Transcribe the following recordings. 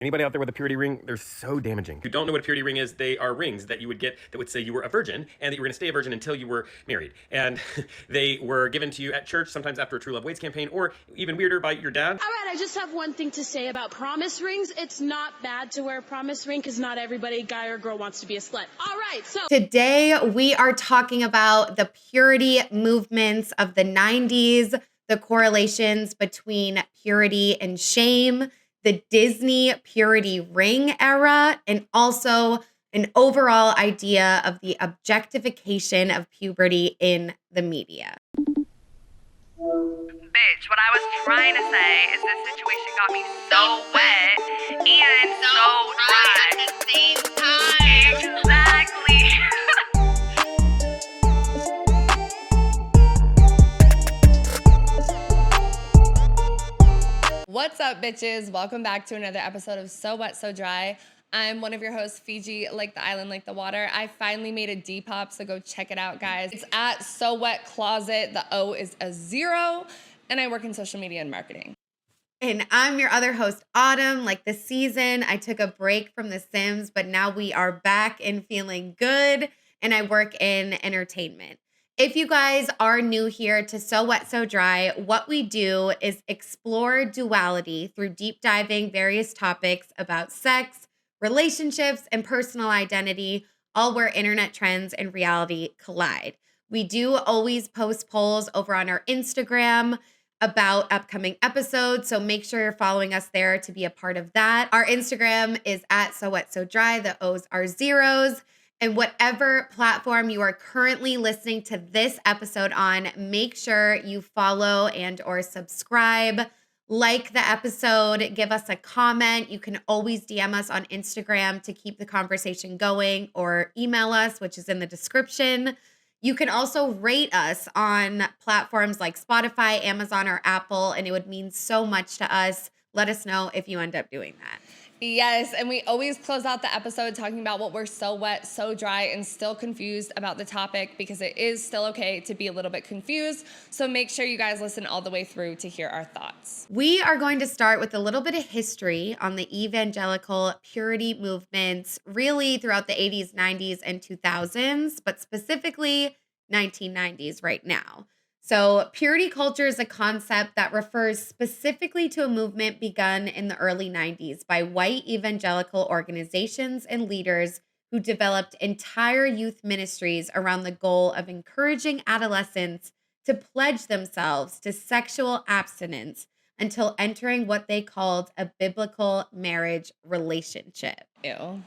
Anybody out there with a purity ring? They're so damaging. If you don't know what a purity ring is, they are rings that you would get that would say you were a virgin and that you were going to stay a virgin until you were married. And they were given to you at church, sometimes after a True Love Waits campaign, or even weirder, by your dad. All right, I just have one thing to say about promise rings. It's not bad to wear a promise ring because not everybody, guy or girl, wants to be a slut. All right, so today we are talking about the purity movements of the 90s, the correlations between purity and shame, the Disney purity ring era, and also an overall idea of the objectification of puberty in the media. Bitch, what I was trying to say is this situation got me so wet and so dry at the same time. Exactly. What's up, bitches? Welcome back to another episode of So Wet, So Dry. I'm one of your hosts, Fiji, like the island, like the water. I finally made a Depop, so go check it out, guys. It's at So Wet Closet. The O is a 0, and I work in social media and marketing. And I'm your other host, Autumn. Like the season, I took a break from The Sims, but now we are back and feeling good, and I work in entertainment. If you guys are new here to So Wet, So Dry, what we do is explore duality through deep diving various topics about sex, relationships, and personal identity, all where internet trends and reality collide. We do always post polls over on our Instagram about upcoming episodes, so make sure you're following us there to be a part of that. Our Instagram is at So Wet, So Dry. The O's are 0s. And whatever platform you are currently listening to this episode on, make sure you follow and or subscribe. Like the episode, give us a comment. You can always DM us on Instagram to keep the conversation going, or email us, which is in the description. You can also rate us on platforms like Spotify, Amazon, or Apple, and it would mean so much to us. Let us know if you end up doing that. Yes, and we always close out the episode talking about what we're so wet, so dry, and still confused about the topic, because it is still okay to be a little bit confused. So make sure you guys listen all the way through to hear our thoughts. We are going to start with a little bit of history on the evangelical purity movements, really throughout the 80s, 90s, and 2000s, but specifically 1990s right now. So purity culture is a concept that refers specifically to a movement begun in the early 90s by white evangelical organizations and leaders who developed entire youth ministries around the goal of encouraging adolescents to pledge themselves to sexual abstinence until entering what they called a biblical marriage relationship. Ew.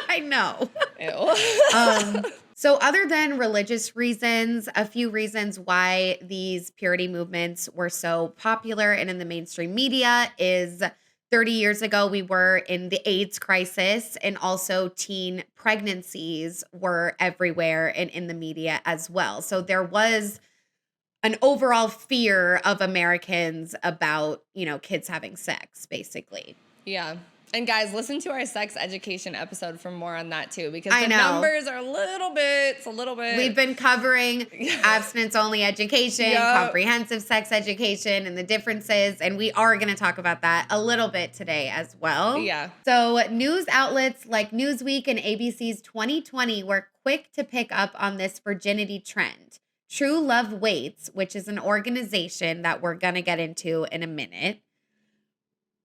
I know. Ew. So other than religious reasons, a few reasons why these purity movements were so popular and in the mainstream media is 30 years ago, we were in the AIDS crisis, and also teen pregnancies were everywhere and in the media as well. So there was an overall fear of Americans about, kids having sex, basically. Yeah. And guys, listen to our sex education episode for more on that too, because the numbers are it's a little bit. We've been covering abstinence-only education, comprehensive sex education, and the differences, and we are going to talk about that a little bit today as well. Yeah. So news outlets like Newsweek and ABC's 2020 were quick to pick up on this virginity trend. True Love Waits, which is an organization that we're going to get into in a minute,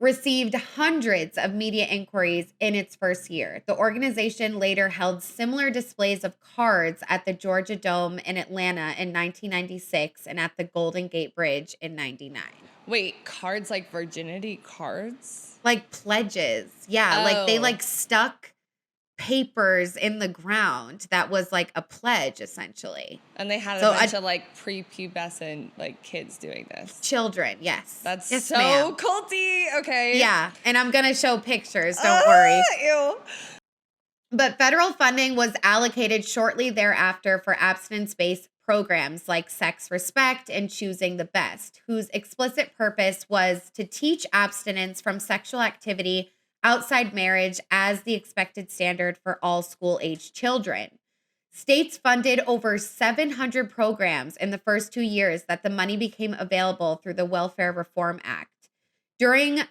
received hundreds of media inquiries in its first year. The organization later held similar displays of cards at the Georgia Dome in Atlanta in 1996 and at the Golden Gate Bridge in 99. Wait, cards like virginity cards? Like pledges. Yeah, like they stuck papers in the ground that was like a pledge, essentially. And they had a bunch of prepubescent kids doing this. Children, yes. That's yes, so ma'am. culty. Okay. Yeah, and I'm going to show pictures, don't worry. Ew. But federal funding was allocated shortly thereafter for abstinence-based programs like Sex Respect and Choosing the Best, whose explicit purpose was to teach abstinence from sexual activity outside marriage as the expected standard for all school-age children. States funded over 700 programs in the first 2 years that the money became available through the Welfare Reform Act. During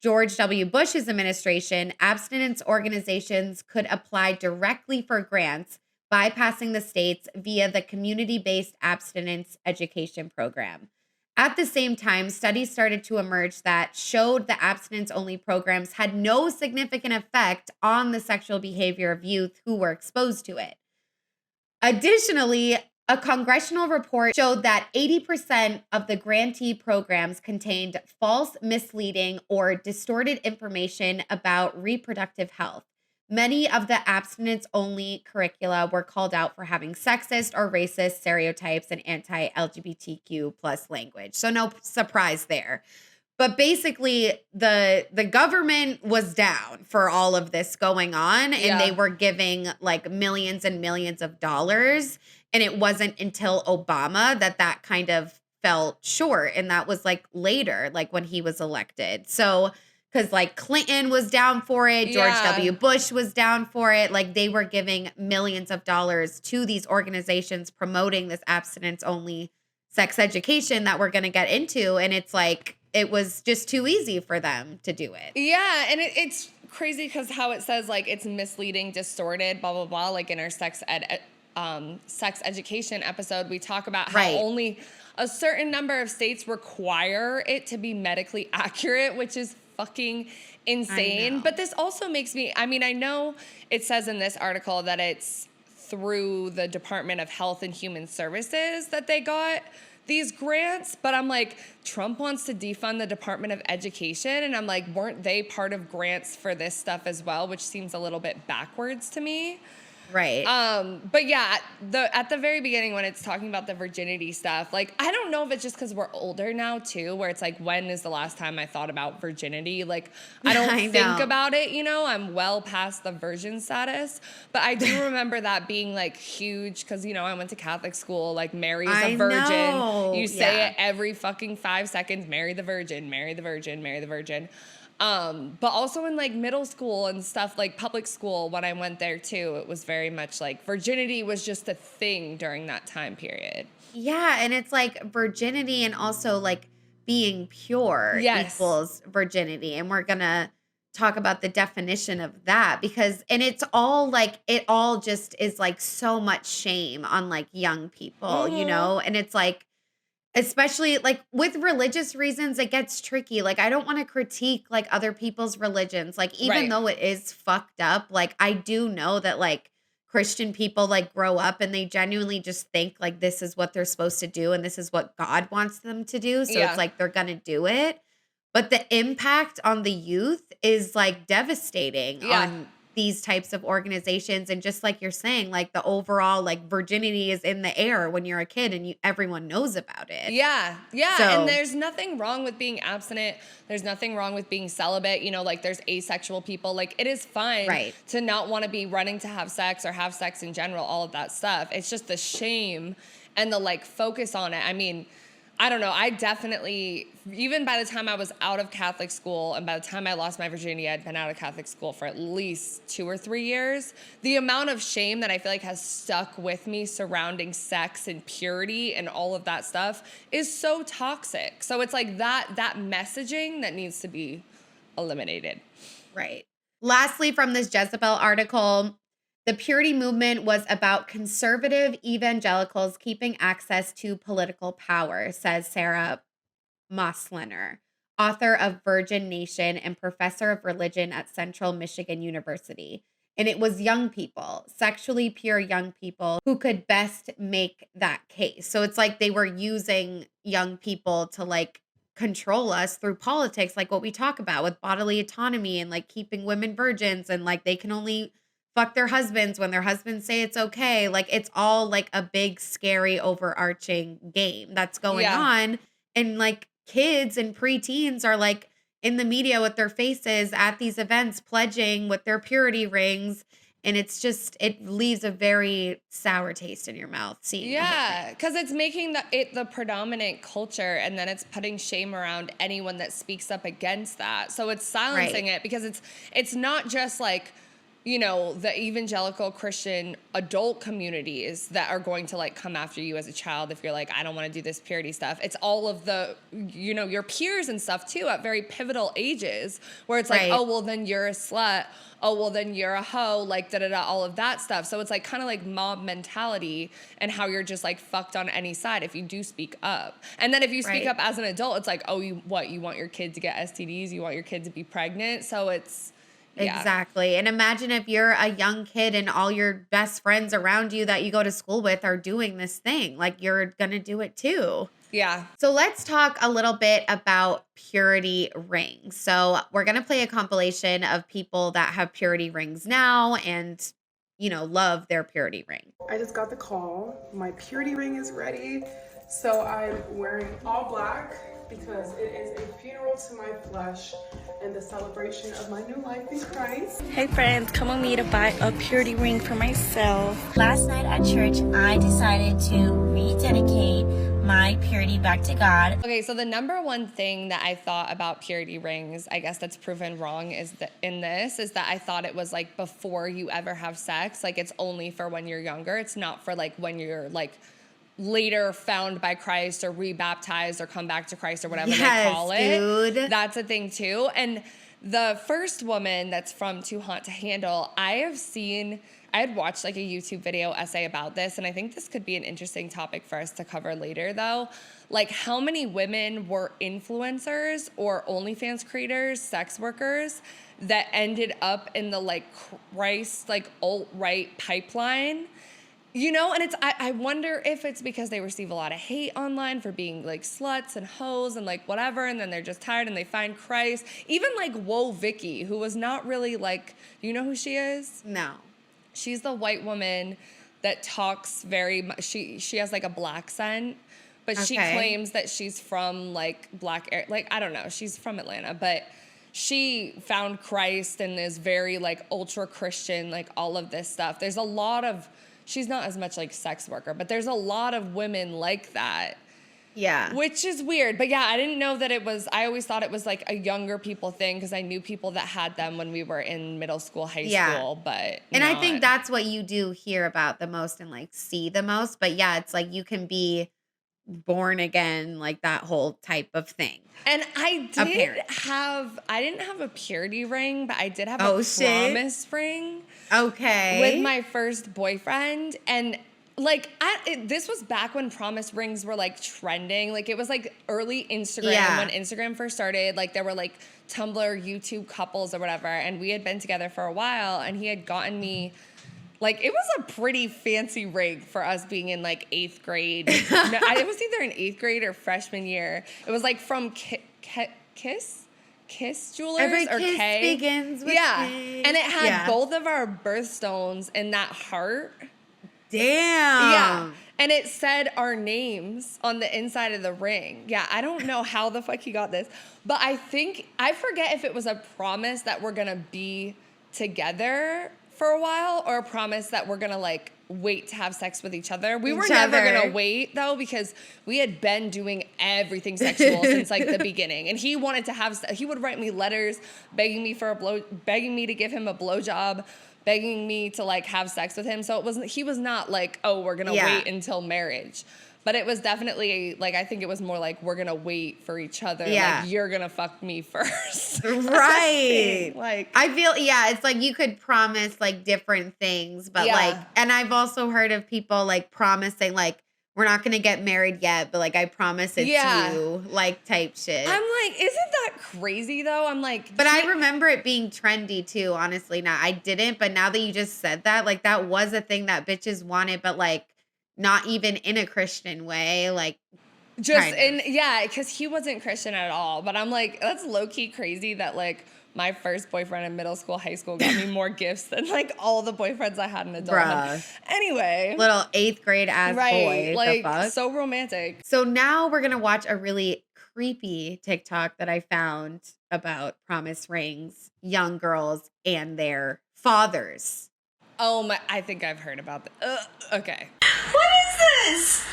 George W. Bush's administration, abstinence organizations could apply directly for grants, bypassing the states via the community-based abstinence education program. At the same time, studies started to emerge that showed the abstinence-only programs had no significant effect on the sexual behavior of youth who were exposed to it. Additionally, a congressional report showed that 80% of the grantee programs contained false, misleading, or distorted information about reproductive health. Many of the abstinence-only curricula were called out for having sexist or racist stereotypes and anti-LGBTQ plus language. So no surprise there. But basically, the government was down for all of this going on, and they were giving like millions and millions of dollars. And it wasn't until Obama that kind of fell short. And that was like later, like when he was elected. So, because like Clinton was down for it, George W. Bush was down for it. Like they were giving millions of dollars to these organizations promoting this abstinence only sex education that we're going to get into. And it's like, it was just too easy for them to do it. Yeah. And it's crazy because how it says like it's misleading, distorted, blah, blah, blah. Like in our sex education episode, we talk about how only a certain number of states require it to be medically accurate, which is fucking insane. But this also makes me, I mean, I know it says in this article that it's through the Department of Health and Human Services that they got these grants, but I'm like, Trump wants to defund the Department of Education, and I'm like, weren't they part of grants for this stuff as well, which seems a little bit backwards to me. Right. But yeah, at the very beginning when it's talking about the virginity stuff, like, I don't know if it's just because we're older now too, where it's like, when is the last time I thought about virginity? Like, I don't think about it, you know, I'm well past the virgin status, but I do remember that being like huge because, you know, I went to Catholic school, like Mary's a virgin. You say it every fucking 5 seconds, Mary the Virgin, Mary the Virgin, Mary the Virgin. But also in like middle school and stuff, like public school, when I went there too, it was very much like virginity was just a thing during that time period. Yeah. And it's like virginity and also like being pure equals virginity. And we're going to talk about the definition of that because, and it's all like, it all just is like so much shame on like young people, you know? And it's like, especially like with religious reasons, it gets tricky. Like I don't want to critique like other people's religions. Like even though it is fucked up, like I do know that like Christian people like grow up and they genuinely just think like this is what they're supposed to do and this is what God wants them to do. So it's like they're gonna do it. But the impact on the youth is like devastating on these types of organizations. And just like you're saying, like the overall like virginity is in the air when you're a kid and everyone knows about it. Yeah. And there's nothing wrong with being abstinent. There's nothing wrong with being celibate. You know, like there's asexual people. Like it is fine to not want to be running to have sex or have sex in general, all of that stuff. It's just the shame and the like focus on it. I mean, I don't know. I definitely, even by the time I was out of Catholic school and by the time I lost my virginity, I'd been out of Catholic school for at least 2 or 3 years. The amount of shame that I feel like has stuck with me surrounding sex and purity and all of that stuff is so toxic. So it's like that messaging that needs to be eliminated. Right. Lastly, from this Jezebel article, the purity movement was about conservative evangelicals keeping access to political power, says Sarah Moslener, author of Virgin Nation and professor of religion at Central Michigan University. And it was young people, sexually pure young people, who could best make that case. So it's like they were using young people to like control us through politics, like what we talk about with bodily autonomy and like keeping women virgins and like they can only fuck their husbands when their husbands say it's okay. Like it's all like a big, scary, overarching game that's going on. And like kids and preteens are like in the media with their faces at these events, pledging with their purity rings. And it's just, it leaves a very sour taste in your mouth seeing. Yeah, because it's making it the predominant culture, and then it's putting shame around anyone that speaks up against that. So it's silencing it because it's not just like you know, the evangelical Christian adult communities that are going to like come after you as a child if you're like, I don't want to do this purity stuff. It's all of the, you know, your peers and stuff too at very pivotal ages where it's like, oh, well, then you're a slut. Oh, well, then you're a hoe, like da-da-da, all of that stuff. So it's like kind of like mob mentality and how you're just like fucked on any side if you do speak up. And then if you speak up as an adult, it's like, oh, you want your kid to get STDs? You want your kid to be pregnant? So it's... Yeah. Exactly. And imagine if you're a young kid and all your best friends around you that you go to school with are doing this thing, like you're going to do it too. Yeah. So let's talk a little bit about purity rings. So we're going to play a compilation of people that have purity rings now and, you know, love their purity ring. I just got the call. My purity ring is ready. So I'm wearing all black because it is a funeral to my flesh and the celebration of my new life in Christ. Hey friends, come with me to buy a purity ring for myself. Last night at church, I decided to rededicate my purity back to God. Okay, so the number one thing that I thought about purity rings, I guess that's proven wrong, is that I thought it was like before you ever have sex, like it's only for when you're younger. It's not for like when you're like later found by Christ or rebaptized or come back to Christ or whatever they call it. Dude. That's a thing too. And the first woman that's from Too Hot to Handle, I had watched like a YouTube video essay about this, and I think this could be an interesting topic for us to cover later though. Like how many women were influencers or OnlyFans creators, sex workers that ended up in the like Christ, like alt-right pipeline. You know, and I wonder if it's because they receive a lot of hate online for being like sluts and hoes and like whatever, and then they're just tired and they find Christ. Even like Whoa Vicky, who was not really like, you know who she is? No. She's the white woman that talks very much, she has like a black scent, but she claims that she's from like I don't know, she's from Atlanta, but she found Christ and is very like ultra Christian, like all of this stuff. There's a lot of, she's not as much like sex worker, but there's a lot of women like that. Yeah. Which is weird. But yeah, I didn't know that it was, I always thought it was like a younger people thing because I knew people that had them when we were in middle school, high school, but and I think that's what you do hear about the most and like see the most. But yeah, it's like you can be born again, like that whole type of thing. And I didn't have a purity ring, but I did have a promise ring. Okay. With my first boyfriend. And like, this was back when promise rings were like trending. Like it was like early Instagram when Instagram first started. Like there were like Tumblr, YouTube couples or whatever. And we had been together for a while and he had gotten me, like it was a pretty fancy ring for us being in like 8th grade. It was either in 8th grade or freshman year. It was like from Kiss Jewelers. Every or kiss K. begins with K. And it had both of our birthstones in that heart. Damn. Yeah. And it said our names on the inside of the ring. Yeah, I don't know how the fuck he got this. But I forget if it was a promise that we're going to be together for a while or a promise that we're going to like wait to have sex with each other. We were never going to wait though because we had been doing everything sexual since like the beginning. And he wanted to he would write me letters begging me to give him a blowjob, begging me to like have sex with him. So he was not like, oh, we're going to wait until marriage. But it was definitely like, I think it was more like, we're going to wait for each other. Yeah. Like, you're going to fuck me first. Right. Like, I feel, it's like you could promise like different things, but like, and I've also heard of people like promising like, we're not going to get married yet, but like, I promise it's you, like type shit. I'm like, isn't that crazy though? I'm like, but I remember it being trendy too, honestly. Now I didn't, but now that you just said that, like that was a thing that bitches wanted, but like, not even in a Christian way, like just because he wasn't Christian at all. But I'm like, that's low key crazy that like my first boyfriend in middle school, high school got me more gifts than like all the boyfriends I had in adulthood. Anyway, little 8th grade ass boy, like the fuck? So romantic. So now we're gonna watch a really creepy TikTok that I found about promise rings, young girls, and their fathers. Oh my! I think I've heard about that. Okay. What is this?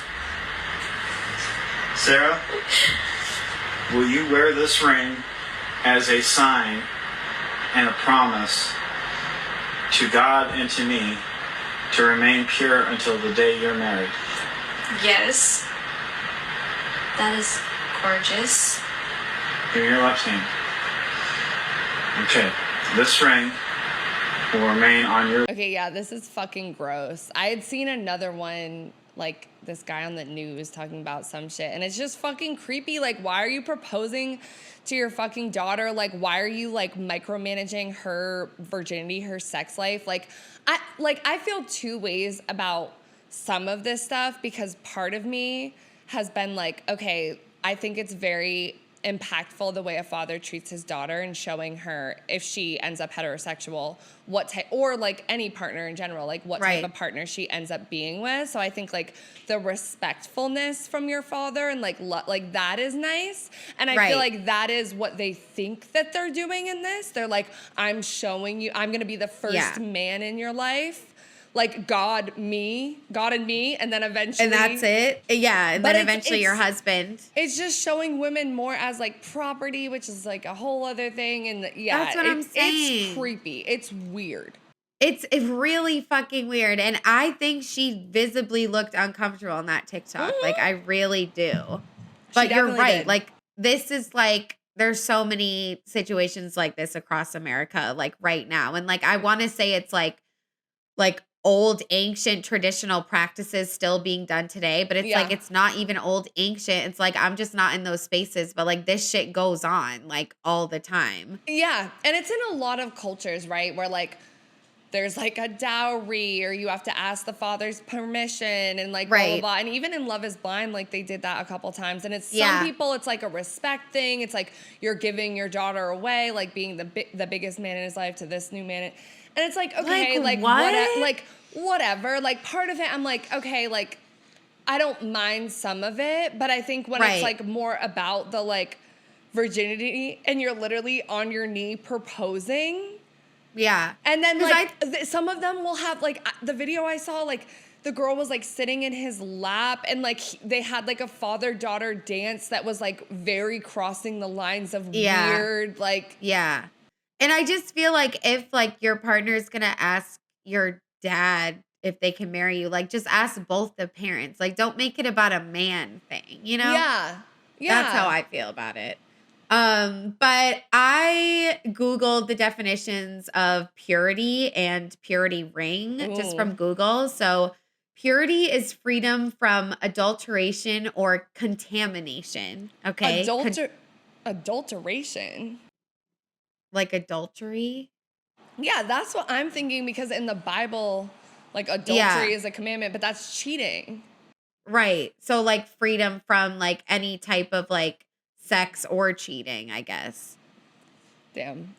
Sarah, will you wear this ring as a sign and a promise to God and to me, to remain pure until the day you're married? Yes. That is gorgeous. Give me your left hand. Okay, this ring will remain on your... Okay, yeah, this is fucking gross. I had seen another one, like this guy on the news talking about some shit, and it's just fucking creepy. Like, why are you proposing to your fucking daughter? Like, why are you like micromanaging her virginity, her sex life? Like I feel two ways about some of this stuff, because part of me has been like, okay, I think it's very impactful the way a father treats his daughter and showing her, if she ends up heterosexual, what type, or like any partner in general, like what type of partner she ends up being with. So I think like the respectfulness from your father and like that is nice. And I feel like that is what they think that they're doing in this. They're like, I'm showing you, I'm going to be the first man in your life. Like God and me, and then eventually... And that's it? Yeah, and then eventually your husband. It's just showing women more as like property, which is like a whole other thing. And yeah, that's what I'm saying. It's creepy. It's weird. It's really fucking weird. And I think she visibly looked uncomfortable on that TikTok. Mm-hmm. Like, I really do. But you're right. Like, this is like, there's so many situations like this across America, like right now. And like, I want to say it's like old, ancient, traditional practices still being done today, but it's like, it's not even old, ancient. It's like, I'm just not in those spaces, but like this shit goes on like all the time. Yeah. And it's in a lot of cultures, right? Where like, there's like a dowry, or you have to ask the father's permission, and like blah, blah, blah. And even in Love is Blind, like they did that a couple times. And it's some people, it's like a respect thing. It's like you're giving your daughter away, like being the biggest man in his life to this new man. And it's like, okay, like what? Whatever. Like part of it, I'm like, okay, like I don't mind some of it, but I think when it's like more about the like virginity and you're literally on your knee proposing. Yeah. And then like some of them will have like the video I saw, like the girl was like sitting in his lap, and like they had like a father-daughter dance that was like very crossing the lines of weird, like. Yeah. And I just feel like if like your partner is going to ask your dad if they can marry you, like just ask both the parents. Like don't make it about a man thing, you know? Yeah. Yeah. That's how I feel about it. But I Googled the definitions of purity and purity ring just from Google. So purity is freedom from adulteration or contamination. Okay. Adulteration. Like adultery? Yeah, that's what I'm thinking, because in the Bible, like adultery is a commandment, but that's cheating. Right. So like freedom from like any type of like sex or cheating, I guess. Damn.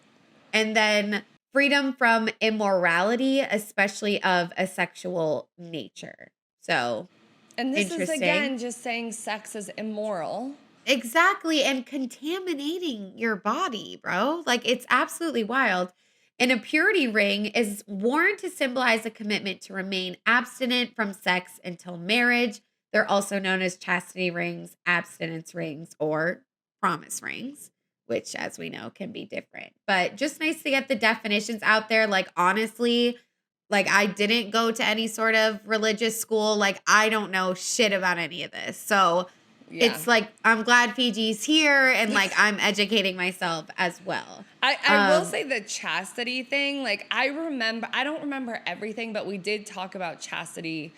And then freedom from immorality, especially of a sexual nature. So, and this is again just saying sex is immoral. Exactly. And contaminating your body, bro. Like it's absolutely wild. And a purity ring is worn to symbolize a commitment to remain abstinent from sex until marriage. They're also known as chastity rings, abstinence rings, or promise rings, which as we know can be different. But just nice to get the definitions out there. Like honestly, like I didn't go to any sort of religious school. Like I don't know shit about any of this. So it's like, I'm glad Fiji's here and like I'm educating myself as well. I will say the chastity thing, like I don't remember everything, but we did talk about chastity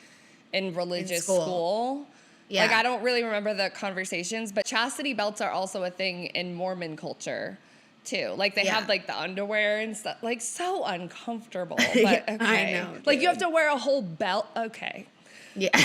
in religious school. Yeah. Like I don't really remember the conversations, but chastity belts are also a thing in Mormon culture too. Like they have like the underwear and stuff, like so uncomfortable. But okay. I know. Like you have to wear a whole belt. Okay. Yeah.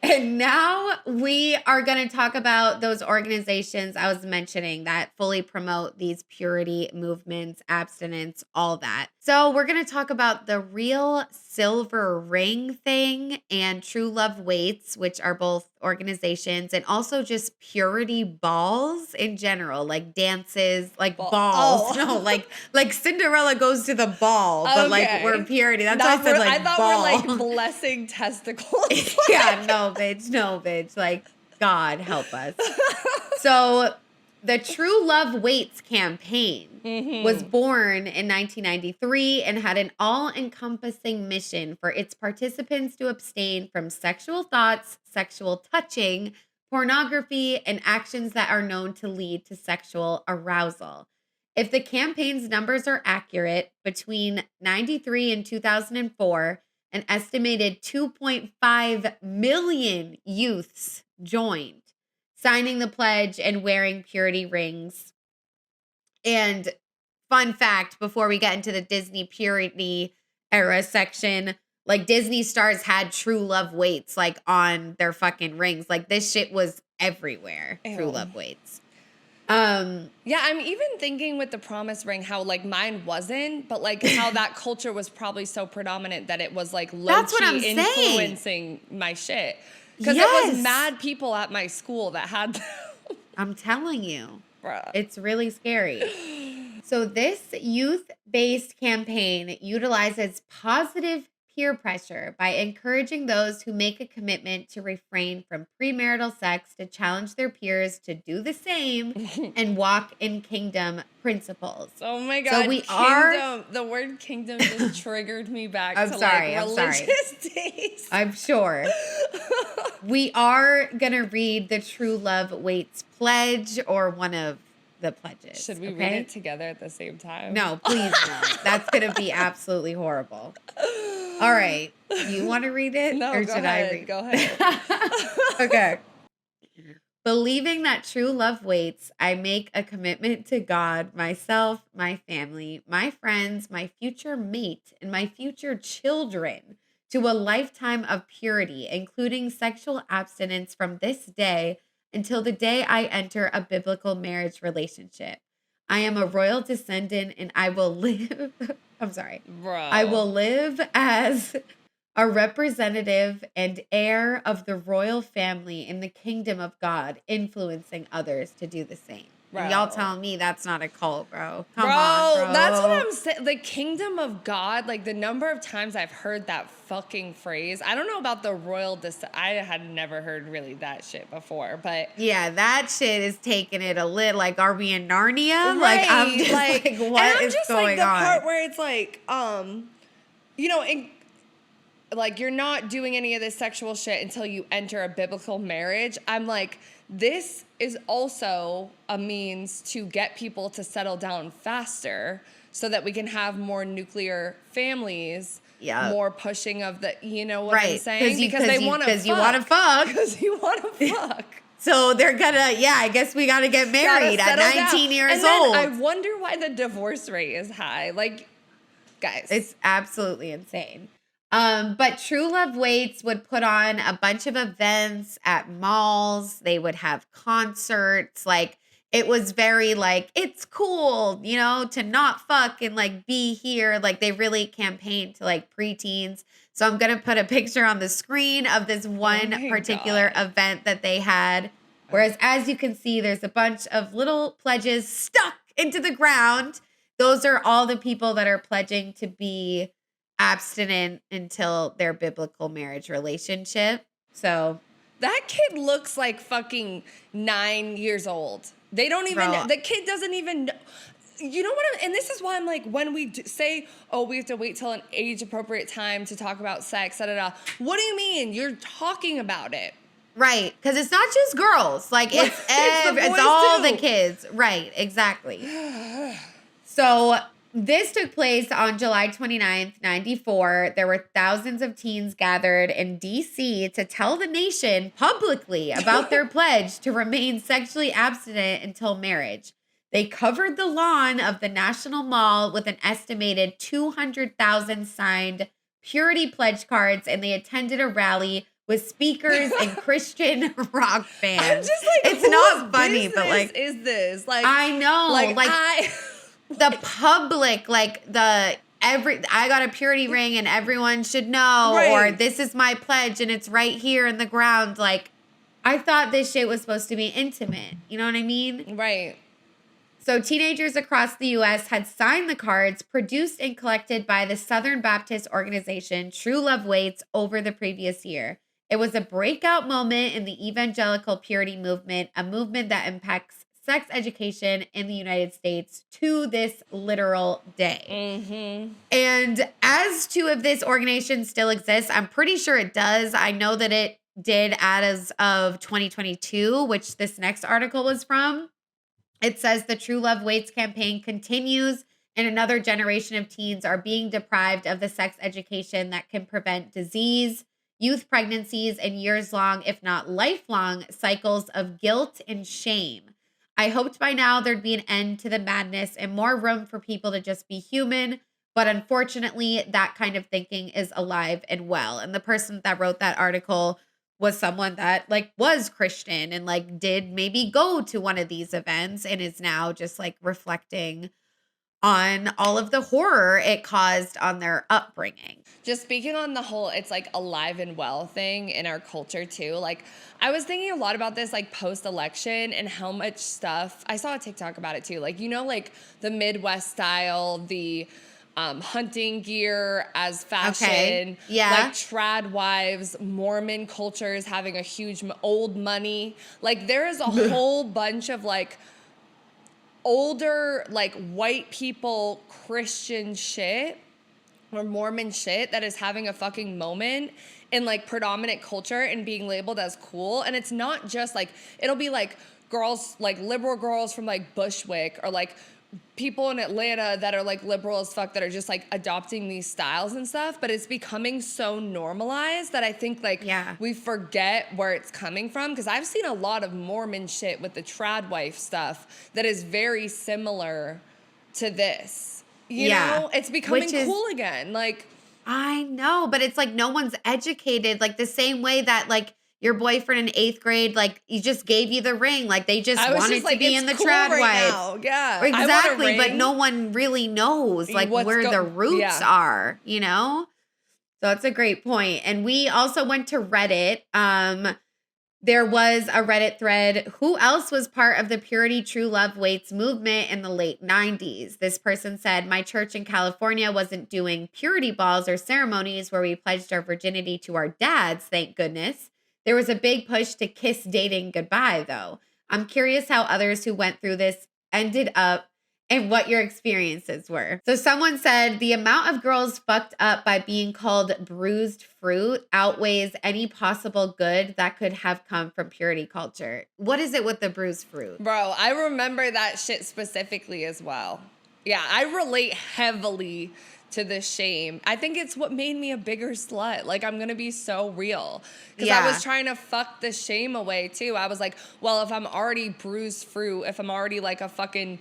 And now we are going to talk about those organizations I was mentioning that fully promote these purity movements, abstinence, all that. So we're going to talk about the Real Silver Ring thing and True Love Waits, which are both organizations, and also just purity balls in general, like dances, like balls. Oh. No, like Cinderella goes to the ball, but like we're purity. That's why I said like ball. I thought we're like blessing testicles. Yeah, no, bitch. Like, God help us. So The True Love Waits campaign was born in 1993 and had an all-encompassing mission for its participants to abstain from sexual thoughts, sexual touching, pornography, and actions that are known to lead to sexual arousal. If the campaign's numbers are accurate, between 93 and 2004, an estimated 2.5 million youths joined, signing the pledge and wearing purity rings. And fun fact, before we get into the Disney purity era section, like Disney stars had True Love Waits like on their fucking rings. Like this shit was everywhere. Ew. True Love Waits. Yeah, I'm even thinking with the promise ring how like mine wasn't, but like how that culture was probably so predominant that it was like low-key influencing my shit. Because it was mad people at my school that had them. I'm telling you. Bruh. It's really scary. So this youth-based campaign utilizes positive peer pressure by encouraging those who make a commitment to refrain from premarital sex to challenge their peers to do the same and walk in kingdom principles. Oh my God. So we the word kingdom just triggered me back to religious days. I'm sure. We are going to read the True Love Waits pledge or one of the pledges. Should we read it together at the same time? No, please no. That's going to be absolutely horrible. All right. You want to read it? No, or go should ahead. I read? Go ahead. Okay. Believing that true love waits, I make a commitment to God, myself, my family, my friends, my future mate, and my future children to a lifetime of purity, including sexual abstinence from this day until the day I enter a biblical marriage relationship. I am a royal descendant and I will live, I will live as a representative and heir of the royal family in the kingdom of God, influencing others to do the same. And y'all telling me that's not a cult, bro. Come on, bro. That's what I'm saying. The kingdom of God, like the number of times I've heard that fucking phrase. I don't know about the royal I had never heard really that shit before, but yeah, that shit is taking it a little. Like, are we in Narnia? Right, Like, I'm just like what is just going like the on? part where it's like, you know, like you're not doing any of this sexual shit until you enter a biblical marriage. I'm like, this is also a means to get people to settle down faster so that we can have more nuclear families, more pushing of the, you know what I'm saying? Because they want to fuck. Because you want to fuck. Because you want to fuck. So they're gonna, I guess we got to get married at 19 years old. I wonder why the divorce rate is high. Like, guys. It's absolutely insane. But True Love Waits would put on a bunch of events at malls. They would have concerts. Like, it was very like, it's cool, you know, to not fuck and like be here. Like, they really campaigned to like preteens. So I'm going to put a picture on the screen of this one particular event that they had. Whereas, as you can see, there's a bunch of little pledges stuck into the ground. Those are all the people that are pledging to be abstinent until their biblical marriage relationship. So that kid looks like fucking 9 years old. They don't even know. The kid doesn't even know. You know what? And this is why I'm like, when we say, oh, we have to wait till an age appropriate time to talk about sex, what do you mean? You're talking about it. Right. Because it's not just girls. Like, it's all the kids. Right. Exactly. So this took place on July 29th, 94. There were thousands of teens gathered in D.C. to tell the nation publicly about their pledge to remain sexually abstinent until marriage. They covered the lawn of the National Mall with an estimated 200,000 signed purity pledge cards, and they attended a rally with speakers and Christian rock bands. I'm just like, it's not funny, but like, is this? Like, I know, the public, like I got a purity ring and everyone should know, or this is my pledge and it's right here in the ground. Like, I thought this shit was supposed to be intimate. You know what I mean? Right. So teenagers across the U.S. had signed the cards produced and collected by the Southern Baptist organization True Love Waits over the previous year. It was a breakout moment in the evangelical purity movement, a movement that impacts sex education in the United States to this literal day. And as to if this organization still exists, I'm pretty sure it does. I know that it did as of 2022, which this next article was from. It says the True Love Waits campaign continues, and another generation of teens are being deprived of the sex education that can prevent disease, youth pregnancies, and years-long, if not lifelong, cycles of guilt and shame. I hoped by now there'd be an end to the madness and more room for people to just be human, but unfortunately, that kind of thinking is alive and well. And the person that wrote that article was someone that like was Christian and like did maybe go to one of these events and is now just like reflecting on all of the horror it caused on their upbringing. Just speaking on the whole, it's like alive and well thing in our culture too. Like I was thinking a lot about this like post-election and how much stuff, I saw a TikTok about it too. Like, you know, like the Midwest style, the hunting gear as fashion, Okay. Yeah. like trad wives, Mormon cultures having a huge old money. Like there is a whole bunch of like older, like white people Christian shit or Mormon shit that is having a fucking moment in like predominant culture and being labeled as cool. And it's not just like, it'll be like girls, like liberal girls from like Bushwick or like people in Atlanta that are like liberal as fuck that are just like adopting these styles and stuff, but it's becoming so normalized that I think like we forget where it's coming from. Cause I've seen a lot of Mormon shit with the trad wife stuff that is very similar to this. You know, it's becoming cool again. Like, I know, but it's like no one's educated like the same way that like your boyfriend in 8th grade, like he just gave you the ring. Like they just wanted to be in the cool trad right wife. now. Yeah. Exactly. But no one really knows like where the roots are, you know? So it's a great point. And we also went to Reddit. There was a Reddit thread. Who else was part of the Purity True Love Waits movement in the late 90s? This person said, my church in California wasn't doing purity balls or ceremonies where we pledged our virginity to our dads, thank goodness. There was a big push to kiss dating goodbye, though. I'm curious how others who went through this ended up and what your experiences were. So someone said the amount of girls fucked up by being called bruised fruit outweighs any possible good that could have come from purity culture. What is it with the bruised fruit? Bro, I remember that shit specifically as well. Yeah, I relate heavily to the shame. I think it's what made me a bigger slut. Like, I'm going to be so real. Because I was trying to fuck the shame away, too. I was like, well, if I'm already bruised fruit, if I'm already, like, a fucking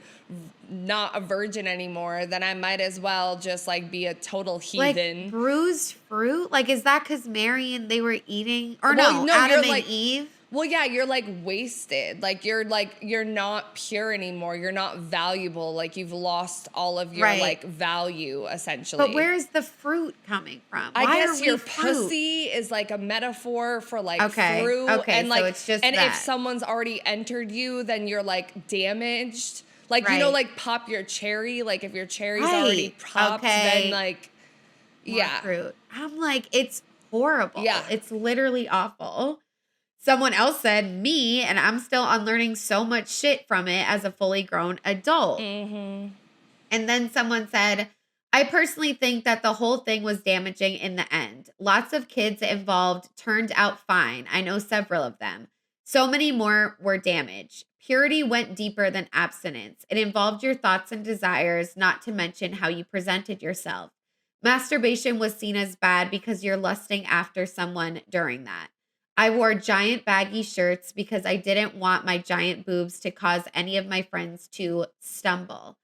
not a virgin anymore, then I might as well just, like, be a total heathen. Like, bruised fruit? Like, is that because Mary and they were eating? Or no, Adam and Eve? Well, yeah, you're like wasted. Like you're not pure anymore. You're not valuable. Like you've lost all of your like value essentially. But where is the fruit coming from? I guess your pussy is like a metaphor for like fruit. Okay, and like so it's just and that. if someone's already entered you, then you're like damaged. Like you know, like pop your cherry. Like if your cherry's already popped, then like more fruit. I'm like, it's horrible. Yeah, it's literally awful. Someone else said, me, and I'm still unlearning so much shit from it as a fully grown adult. And then someone said, I personally think that the whole thing was damaging in the end. Lots of kids involved turned out fine. I know several of them. So many more were damaged. Purity went deeper than abstinence. It involved your thoughts and desires, not to mention how you presented yourself. Masturbation was seen as bad because you're lusting after someone during that. I wore giant baggy shirts because I didn't want my giant boobs to cause any of my friends to stumble.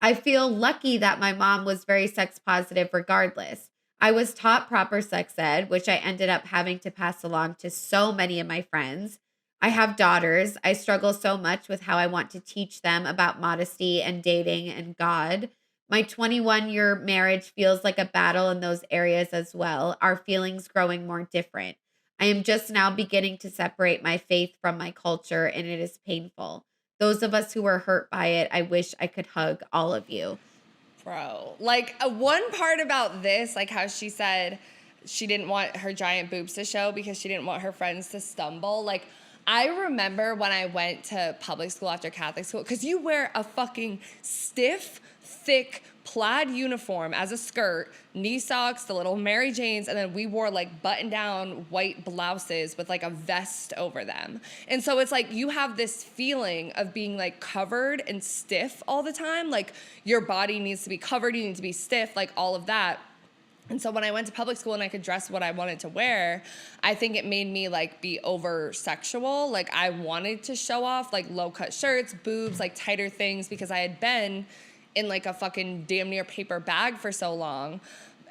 I feel lucky that my mom was very sex positive regardless. I was taught proper sex ed, which I ended up having to pass along to so many of my friends. I have daughters. I struggle so much with how I want to teach them about modesty and dating and God. My 21-year marriage feels like a battle in those areas as well. Our feelings growing more different. I am just now beginning to separate my faith from my culture, and it is painful. Those of us who were hurt by it, I wish I could hug all of you. Bro, like one part about this, like how she said she didn't want her giant boobs to show because she didn't want her friends to stumble. Like, I remember when I went to public school after Catholic school, because you wear a fucking stiff, thick plaid uniform as a skirt, knee socks, the little Mary Janes, and then we wore like button down white blouses with like a vest over them. And so it's like you have this feeling of being like covered and stiff all the time. Like your body needs to be covered, you need to be stiff, like all of that. And so when I went to public school and I could dress what I wanted to wear, I think it made me like be over sexual. Like I wanted to show off like low cut shirts, boobs, like tighter things, because I had been in like a fucking damn near paper bag for so long.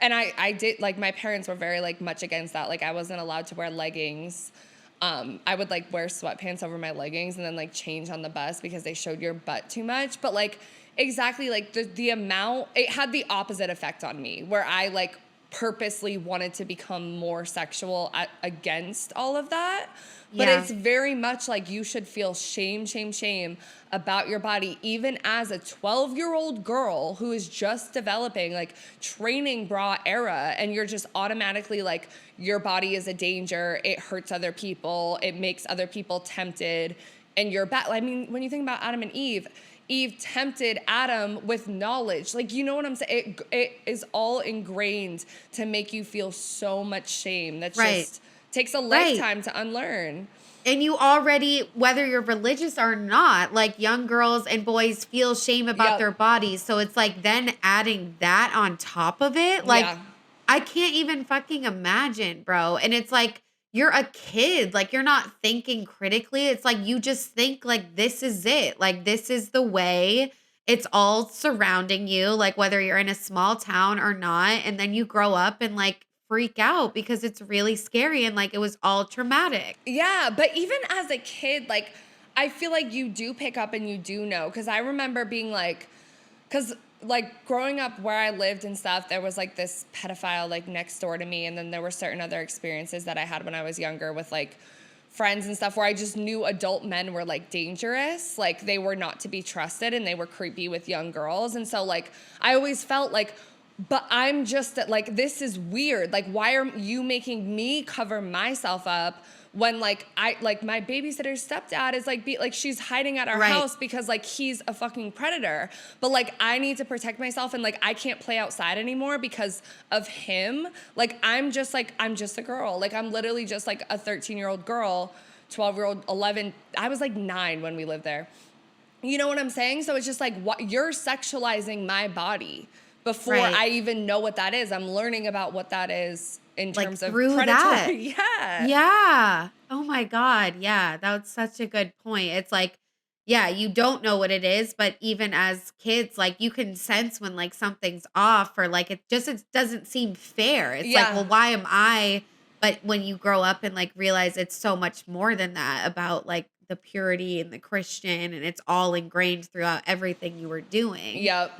And I did, like, my parents were very like much against that. Like I wasn't allowed to wear leggings. I would like wear sweatpants over my leggings and then like change on the bus because they showed your butt too much. But like exactly like the amount, it had the opposite effect on me where I like purposely wanted to become more sexual against all of that. But it's very much like you should feel shame about your body, even as a 12-year-old girl who is just developing, like training bra era, and you're just automatically like, your body is a danger, it hurts other people, it makes other people tempted, and you're bad. I mean, when you think about Adam and Eve tempted Adam with knowledge. Like, you know what I'm saying? It is all ingrained to make you feel so much shame. That's just takes a lifetime to unlearn. And you already, whether you're religious or not, like young girls and boys feel shame about their bodies. So it's like then adding that on top of it. Like, I can't even fucking imagine, bro. And it's like, you're a kid. Like, you're not thinking critically. It's like, you just think like, this is it. Like, this is the way. It's all surrounding you. Like, whether you're in a small town or not. And then you grow up and like, freak out because it's really scary and like it was all traumatic. Yeah, but even as a kid, like I feel like you do pick up and you do know, because I remember being like, because like growing up where I lived and stuff, there was like this pedophile like next door to me, and then there were certain other experiences that I had when I was younger with like friends and stuff where I just knew adult men were like dangerous, like they were not to be trusted and they were creepy with young girls. And so like I always felt like, but I'm just like, this is weird. Like, why are you making me cover myself up when like my babysitter's stepdad is like she's hiding at our house because like he's a fucking predator. But like I need to protect myself and like I can't play outside anymore because of him. Like I'm just a girl. Like I'm literally just like a 13-year-old girl, 12-year-old, 11. I was like 9 when we lived there. You know what I'm saying? So it's just like, what, you're sexualizing my body. Before I even know what that is, I'm learning about what that is in terms of predatory. That. Yeah. Yeah. Oh my God. Yeah. That's such a good point. It's like, yeah, you don't know what it is, but even as kids, like you can sense when like something's off or like it doesn't seem fair. It's like, well, why am I? But when you grow up and like realize it's so much more than that about like the purity and the Christian, and it's all ingrained throughout everything you were doing. Yep.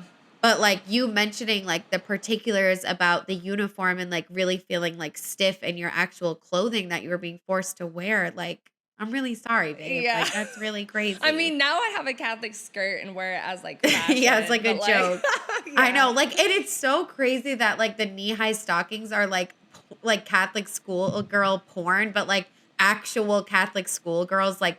But like you mentioning like the particulars about the uniform and like really feeling like stiff in your actual clothing that you were being forced to wear, like I'm really sorry, babe. Yeah. Like that's really crazy. I mean, now I have a Catholic skirt and wear it as like fashion. Yeah, it's like a joke. I Yeah. know. Like, and it's so crazy that like the knee-high stockings are like Catholic school girl porn, but like actual Catholic school girls like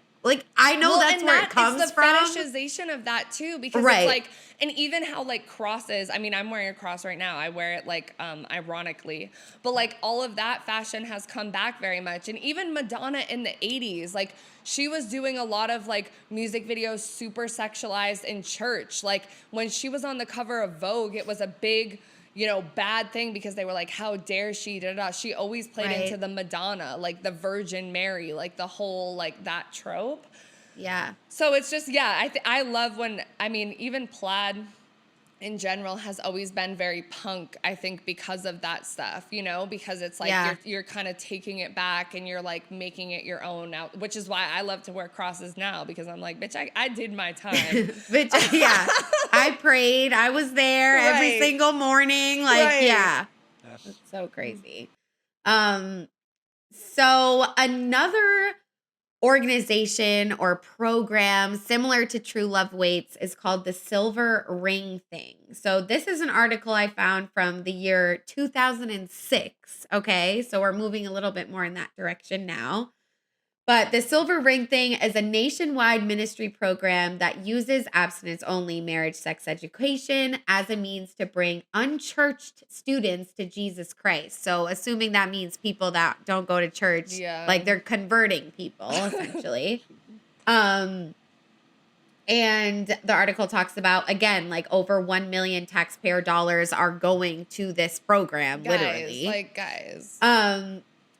I know that's where it comes it's the from. fetishization of that too, because it's like, and even how like crosses, I mean, I'm wearing a cross right now. I wear it like ironically, but like all of that fashion has come back very much. And even Madonna in the 80s, like she was doing a lot of like music videos super sexualized in church. Like when she was on the cover of Vogue, it was a big, you know, bad thing because they were like, how dare she, da-da-da. She always played into the Madonna, like the Virgin Mary, like the whole, like that trope. Yeah. So it's just, I love when, I mean, even plaid in general has always been very punk, I think, because of that stuff, you know, because it's like you're kind of taking it back and you're like making it your own now, which is why I love to wear crosses now, because I'm like, bitch, I did my time. Bitch, yeah. I prayed. I was there every single morning. Like, yeah. That's so crazy. So another organization or program similar to True Love Waits is called the Silver Ring Thing. So this is an article I found from the year 2006. Okay, so we're moving a little bit more in that direction now. But the Silver Ring thing is a nationwide ministry program that uses abstinence-only marriage sex education as a means to bring unchurched students to Jesus Christ. So assuming that means people that don't go to church, like they're converting people, essentially. And the article talks about, again, like over 1 million taxpayer dollars are going to this program, literally. Guys.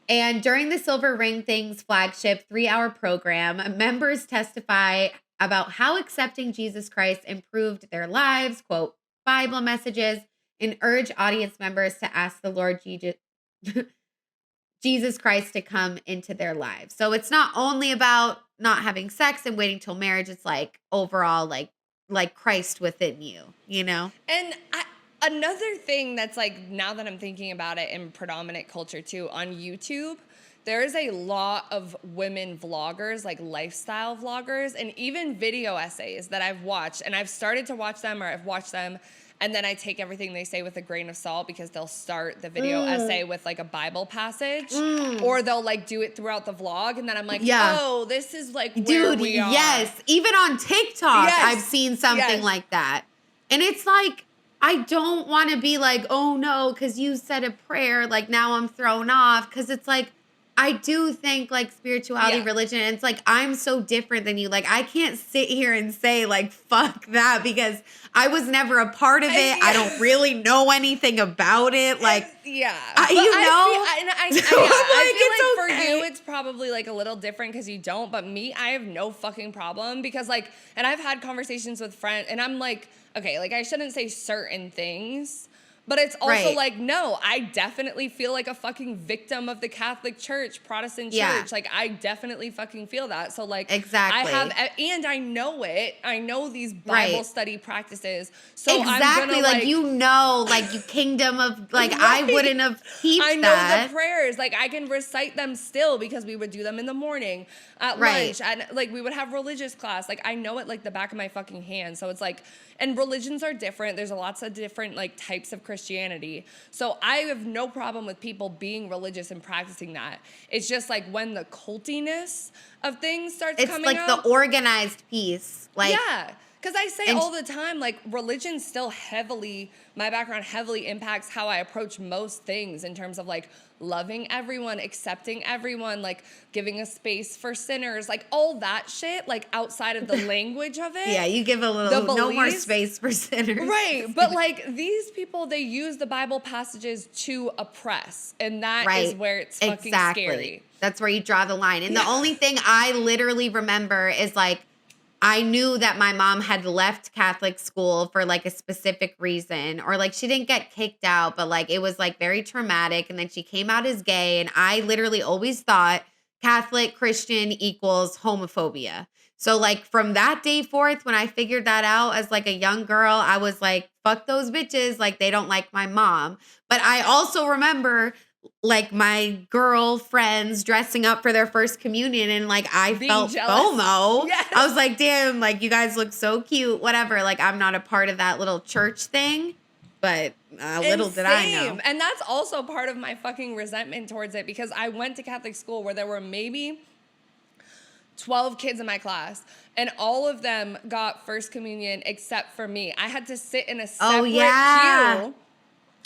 And during the Silver Ring Thing's flagship 3-hour program, members testify about how accepting Jesus Christ improved their lives, quote, Bible messages, and urge audience members to ask the Lord Jesus Christ to come into their lives. So it's not only about not having sex and waiting till marriage. It's like overall, like Christ within you, you know? And another thing that's like, now that I'm thinking about it in predominant culture too, on YouTube, there is a lot of women vloggers, like lifestyle vloggers, and even video essays that I've watched. And I've started to watch them, or I've watched them, and then I take everything they say with a grain of salt, because they'll start the video essay with like a Bible passage, or they'll like do it throughout the vlog. And then I'm like, oh, this is like where we are. Yes. Even on TikTok, I've seen something like that. And it's like, I don't want to be like, oh no, because you said a prayer, like now I'm thrown off. Because it's like, I do think like spirituality, religion, and it's like, I'm so different than you. Like, I can't sit here and say like, fuck that, because I was never a part of it. I don't really know anything about it. Like, I feel like for you, it's probably like a little different because you don't, but me, I have no fucking problem, because like, and I've had conversations with friends, and I'm like, okay, like I shouldn't say certain things, but it's also like, no, I definitely feel like a fucking victim of the Catholic Church, Protestant Church. Like, I definitely fucking feel that. So, like, exactly. And I know it. I know these Bible study practices. So exactly, I'm gonna, like, you know, like, you kingdom of, like, I wouldn't have teached I know the prayers. Like, I can recite them still because we would do them in the morning, at lunch, and, like, we would have religious class. Like, I know it like the back of my fucking hand. So it's like, and religions are different. There's lots of different, like, types of Christianity. So I have no problem with people being religious and practicing that. It's just like when the cultiness of things starts coming up. It's like the organized piece. Like, yeah. Because I say all the time, like, religion still my background heavily impacts how I approach most things in terms of, like, loving everyone, accepting everyone, like, giving a space for sinners, like, all that shit, like, outside of the language of it. Yeah, you give a little, no more space for sinners. Right, but, like, these people, they use the Bible passages to oppress, and that is where it's fucking scary. That's where you draw the line. And the only thing I literally remember is, like, I knew that my mom had left Catholic school for like a specific reason, or like she didn't get kicked out, but like it was like very traumatic. And then she came out as gay. And I literally always thought Catholic Christian equals homophobia. So like from that day forth, when I figured that out as like a young girl, I was like, fuck those bitches. Like they don't like my mom. But I also remember like my girlfriends dressing up for their first communion, and like I felt FOMO. Yes. I was like, damn, like you guys look so cute, whatever. Like I'm not a part of that little church thing, but little did I know. And that's also part of my fucking resentment towards it, because I went to Catholic school where there were maybe 12 kids in my class, and all of them got first communion except for me. I had to sit in a separate pew.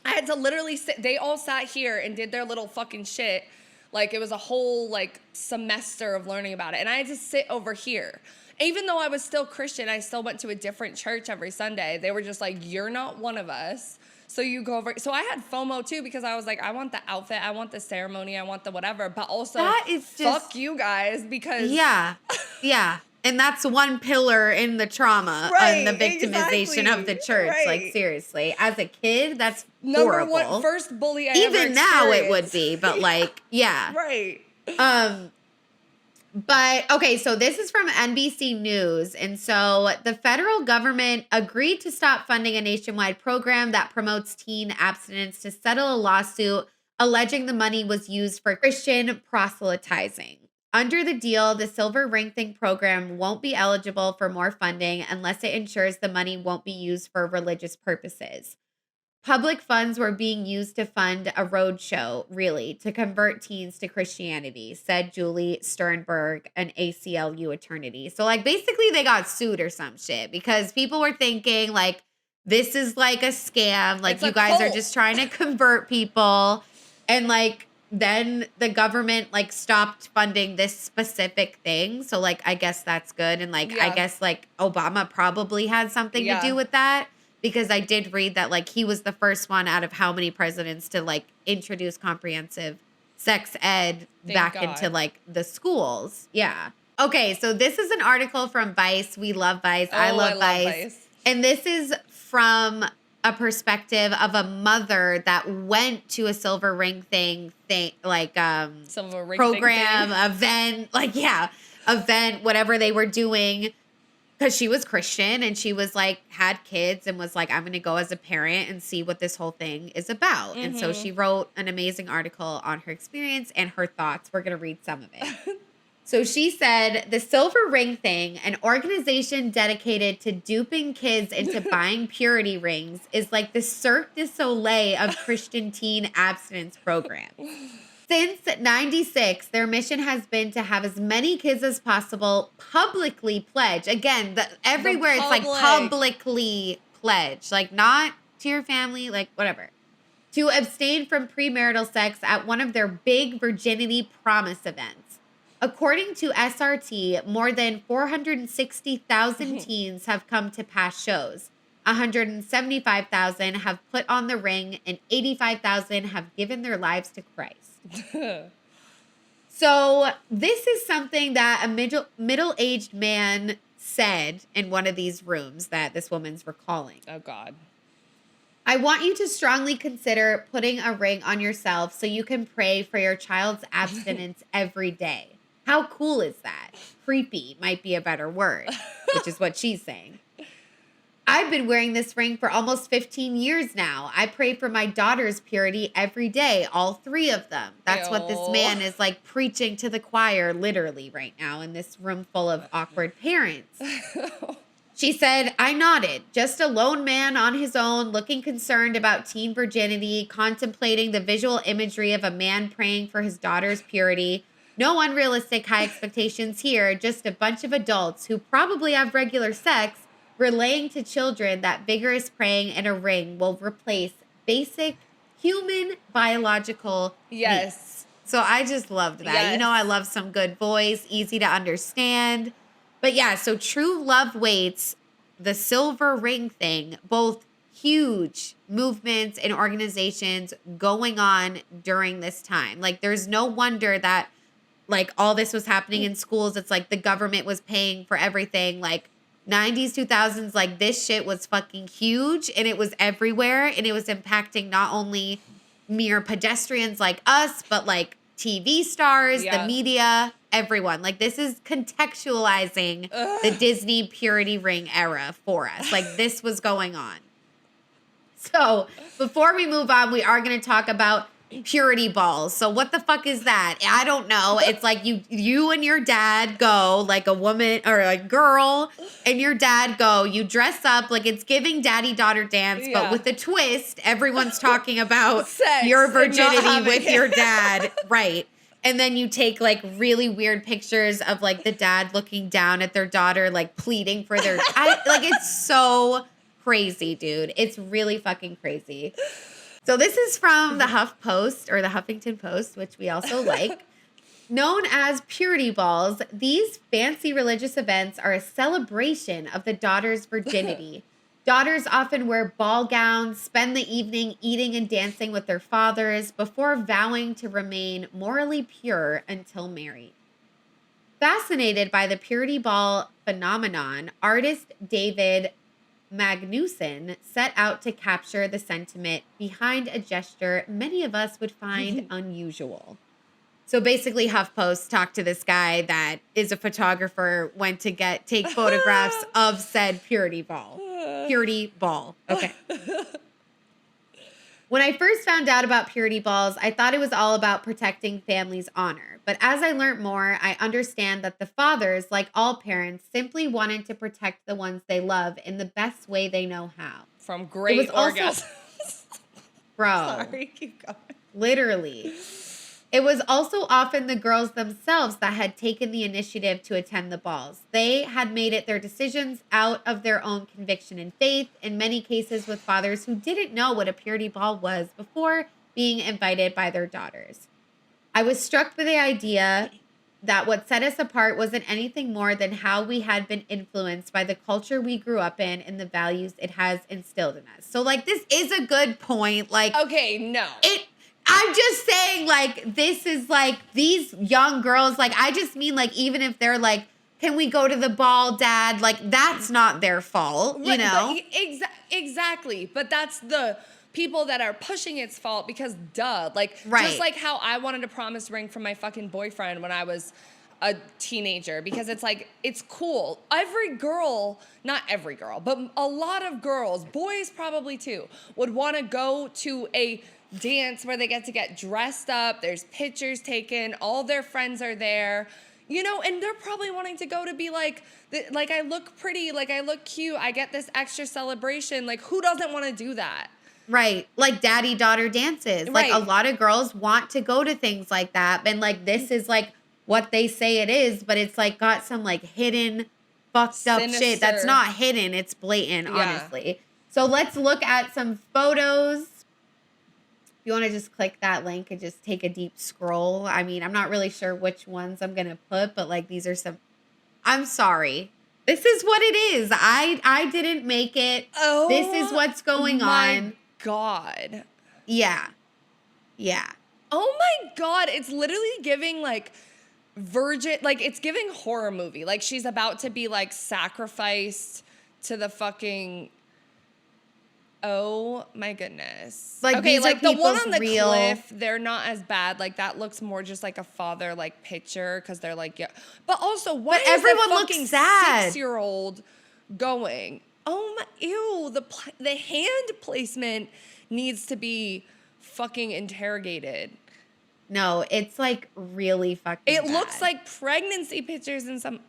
I had to literally sit. They all sat here and did their little fucking shit. Like, it was a whole, like, semester of learning about it. And I had to sit over here. Even though I was still Christian, I still went to a different church every Sunday. They were just like, you're not one of us, so you go over. So I had FOMO, too, because I was like, I want the outfit, I want the ceremony, I want the whatever. But also, that is fuck you guys, because... Yeah, yeah. And that's one pillar in the trauma and the victimization of the church. Like, seriously. As a kid, that's horrible. Number one, first bully I Even ever now it would be, but like, yeah. Right. But, okay, so this is from NBC News. And so the federal government agreed to stop funding a nationwide program that promotes teen abstinence to settle a lawsuit alleging the money was used for Christian proselytizing. Under the deal, the Silver Ring Thing program won't be eligible for more funding unless it ensures the money won't be used for religious purposes. Public funds were being used to fund a roadshow, really, to convert teens to Christianity, said Julie Sternberg, an ACLU attorney. So, like, basically they got sued or some shit because people were thinking, like, this is like a scam. Like, It's you a guys are cult. just trying to convert people. And, like, then the government, like, stopped funding this specific thing. So, like, I guess that's good. And, like, I Yeah. guess, like, Obama probably had something to do with that. Because I did read that, like, he was the first one out of how many presidents to, like, introduce comprehensive sex ed back God. into, like, the schools. Yeah. Okay, so this is an article from Vice. We love Vice. I love Vice. And this is from a perspective of a mother that went to a silver ring thing like Silver ring program, thing. event, like, yeah, event, whatever they were doing. Because she was Christian and she was like, had kids and was like, I'm going to go as a parent and see what this whole thing is about. And so she wrote an amazing article on her experience and her thoughts. We're going to read some of it. So she said, the Silver Ring Thing, an organization dedicated to duping kids into buying purity rings, is like the Cirque du Soleil of Christian teen abstinence programs. Since 96, their mission has been to have as many kids as possible publicly pledge. Again, everywhere it's like publicly pledge, like not to your family, like whatever, to abstain from premarital sex at one of their big virginity promise events. According to SRT, more than 460,000 teens have come to past shows. 175,000 have put on the ring and 85,000 have given their lives to Christ. So this is something that a middle-aged man said in one of these rooms that this woman's recalling. Oh, God. I want you to strongly consider putting a ring on yourself so you can pray for your child's abstinence every day. How cool is that? Creepy might be a better word, which is what she's saying. I've been wearing this ring for almost 15 years now. I pray for my daughter's purity every day, all three of them. That's what this man is like preaching to the choir literally right now in this room full of awkward parents. She said, I nodded, just a lone man on his own, looking concerned about teen virginity, contemplating the visual imagery of a man praying for his daughter's purity. No unrealistic high expectations here, just a bunch of adults who probably have regular sex, relaying to children that vigorous praying in a ring will replace basic human biological needs. So I just loved that. Yes. You know, I love some good voice, easy to understand. But yeah, so True Love Waits, the Silver Ring thing, both huge movements and organizations going on during this time. Like, there's no wonder that, like, all this was happening in schools. It's like the government was paying for everything. Like, 90s, 2000s, like, this shit was fucking huge and it was everywhere and it was impacting not only mere pedestrians like us, but like TV stars, the media, everyone. Like, this is contextualizing the Disney purity ring era for us. Like, this was going on. So before we move on, we are going to talk about purity balls. So what the fuck is that? I don't know. It's like you and your dad go, like a woman or a girl and your dad go, you dress up like it's giving daddy-daughter dance, but with a twist, everyone's talking about your virginity with your dad. Right. And then you take like really weird pictures of like the dad looking down at their daughter, like pleading for their, like, it's so crazy, dude. It's really fucking crazy. So this is from the HuffPost or the Huffington Post, which we also like. Known as purity balls, these fancy religious events are a celebration of the daughter's virginity. Daughters often wear ball gowns, spend the evening eating and dancing with their fathers before vowing to remain morally pure until married. Fascinated by the purity ball phenomenon, artist David Magnuson set out to capture the sentiment behind a gesture many of us would find unusual. So basically, HuffPost talked to this guy that is a photographer, went to take photographs of said purity ball. Purity ball. Okay. When I first found out about purity balls, I thought it was all about protecting family's honor. But as I learned more, I understand that the fathers, like all parents, simply wanted to protect the ones they love in the best way they know how. From great orgasms. Bro. Sorry, keep going. Literally. It was also often the girls themselves that had taken the initiative to attend the balls. They had made it their decisions out of their own conviction and faith, in many cases with fathers who didn't know what a purity ball was before being invited by their daughters. I was struck by the idea that what set us apart wasn't anything more than how we had been influenced by the culture we grew up in and the values it has instilled in us. So, like, this is a good point. Like, Okay, no. I'm just saying, like, this is like these young girls, like, I just mean, like, even if they're like, can we go to the ball, Dad? Like, that's not their fault, you know? Exactly. But that's the people that are pushing its fault because like, Right. Just like how I wanted a promise ring from my fucking boyfriend when I was a teenager, because it's like, it's cool. Every girl, not every girl, but a lot of girls, boys probably too, would want to go to a dance where they get dressed up, there's pictures taken, all their friends are there, you know, and they're probably wanting to go to be like I look pretty, like I look cute, I get this extra celebration. Like, who doesn't want to do that? Right. Like daddy-daughter dances. Like, Right. a lot of girls want to go to things like that. And, like, this is, like, what they say it is, but it's, like, got some, like, hidden, fucked up shit. That's Sinister. not hidden. It's blatant, Yeah. honestly. So let's look at some photos. If you want to just click that link and just take a deep scroll. I mean, I'm not really sure which ones I'm going to put, but, like, these are some. I'm sorry. This is what it is. I didn't make it. Oh, This is what's going my on. God. Yeah. Yeah. Oh my God. It's literally giving like it's giving horror movie. Like, she's about to be like sacrificed to the fucking. Oh my goodness. Like, okay, these are like the one people's on the real- cliff, they're not as bad. Like, that looks more just like a father like picture because they're like, yeah. But also, why But is everyone the looks fucking sad. 6-year-old going? Oh my, ew, the hand placement needs to be fucking interrogated. No, it's like really fucking It bad. looks like pregnancy pictures in some.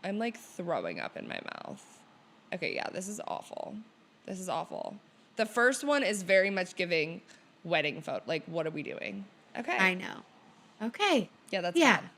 I'm like throwing up in my mouth. Okay, yeah, this is awful. This is awful. The first one is very much giving wedding photo. Like, what are we doing? Okay. I know. Okay. Yeah, that's Yeah. bad.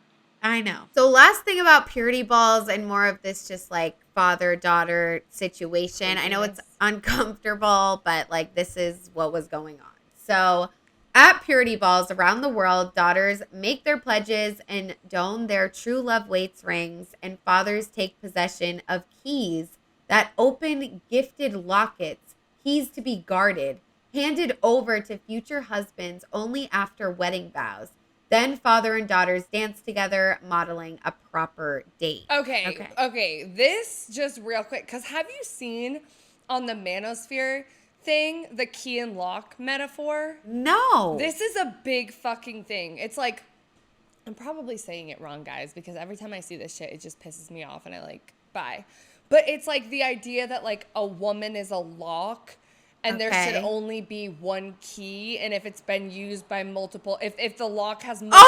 I know. So last thing about purity balls and more of this just like father-daughter situation. I know it's uncomfortable, but like this is what was going on. So at purity balls around the world, daughters make their pledges and don their true love waits rings, and fathers take possession of keys that open gifted lockets, keys to be guarded, handed over to future husbands only after wedding vows. Then father and daughters dance together, modeling a proper date. Okay. This just real quick, because have you seen on the manosphere thing the key and lock metaphor? No. This is a big fucking thing. It's like, I'm probably saying it wrong, guys, because every time I see this shit, it just pisses me off and I like, bye. But it's like the idea that like a woman is a lock and there should only be one key. And if it's been used by multiple, if the lock has multiple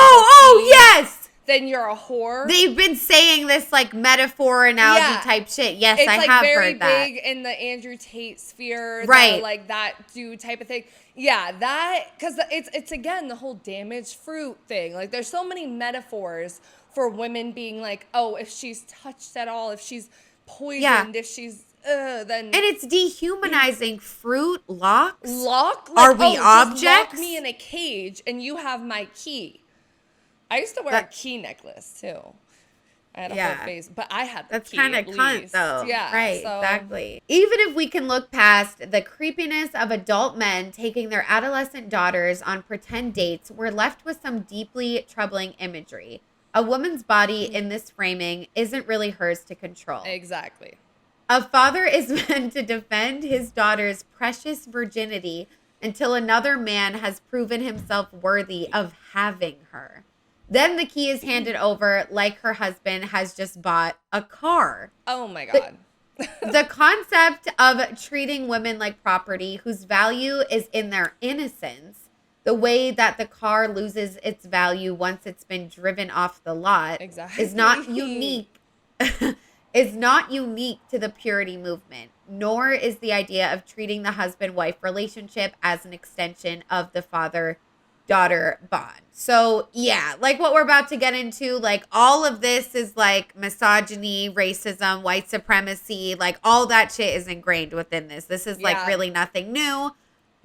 keys, yes. then you're a whore. They've been saying this like metaphor analogy type shit. Yes, it's I like have very heard that. big in the Andrew Tate sphere, Right? Like that dude type of thing. Yeah, that because it's again the whole damaged fruit thing. Like, there's so many metaphors for women being like, oh, if she's touched at all, if she's poisoned, if she's then. And it's dehumanizing. Fruit locks. Lock? Are Like, we just objects? lock me in a cage and you have my key. I used to wear a key necklace too. I had a whole face, but I had the That's key. kind of at cunt, least. though. Yeah, right, so. exactly. Even if we can look past the creepiness of adult men taking their adolescent daughters on pretend dates, we're left with some deeply troubling imagery. A woman's body in this framing isn't really hers to control. Exactly. A father is meant to defend his daughter's precious virginity until another man has proven himself worthy of having her. Then the key is handed over like her husband has just bought a car. Oh my God. The concept of treating women like property whose value is in their innocence, the way that the car loses its value once it's been driven off the lot, is not unique. Is not unique to the purity movement. nor is the idea of treating the husband-wife relationship as an extension of the father-daughter bond. So, yeah, like what we're about to get into, like all of this is like misogyny, racism, white supremacy, like all that shit is ingrained within this. This is like really nothing new.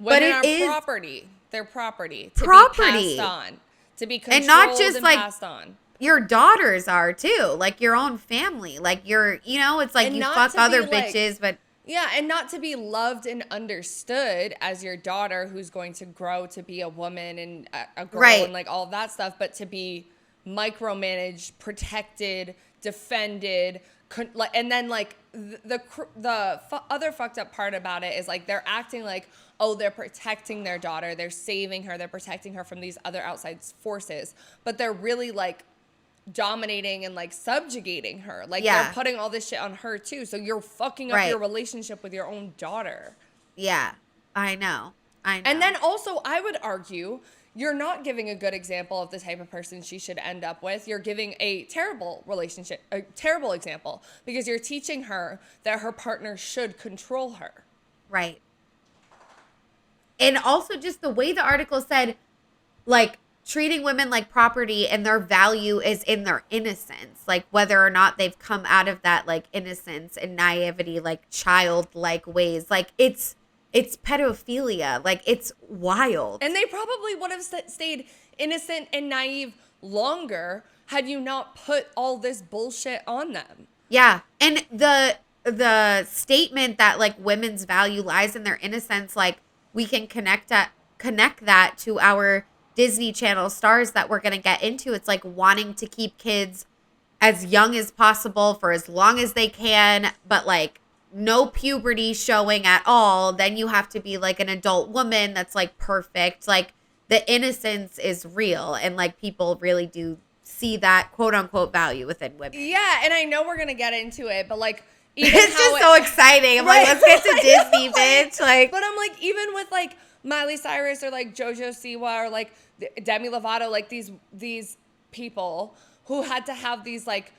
Women but it is property. They're property. To be passed on. To be controlled and not just and like passed on. Your daughters are too, like your own family, like you're, you know, it's like and you fuck other bitches, but yeah, and not to be loved and understood as your daughter who's going to grow to be a woman and a girl and like all of that stuff, but to be micromanaged, protected, defended, and then like the other fucked up part about it is like they're acting like, oh, they're protecting their daughter, they're saving her, they're protecting her from these other outside forces, but they're really like dominating and like subjugating her. Like they're putting all this shit on her too. So you're fucking up your relationship with your own daughter. Yeah, I know. And then also I would argue you're not giving a good example of the type of person she should end up with. You're giving a terrible relationship, a terrible example because you're teaching her that her partner should control her. Right. And also just the way the article said, like, treating women like property and their value is in their innocence, like whether or not they've come out of that like innocence and naivety, like childlike ways, like it's pedophilia, like it's wild. And they probably would have stayed innocent and naive longer had you not put all this bullshit on them. Yeah, and the statement that like women's value lies in their innocence, like we can connect that to our Disney Channel stars that we're going to get into. It's like wanting to keep kids as young as possible for as long as they can, but like no puberty showing at all. Then you have to be like an adult woman that's like perfect. Like the innocence is real and like people really do see that quote unquote value within women. Yeah, and I know we're going to get into it, but like even it's just so exciting. I'm like, let's get to Disney, bitch. Like, but I'm like, even with like Miley Cyrus or like JoJo Siwa or like Demi Lovato, like these people who had to have these like,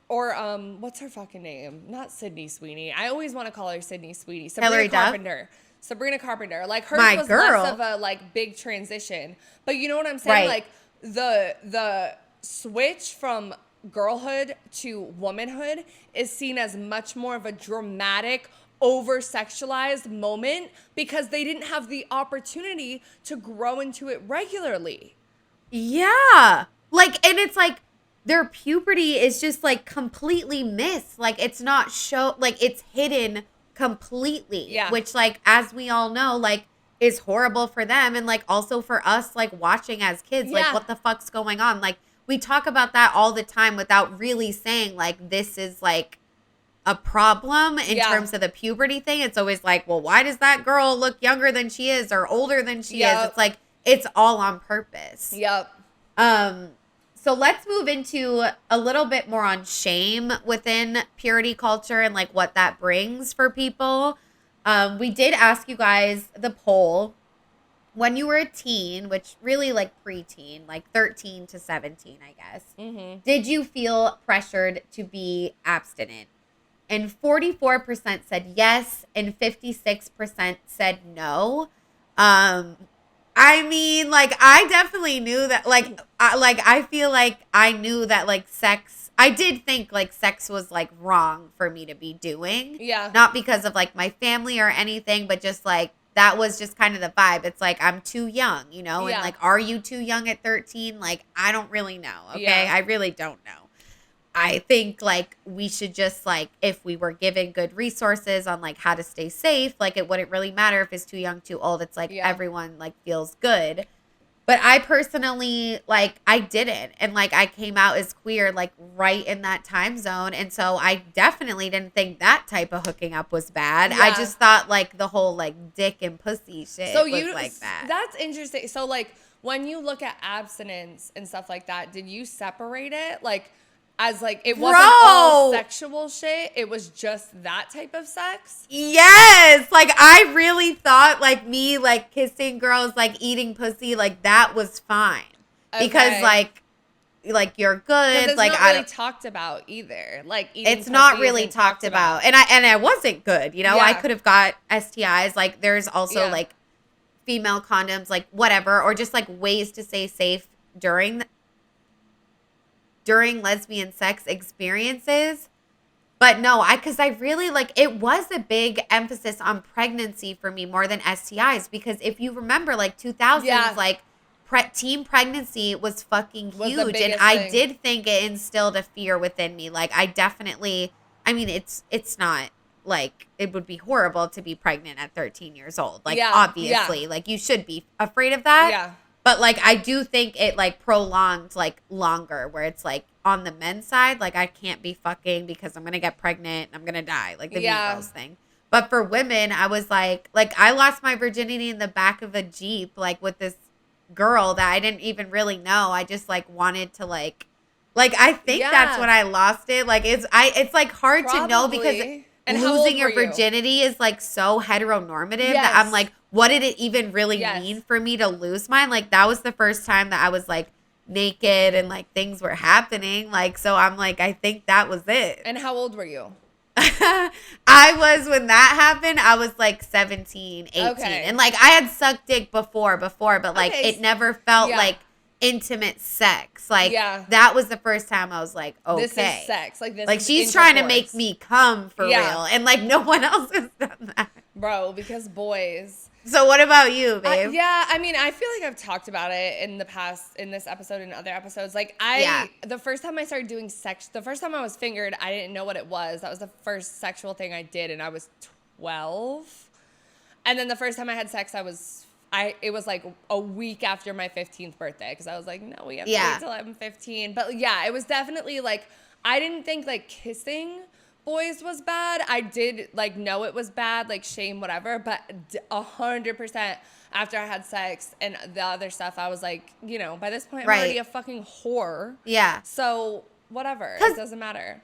or what's her fucking name? Not Sydney Sweeney. I always want to call her Sydney Sweeney. Hilary Duff? Sabrina Carpenter. Like hers was less of a like big transition. But you know what I'm saying? Like the switch from girlhood to womanhood is seen as much more of a dramatic, over-sexualized moment because they didn't have the opportunity to grow into it regularly. Yeah. Like, and it's like their puberty is just like completely missed. Like it's not like it's hidden completely. Yeah. Which like, as we all know, like is horrible for them. And like also for us, like watching as kids, like what the fuck's going on? Like we talk about that all the time without really saying like, this is like a problem in terms of the puberty thing. It's always like, well, why does that girl look younger than she is or older than she is? It's like, it's all on purpose. So let's move into a little bit more on shame within purity culture and like what that brings for people. We did ask you guys the poll when you were a teen, which really like preteen, like 13 to 17, I guess. Did you feel pressured to be abstinent? And 44% said yes, and 56% said no. I mean, like, I definitely knew that, like, I feel like I knew that, like, sex, I did think, like, sex was, like, wrong for me to be doing. Yeah. Not because of, like, my family or anything, but just, like, that was just kind of the vibe. It's like, I'm too young, you know? And, like, are you too young at 13? Like, I don't really know, okay? I really don't know. I think, like, we should just, like, if we were given good resources on, like, how to stay safe, like, it wouldn't really matter if it's too young, too old. It's, like, everyone, like, feels good. But I personally, like, I didn't. And, like, I came out as queer, like, right in that time zone. And so I definitely didn't think that type of hooking up was bad. Yeah. I just thought, like, the whole, like, dick and pussy shit was like that. That's interesting. So, like, when you look at abstinence and stuff like that, did you separate it? Like, as like it wasn't all sexual shit, it was just that type of sex? Yes. Like I really thought like me like kissing girls, like eating pussy, like that was fine. Okay. Because like like you're 'Cause good. it's Like not I really don't. talked about either. Like eating It's not pussy really isn't talked about. And I wasn't good, you know. I Yeah. could have got STIs. Like there's also Yeah. like female condoms, like whatever, or just like ways to stay safe during lesbian sex experiences. But no, because I really like, it was a big emphasis on pregnancy for me more than STIs, because if you remember like 2000s, Yeah. like teen pregnancy was fucking Was the huge. And biggest I thing. did think it instilled a fear within me. Like I definitely, I mean, it's not like, it would be horrible to be pregnant at 13 years old. Like Yeah, obviously, like you should be afraid of that. Yeah. But like I do think it like prolonged like longer, where it's like on the men's side, like I can't be fucking because I'm gonna get pregnant and I'm gonna die, like the Yeah. Mean Girls thing. But for women, I was like I lost my virginity in the back of a Jeep, like with this girl that I didn't even really know. I just like wanted to like I think that's Yeah. when I lost it. Like it's like hard to know because Probably. And how old losing your were you? virginity is like so heteronormative that Yes. I'm like, what did it even really Yes. mean for me to lose mine? Like that was the first time that I was like naked and like things were happening. Like, so I'm like, I think that was it. And how old were you? I was, when that happened, I was like 17, 18. Okay. And like I had sucked dick before, but like Okay. it never felt Yeah. like intimate sex. Like Yeah. that was the first time I was like, okay. This is sex. Like this Like is she's trying to make intercourse. me come for Yeah. real. And like no one else has done that. Bro, because boys. So what about you, babe? Yeah, I mean, I feel like I've talked about it in the past, in this episode and other episodes. Like, the first time I started doing sex, the first time I was fingered, I didn't know what it was. That was the first sexual thing I did, and I was 12. And then the first time I had sex, it was like a week after my 15th birthday, because I was like, no, we have to wait till I'm 15. But yeah, it was definitely like, I didn't think like kissing boys was bad. I did like know it was bad, like shame, whatever, but 100% after I had sex and the other stuff, I was like, you know, by this point I'm already a fucking whore. Yeah. So whatever, it doesn't matter.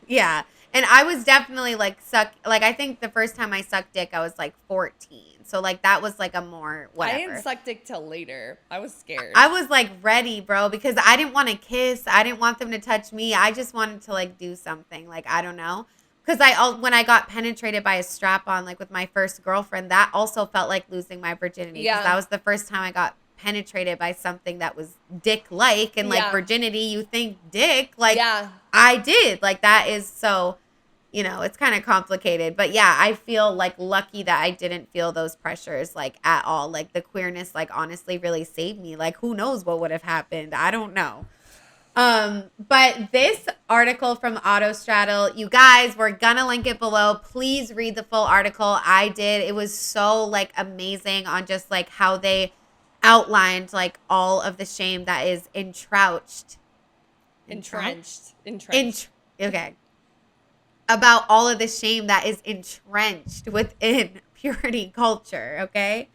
Yeah. And I was definitely like I think the first time I sucked dick I was like 14. So like that was like a more whatever. I didn't suck dick till later. I was scared. I was like ready, bro, because I didn't want to kiss. I didn't want them to touch me. I just wanted to like do something. Like, I don't know. Because when I got penetrated by a strap-on, like with my first girlfriend, that also felt like losing my virginity. Yeah. Because that was the first time I got penetrated by something that was dick-like. And like virginity, you think dick. Like, I did. Like, that is so, you know, it's kind of complicated. But yeah, I feel like lucky that I didn't feel those pressures like at all. Like the queerness, like honestly really saved me. Like who knows what would have happened? I don't know. But this article from Autostraddle, you guys, we're gonna link it below. Please read the full article. I did. It was so like amazing on just like how they outlined like all of the shame that is entrenched. Okay. About all of the shame that is entrenched within purity culture, okay?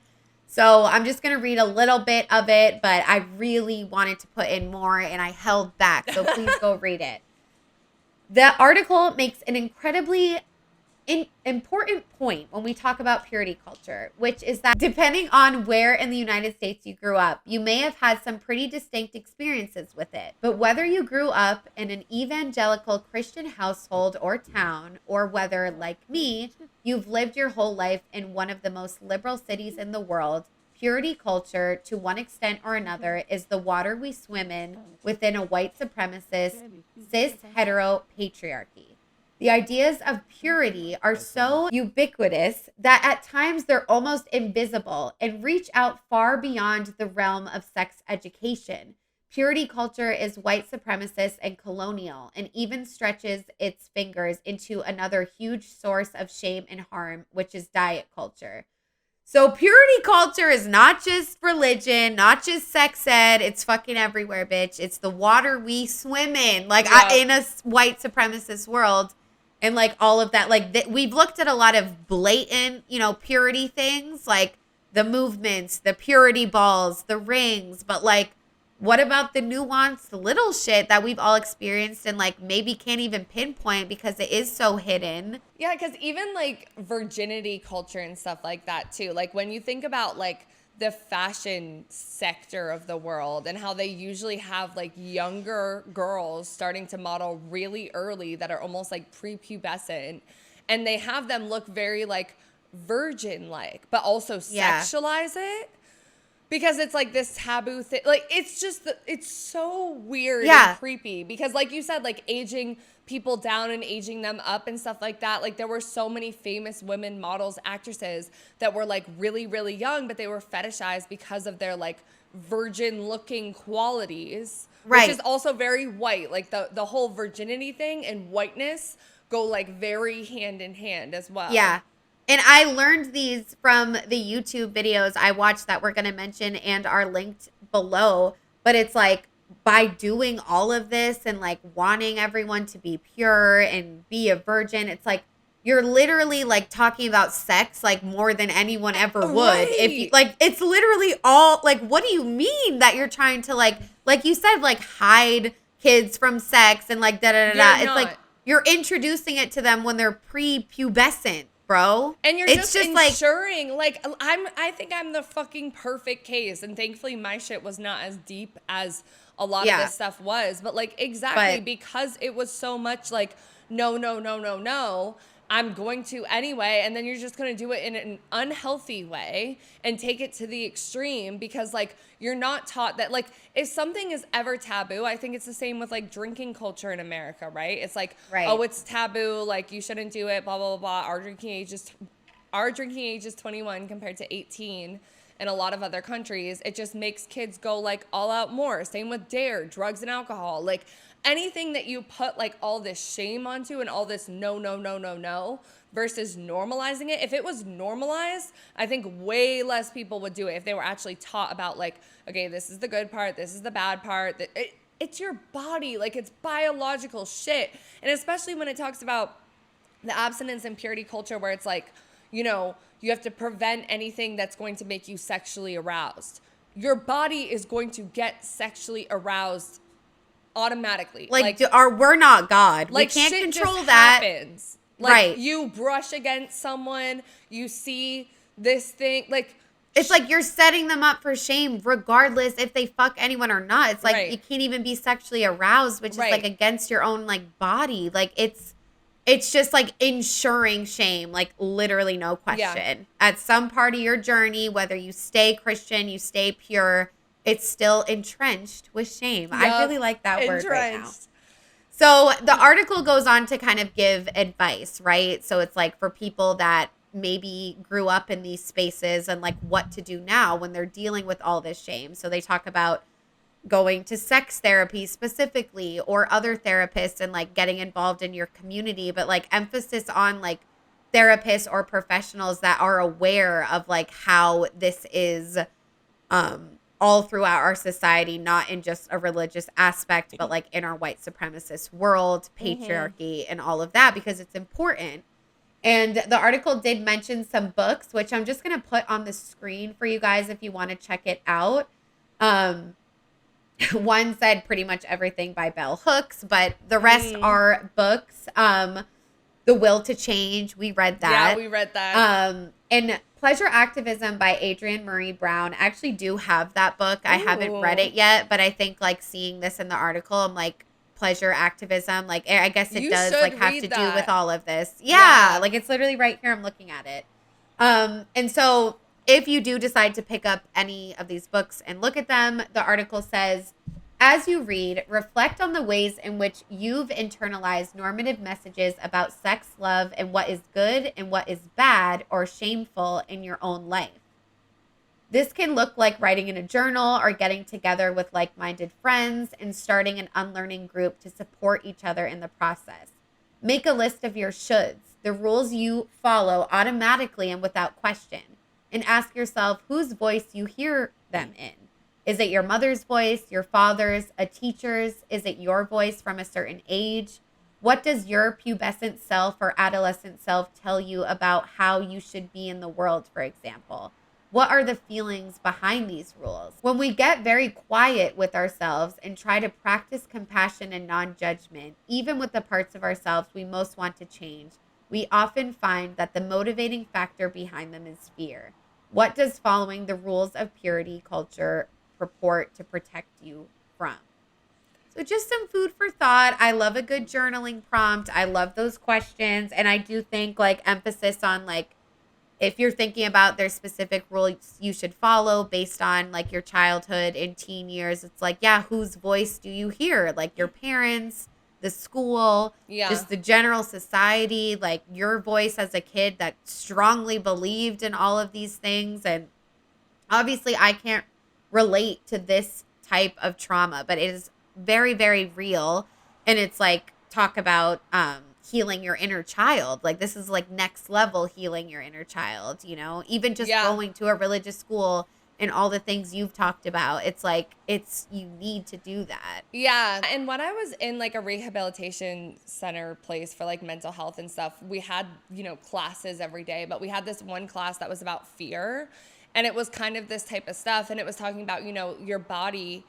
So I'm just going to read a little bit of it, but I really wanted to put in more and I held back, so please go read it. The article makes an incredibly important point when we talk about purity culture, which is that depending on where in the United States you grew up, you may have had some pretty distinct experiences with it. But whether you grew up in an evangelical Christian household or town, or whether, like me, you've lived your whole life in one of the most liberal cities in the world, purity culture, to one extent or another, is the water we swim in within a white supremacist, cis, hetero patriarchy. The ideas of purity are so ubiquitous that at times they're almost invisible and reach out far beyond the realm of sex education. Purity culture is white supremacist and colonial, and even stretches its fingers into another huge source of shame and harm, which is diet culture. So purity culture is not just religion, not just sex ed. It's fucking everywhere, bitch. It's the water we swim in, like in a white supremacist world. And like all of that, like we've looked at a lot of blatant, you know, purity things, like the movements, the purity balls, the rings. But like, what about the nuanced little shit that we've all experienced and like maybe can't even pinpoint because it is so hidden? Yeah, because even like virginity culture and stuff like that too. Like when you think about like the fashion sector of the world and how they usually have like younger girls starting to model really early that are almost like prepubescent, and they have them look very like virgin like, but also sexualize it because it's like this taboo thing. Like it's just it's so weird and creepy because like you said, like aging people down and aging them up and stuff like that. Like there were so many famous women models, actresses that were like really, really young, but they were fetishized because of their like virgin looking qualities, which is also very white. Like the whole virginity thing and whiteness go like very hand in hand as well. Yeah. And I learned these from the YouTube videos I watched that we're going to mention and are linked below. But it's like, by doing all of this and like wanting everyone to be pure and be a virgin, it's like you're literally like talking about sex like more than anyone ever would. If you like, it's literally all like, what do you mean that you're trying to like you said, like hide kids from sex and like It's like you're introducing it to them when they're prepubescent, bro. And you're just ensuring like I think I'm the fucking perfect case, and thankfully my shit was not as deep as a lot of this stuff was, but like because it was so much like no, I'm going to anyway, and then you're just going to do it in an unhealthy way and take it to the extreme because like you're not taught that. Like if something is ever taboo, I think it's the same with like drinking culture in America, right? It's like oh, it's taboo, like you shouldn't do it, blah blah blah. Our drinking age is 21 compared to 18 in a lot of other countries. It just makes kids go like all out more. Same with dare, drugs and alcohol. Like anything that you put like all this shame onto and all this no versus normalizing it. If it was normalized, I think way less people would do it if they were actually taught about like, okay, this is the good part, this is the bad part. It's your body, like it's biological shit. And especially when it talks about the abstinence and purity culture where it's like, you know, you have to prevent anything that's going to make you sexually aroused. Your body is going to get sexually aroused automatically. We're not God. Like we can't shit control just that. Happens. Like you brush against someone, you see this thing, like it's like you're setting them up for shame regardless if they fuck anyone or not. It's like you can't even be sexually aroused, which is like against your own like body. Like it's just like ensuring shame, like literally no question. Yeah. At some part of your journey, whether you stay Christian, you stay pure, it's still entrenched with shame. Yep. I really like that word right now. So the article goes on to kind of give advice, right? So it's like for people that maybe grew up in these spaces and like what to do now when they're dealing with all this shame. So they talk about going to sex therapy specifically or other therapists and like getting involved in your community, but like emphasis on like therapists or professionals that are aware of like how this is all throughout our society, not in just a religious aspect, but like in our white supremacist world, patriarchy and all of that, because it's important. And the article did mention some books, which I'm just going to put on the screen for you guys if you want to check it out. One said pretty much everything by Bell Hooks, but the rest are books. The Will to Change, we read that. Yeah, we read that. And Pleasure Activism by Adrienne Marie Brown. I actually do have that book. I haven't read it yet, but I think like seeing this in the article, I'm like, pleasure activism, like I guess it does like have to do with all of this. Yeah, like it's literally right here. I'm looking at it. And so if you do decide to pick up any of these books and look at them, the article says, as you read, reflect on the ways in which you've internalized normative messages about sex, love, and what is good and what is bad or shameful in your own life. This can look like writing in a journal or getting together with like-minded friends and starting an unlearning group to support each other in the process. Make a list of your shoulds, the rules you follow automatically and without question, and ask yourself whose voice you hear them in. Is it your mother's voice, your father's, a teacher's? Is it your voice from a certain age? What does your pubescent self or adolescent self tell you about how you should be in the world, for example? What are the feelings behind these rules? When we get very quiet with ourselves and try to practice compassion and non-judgment, even with the parts of ourselves we most want to change, we often find that the motivating factor behind them is fear. What does following the rules of purity culture purport to protect you from? So just some food for thought. I love a good journaling prompt. I love those questions. And I do think like emphasis on like, if you're thinking about their specific rules you should follow based on like your childhood and teen years, it's like, yeah, whose voice do you hear? Like your parents, the school, just the general society, like your voice as a kid that strongly believed in all of these things. And obviously I can't relate to this type of trauma, but it is very, very real. And it's like, talk about healing your inner child. Like this is like next level healing your inner child, you know, even just going to a religious school and all the things you've talked about. It's like, you need to do that. Yeah. And when I was in like a rehabilitation center place for like mental health and stuff, we had, you know, classes every day, but we had this one class that was about fear. And it was kind of this type of stuff. And it was talking about, you know, your body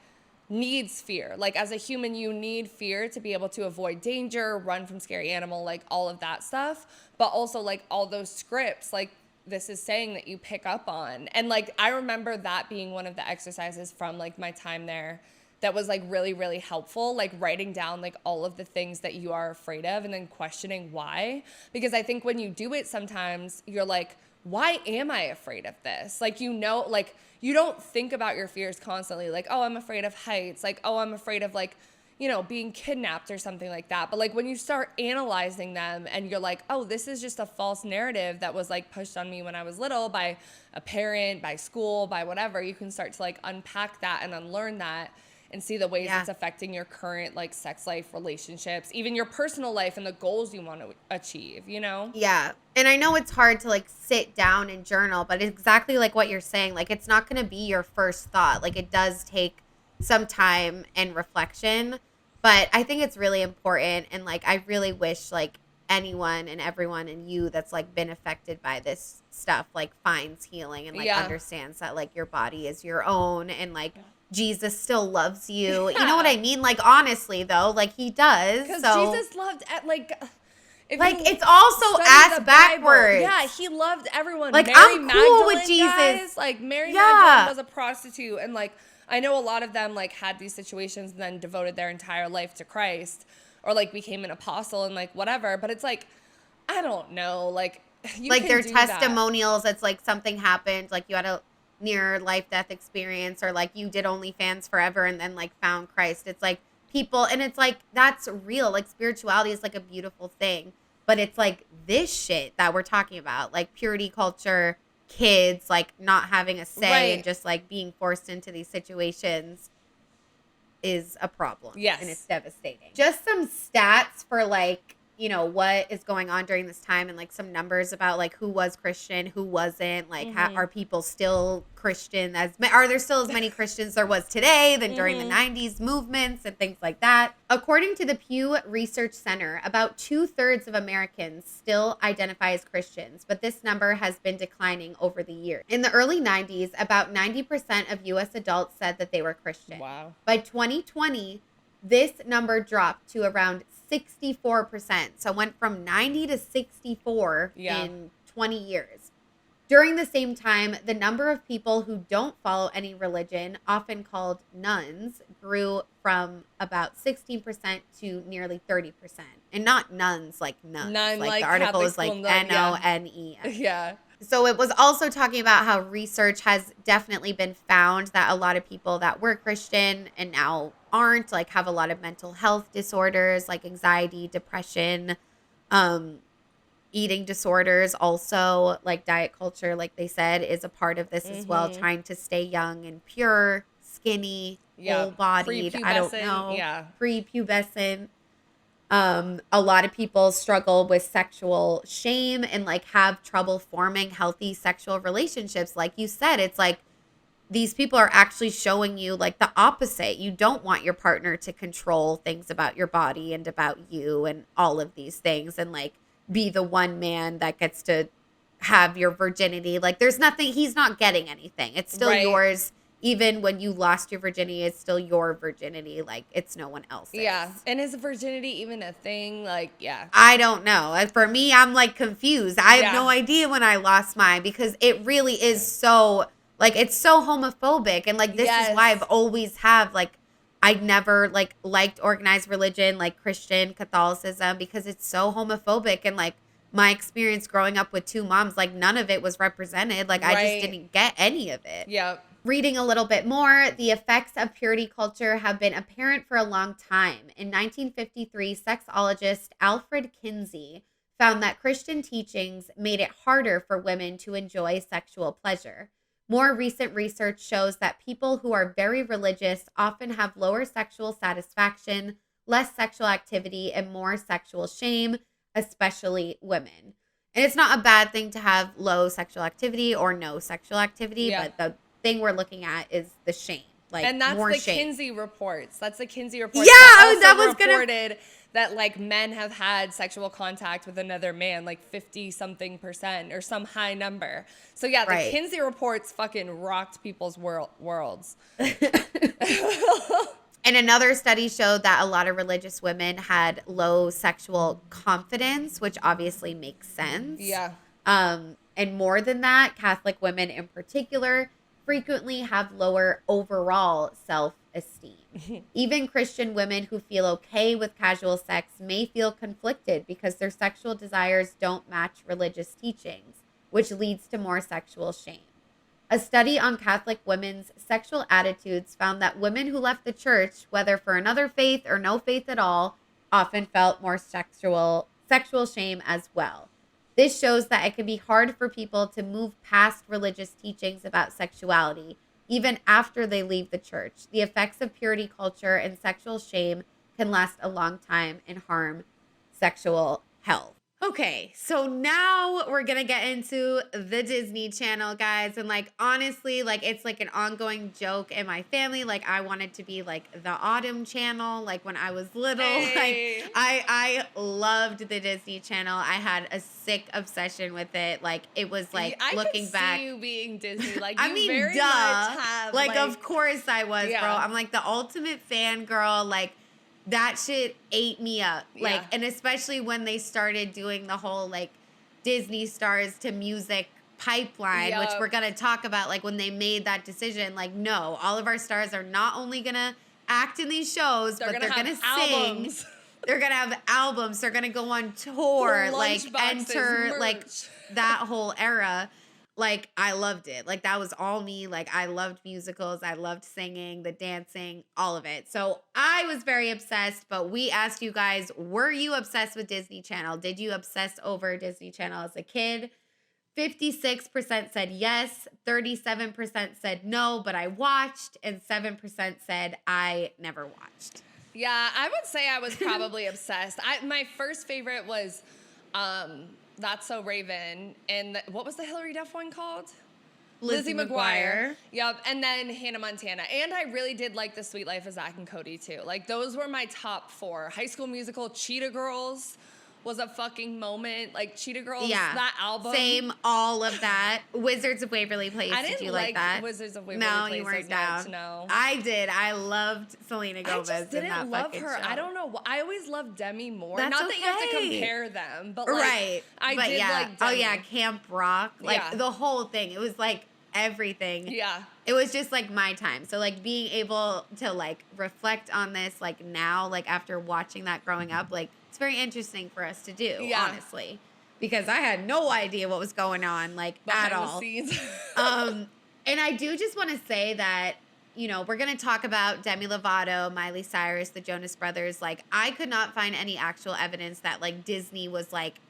needs fear. Like as a human, you need fear to be able to avoid danger, run from scary animal, like all of that stuff. But also like all those scripts, like this is saying that you pick up on. And like, I remember that being one of the exercises from like my time there that was like really, really helpful. Like writing down like all of the things that you are afraid of and then questioning why. Because I think when you do it, sometimes you're like, why am I afraid of this? Like, you know, like you don't think about your fears constantly. Like, oh, I'm afraid of heights. Like, oh, I'm afraid of like, you know, being kidnapped or something like that. But like when you start analyzing them and you're like, oh, this is just a false narrative that was like pushed on me when I was little by a parent, by school, by whatever, you can start to like unpack that and unlearn that and see the ways it's affecting your current like sex life, relationships, even your personal life and the goals you want to achieve, you know? Yeah. And I know it's hard to like sit down and journal, but exactly like what you're saying, like it's not going to be your first thought. Like it does take some time and reflection, but I think it's really important. And like, I really wish like anyone and everyone and you that's like been affected by this stuff, like finds healing and like understands that like your body is your own and like Jesus still loves you. You know what I mean? Like, honestly though, like he does. Because so, Jesus loved, like it's also ass backwards. Yeah, he loved everyone. Like, Mary I'm cool Magdalene, with Jesus. Guys, like, Mary Magdalene was a prostitute. And, like, I know a lot of them, like, had these situations and then devoted their entire life to Christ. Or, like, became an apostle and, like, whatever. But it's, like, I don't know. Like, you like, can their do testimonials, it's, like, something happened. Like, you had a near life-death experience. Or, like, you did OnlyFans forever and then, like, found Christ. It's, like, people, and it's like, that's real. Like, spirituality is like a beautiful thing, but it's like this shit that we're talking about, like purity culture, kids, like not having a say and just like being forced into these situations is a problem. Yes. And it's devastating. Just some stats for like, you know, what is going on during this time and like some numbers about like who was Christian, who wasn't, like how, are people still Christian, are there still as many Christians there was today than during the 90s movements and things like that. According to the Pew Research Center, about 2/3 of Americans still identify as Christians, but this number has been declining over the years. In the early 90s, about 90% of U.S. adults said that they were Christian. Wow. By 2020, this number dropped to around 64%. So it went from 90 to 64 in 20 years. During the same time, the number of people who don't follow any religion, often called nuns, grew from about 16% to nearly 30%. And not nuns like nuns. None, like like the article Catholic is like school nun, N-O-N-E-S. Yeah. So it was also talking about how research has definitely been found that a lot of people that were Christian and now aren't, like have a lot of mental health disorders like anxiety, depression, eating disorders, also like diet culture, like they said, is a part of this as well, trying to stay young and pure, skinny, whole-bodied, I don't know, prepubescent. A lot of people struggle with sexual shame and like have trouble forming healthy sexual relationships. Like you said, it's like these people are actually showing you like the opposite. You don't want your partner to control things about your body and about you and all of these things and like be the one man that gets to have your virginity. Like there's nothing, he's not getting anything. It's still yours, even when you lost your virginity, it's still your virginity. Like, it's no one else's. Yeah. And is virginity even a thing? Like, yeah. I don't know. For me, I'm like confused. I have no idea when I lost mine, because it really is so, like, it's so homophobic. And like, this is why I've always have, like, I never like liked organized religion, like Christian Catholicism, because it's so homophobic. And like, my experience growing up with 2 moms, like, none of it was represented. Like, I just didn't get any of it. Yep. Reading a little bit more, the effects of purity culture have been apparent for a long time. In 1953, sexologist Alfred Kinsey found that Christian teachings made it harder for women to enjoy sexual pleasure. More recent research shows that people who are very religious often have lower sexual satisfaction, less sexual activity, and more sexual shame, especially women. And it's not a bad thing to have low sexual activity or no sexual activity, but the thing we're looking at is the shame. Like, and that's more the shame. Kinsey reports. That's the Kinsey reports. Yeah, that was reported that like men have had sexual contact with another man, like 50-something% or some high number. So yeah, the Kinsey reports fucking rocked people's worlds. And another study showed that a lot of religious women had low sexual confidence, which obviously makes sense. Yeah. And more than that, Catholic women in particular frequently have lower overall self-esteem. Even Christian women who feel okay with casual sex may feel conflicted because their sexual desires don't match religious teachings, which leads to more sexual shame. A study on Catholic women's sexual attitudes found that women who left the church, whether for another faith or no faith at all, often felt more sexual shame as well. This shows that it can be hard for people to move past religious teachings about sexuality, even after they leave the church. The effects of purity culture and sexual shame can last a long time and harm sexual health. Okay, so now we're going to get into the Disney Channel, guys. And like, honestly, like, it's like an ongoing joke in my family. Like, I wanted to be like the Autumn Channel, like when I was little. Hey. Like, I loved the Disney Channel. I had a sick obsession with it. Like, it was like, looking back. I see you being Disney. Like, I you mean, very duh. much have. Like, of course I was, bro. I'm like the ultimate fangirl. Like, that shit ate me up. Like, and especially when they started doing the whole like Disney stars to music pipeline, which we're going to talk about, like when they made that decision, like, no, all of our stars are not only going to act in these shows, but they're going to sing. They're going to have albums. They're going to go on tour, like enter merch. Like that whole era. Like, I loved it. Like, that was all me. Like, I loved musicals. I loved singing, the dancing, all of it. So I was very obsessed, but we asked you guys, were you obsessed with Disney Channel? Did you obsess over Disney Channel as a kid? 56% said yes, 37% said no, but I watched, and 7% said I never watched. Yeah, I would say I was probably obsessed. My first favorite was That's So Raven, and what was the Hilary Duff one called? Lizzie McGuire. Yep, and then Hannah Montana. And I really did like The Sweet Life of Zack and Cody too. Like, those were my top 4. High School Musical, Cheetah Girls was a fucking moment. Like, Cheetah Girls, that album. Same, all of that. Wizards of Waverly Place. Did you like that? Wizards of Waverly No, Place. you weren't down. No, I did. I loved Selena Gomez. I just didn't in that love her. Show. I don't know. I always loved Demi more. That's Not okay. that you have to compare them, but like, I did like Demi. Oh yeah, Camp Rock. Like the whole thing. It was like everything. Yeah. It was just like my time. So like being able to like reflect on this like now, like after watching that growing up, like it's very interesting for us to do, honestly. Because I had no idea what was going on, like behind at all. The scenes. And I do just want to say that, you know, we're going to talk about Demi Lovato, Miley Cyrus, the Jonas Brothers. Like, I could not find any actual evidence that like Disney was like,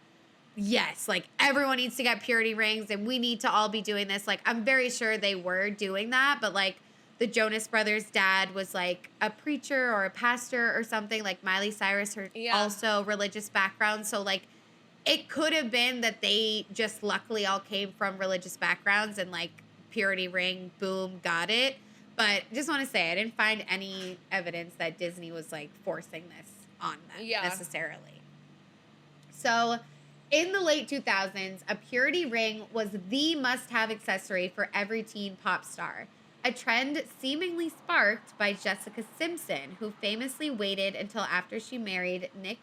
yes, like everyone needs to get purity rings and we need to all be doing this. Like, I'm very sure they were doing that, but like the Jonas Brothers' dad was like a preacher or a pastor or something. Like Miley Cyrus, her also religious background. So like it could have been that they just luckily all came from religious backgrounds and like purity ring, boom, got it. But just want to say, I didn't find any evidence that Disney was like forcing this on them necessarily. So in the late 2000s, a purity ring was the must-have accessory for every teen pop star. a trend seemingly sparked by Jessica Simpson, who famously waited until after she married Nick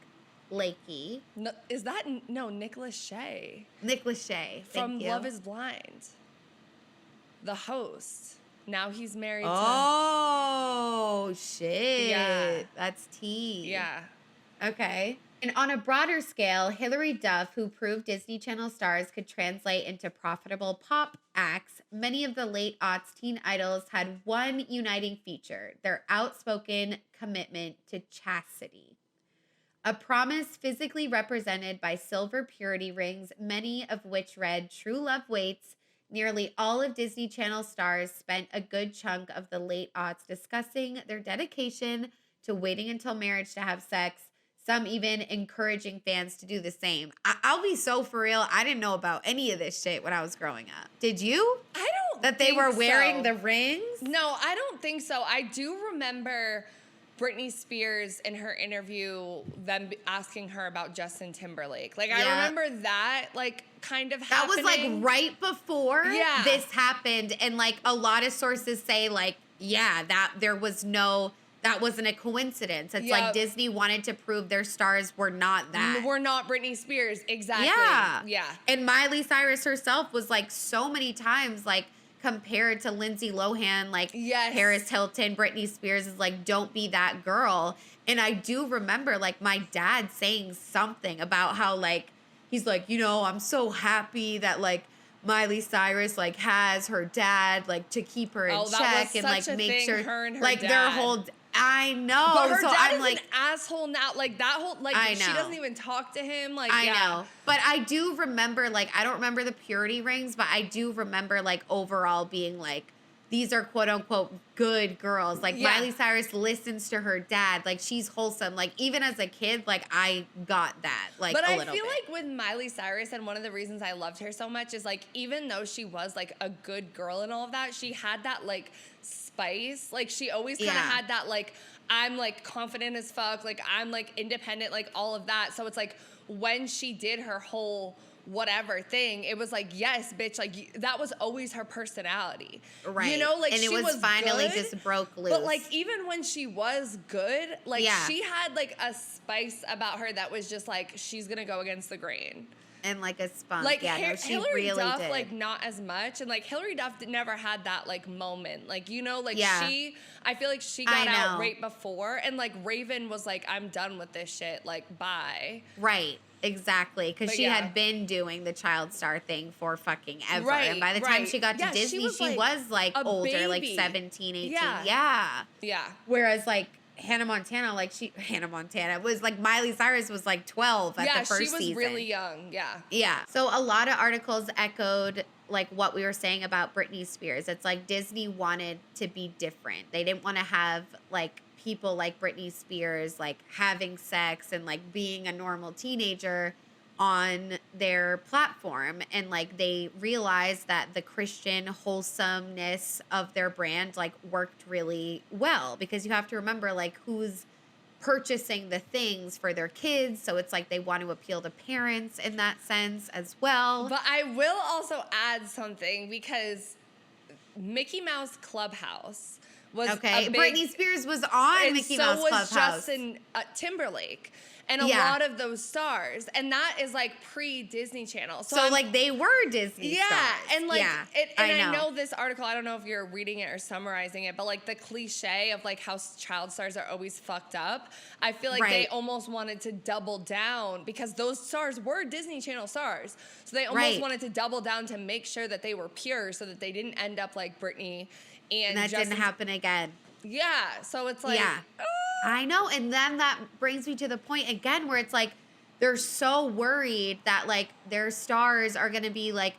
Lachey. No, Nick Lachey. Nick Lachey. From Thank you. Love is Blind. The host. Now he's married to... Oh, shit. Yeah. That's tea. Yeah. Okay. And on a broader scale, Hilary Duff, who proved Disney Channel stars could translate into profitable pop acts, many of the late aughts teen idols had one uniting feature: their outspoken commitment to chastity. A promise physically represented by silver purity rings, many of which read "True Love Waits." Nearly all of Disney Channel stars spent a good chunk of the late aughts discussing their dedication to waiting until marriage to have sex, some even encouraging fans to do the same. I'll be so for real, I didn't know about any of this shit when I was growing up. Did you? I don't That they think were wearing so. the rings? No, I don't think so. I do remember Britney Spears in her interview, them asking her about Justin Timberlake. Like, I remember that, like, kind of happening. That was, like, right before this happened. And, like, a lot of sources say, like, yeah, that wasn't a coincidence. It's like Disney wanted to prove their stars were not that. We're not Britney Spears. Exactly. Yeah. And Miley Cyrus herself was, like, so many times, like, compared to Lindsay Lohan, like Paris Hilton, Britney Spears is like, don't be that girl. And I do remember, like, my dad saying something about how, like, he's like, you know, I'm so happy that, like, Miley Cyrus, like, has her dad, like, to keep her in check and, like, make sure, her and her like, dad. their whole... I know. But her so dad I'm is like, an asshole now. Like, that whole, like, I she know. doesn't even talk to him. Like, I know. But I do remember, like, I don't remember the purity rings, but I do remember, like, overall being like, these are quote unquote good girls. Like, Miley Cyrus listens to her dad. Like, she's wholesome. Like, even as a kid, like, I got that, like, but a I little feel bit. like with Miley Cyrus, and one of the reasons I loved her so much is, like, even though she was, like, a good girl and all of that, she had that, like, spice. Like, she always kind of had that, like, I'm, like, confident as fuck. Like, I'm, like, independent, like, all of that. So it's, like, when she did her whole whatever thing, it was like, yes, bitch, like, that was always her personality. Right. You know, like, and she it was finally good, just broke loose. But, like, even when she was good, like, she had, like, a spice about her that was just, like, she's gonna go against the grain. And, like, a spunk. Like, no, she Hilary really Duff, did. like, not as much. And, like, Hilary Duff never had that, like, moment. Like, you know, like, I feel like she got out right before. And, like, Raven was like, I'm done with this shit. Like, bye. Right. Exactly. Because she had been doing the child star thing for fucking ever. Right, and by the time she got to Disney, she was like older, baby. like 17, 18. Yeah. Whereas, like, Hannah Montana was like, Miley Cyrus was like 12 at the first season. Yeah, she was really young. Yeah. So a lot of articles echoed, like, what we were saying about Britney Spears. It's like Disney wanted to be different. They didn't want to have, like, people like Britney Spears, like, having sex and, like, being a normal teenager on their platform. And, like, they realized that the Christian wholesomeness of their brand, like, worked really well, because you have to remember, like, who's purchasing the things for their kids. So it's like they want to appeal to parents in that sense as well. But I will also add something, because Mickey Mouse Clubhouse was Britney Spears was on Mickey Mouse Clubhouse. So was Justin Timberlake. And a lot of those stars. And that is, like, pre-Disney Channel. So like, they were Disney stars. And, like, I know. know this article, I don't know if you're reading it or summarizing it, but, like, the cliche of, like, how child stars are always fucked up, I feel like they almost wanted to double down, because those stars were Disney Channel stars. So they almost wanted to double down to make sure that they were pure, so that they didn't end up like Britney and that didn't happen again. Yeah, so it's like... I know, and then that brings me to the point again where it's like, they're so worried that, like, their stars are going to be, like,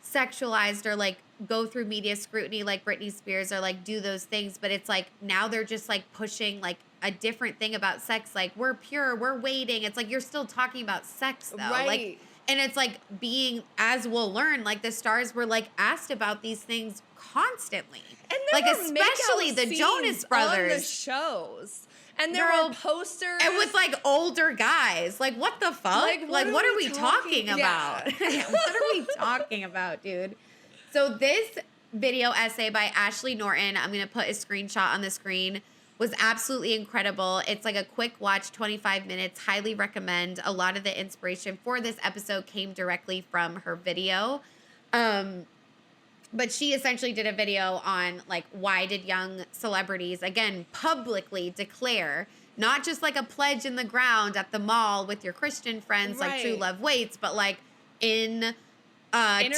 sexualized or, like, go through media scrutiny like Britney Spears, or, like, do those things. But it's like, now they're just, like, pushing, like, a different thing about sex. Like, we're pure, we're waiting. It's like, you're still talking about sex, though. Right. Like, and it's like, being, as we'll learn, like, the stars were, like, asked about these things constantly. And like, especially the Jonas Brothers on the shows. And there were posters. And with, like, older guys. Like, what the fuck? Like, what are we talking about? What are we talking about, dude? So this video essay by Ashley Norton, I'm going to put a screenshot on the screen, was absolutely incredible. It's like a quick watch, 25 minutes. Highly recommend. A lot of the inspiration for this episode came directly from her video. But she essentially did a video on, like, why did young celebrities, again, publicly declare, not just like a pledge in the ground at the mall with your Christian friends, like True Love Waits, but like in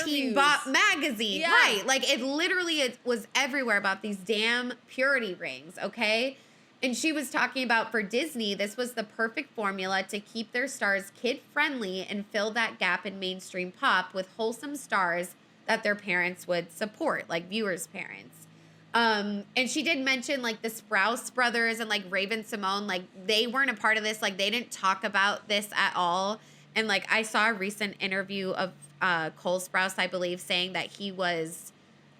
Teen Bop magazine. Yeah. Right. Like, it was everywhere about these damn purity rings, okay? And she was talking about, for Disney, this was the perfect formula to keep their stars kid-friendly and fill that gap in mainstream pop with wholesome stars that their parents would support, like viewers' parents. And she did mention, like, the Sprouse brothers and, like, Raven Simone, like, they weren't a part of this. Like, they didn't talk about this at all. And, like, I saw a recent interview of Cole Sprouse, I believe, saying that he was,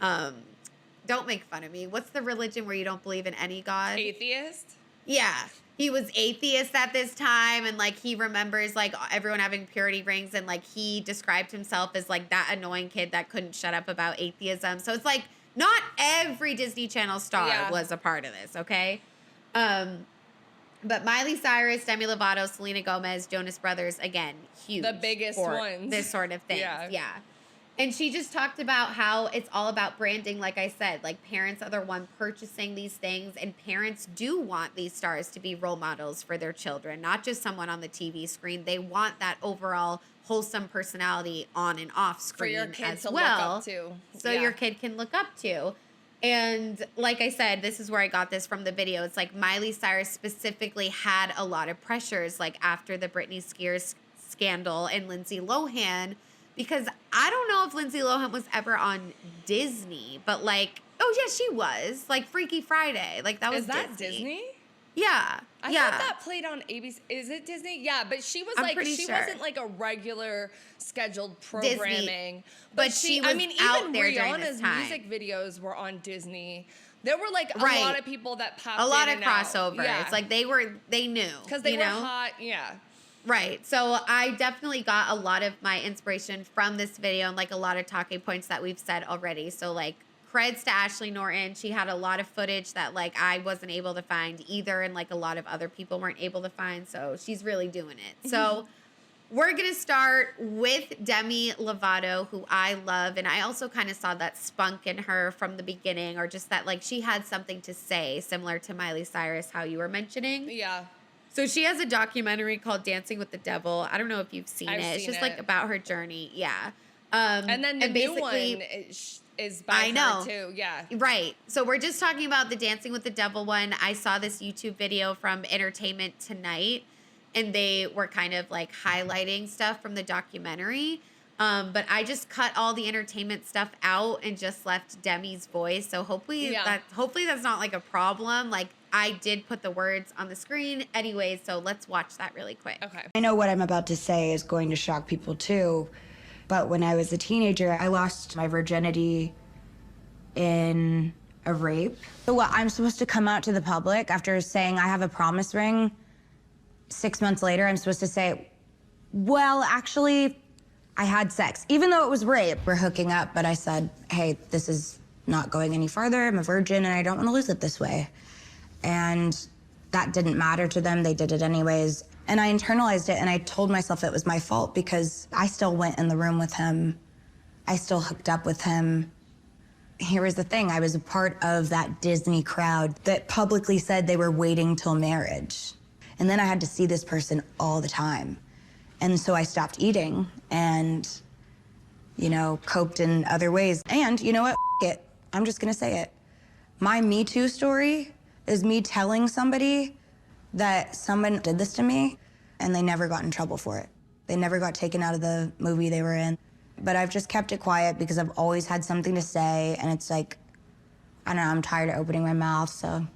don't make fun of me. What's the religion where you don't believe in any god? Atheist? Yeah. He was atheist at this time, and, like, he remembers, like, everyone having purity rings, and, like, he described himself as, like, that annoying kid that couldn't shut up about atheism. So it's, like, not every Disney Channel star was a part of this, okay? But Miley Cyrus, Demi Lovato, Selena Gomez, Jonas Brothers, again, huge. The biggest for ones. this sort of thing. Yeah. And she just talked about how it's all about branding, like I said. Like, parents are the one purchasing these things, and parents do want these stars to be role models for their children, not just someone on the TV screen. They want that overall wholesome personality on and off screen for your kid as to well. Look up to. So your kid can look up to. And like I said, this is where I got this from the video. It's like Miley Cyrus specifically had a lot of pressures, like after the Britney Spears scandal and Lindsay Lohan, because I don't know if Lindsay Lohan was ever on Disney, but like, oh yeah, she was. Like Freaky Friday. Like that was Is that Disney? Yeah. I thought that played on ABC. Is it Disney? Yeah, but she was like, she wasn't like a regular scheduled programming. Disney, but she was out there during this time. Music videos were on Disney. There were like a lot of people that popped a lot in of and out. crossover. Yeah. It's like they knew. Because they were hot, yeah. Right. So I definitely got a lot of my inspiration from this video and like a lot of talking points that we've said already. So like creds to Ashley Norton. She had a lot of footage that like I wasn't able to find either, and like a lot of other people weren't able to find. So she's really doing it. So we're going to start with Demi Lovato, who I love. And I also kind of saw that spunk in her from the beginning, or just that like she had something to say, similar to Miley Cyrus, how you were mentioning. Yeah. So she has a documentary called Dancing with the Devil. I don't know if you've seen it. It's just like about her journey. Yeah. And then the new one is by her too. Yeah. Right. So we're just talking about the Dancing with the Devil one. I saw this YouTube video from Entertainment Tonight, and they were kind of like highlighting stuff from the documentary. But I just cut all the entertainment stuff out and just left Demi's voice. So hopefully that's not like a problem. Like I did put the words on the screen anyway, so let's watch that really quick. Okay. I know what I'm about to say is going to shock people too, but when I was a teenager, I lost my virginity in a rape. So what, I'm supposed to come out to the public after saying I have a promise ring? 6 months later, I'm supposed to say, well, actually, I had sex. Even though it was rape, we're hooking up, but I said, hey, this is not going any farther. I'm a virgin and I don't want to lose it this way. And that didn't matter to them. They did it anyways. And I internalized it, and I told myself it was my fault because I still went in the room with him. I still hooked up with him. Here was the thing. I was a part of that Disney crowd that publicly said they were waiting till marriage. And then I had to see this person all the time. And so I stopped eating and, you know, coped in other ways. And you know what? It. I'm just gonna say it. My Me Too story is me telling somebody that someone did this to me and they never got in trouble for it. They never got taken out of the movie they were in. But I've just kept it quiet because I've always had something to say, and it's like, I don't know, I'm tired of opening my mouth, so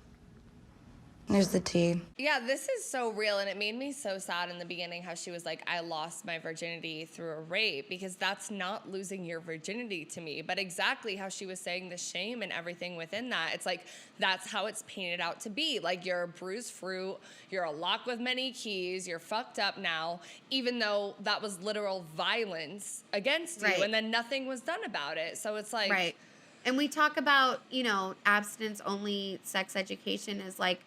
there's the tea. Yeah, this is so real, and it made me so sad in the beginning how she was like, I lost my virginity through a rape, because that's not losing your virginity to me, but exactly how she was saying the shame and everything within that. It's like, that's how it's painted out to be. Like, you're a bruised fruit, you're a lock with many keys, you're fucked up now, even though that was literal violence against you, and then nothing was done about it. So it's like, And we talk about, abstinence only sex education is like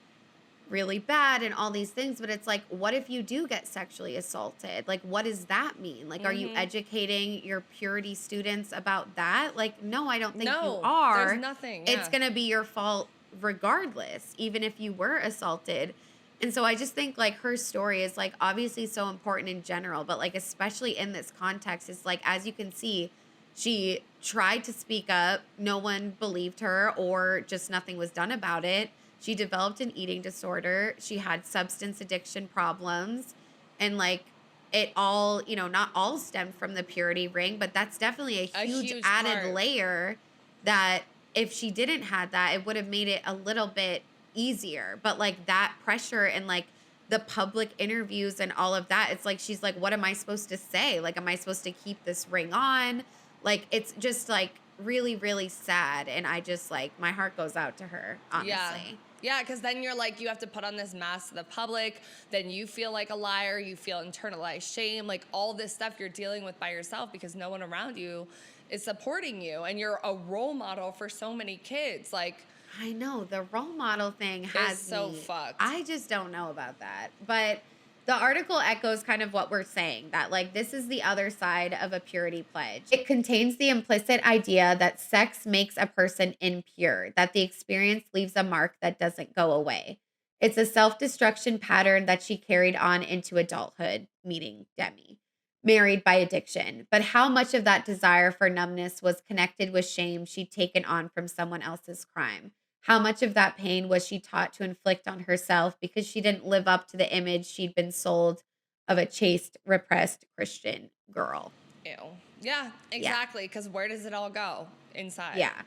really bad and all these things, but it's like, what if you do get sexually assaulted? Like, what does that mean? Like, are you educating your purity students about that? Like, no, I don't think you are. There's nothing. It's going to be your fault regardless, even if you were assaulted. And so I just think like her story is like obviously so important in general, but like especially in this context, is like, as you can see, she tried to speak up. No one believed her, or just nothing was done about it. She developed an eating disorder. She had substance addiction problems. And like it all, not all stemmed from the purity ring, but that's definitely a huge added part. layer that if she didn't have that, it would have made it a little bit easier. But like that pressure and like the public interviews and all of that, it's like, she's like, what am I supposed to say? Like, am I supposed to keep this ring on? Like, it's just like really, really sad. And I just like, my heart goes out to her, honestly. Yeah, because then you're like, you have to put on this mask to the public. Then you feel like a liar. You feel internalized shame. Like all this stuff you're dealing with by yourself because no one around you is supporting you. And you're a role model for so many kids. Like, I know the role model thing has so me fucked. I just don't know about that. But the article echoes kind of what we're saying, that like this is the other side of a purity pledge. It contains the implicit idea that sex makes a person impure, that the experience leaves a mark that doesn't go away. It's a self-destruction pattern that she carried on into adulthood, meaning Demi, married by addiction. But how much of that desire for numbness was connected with shame she'd taken on from someone else's crime? How much of that pain was she taught to inflict on herself because she didn't live up to the image she'd been sold of a chaste, repressed Christian girl? Ew. Yeah, exactly. Because where does it all go? Inside. Yeah.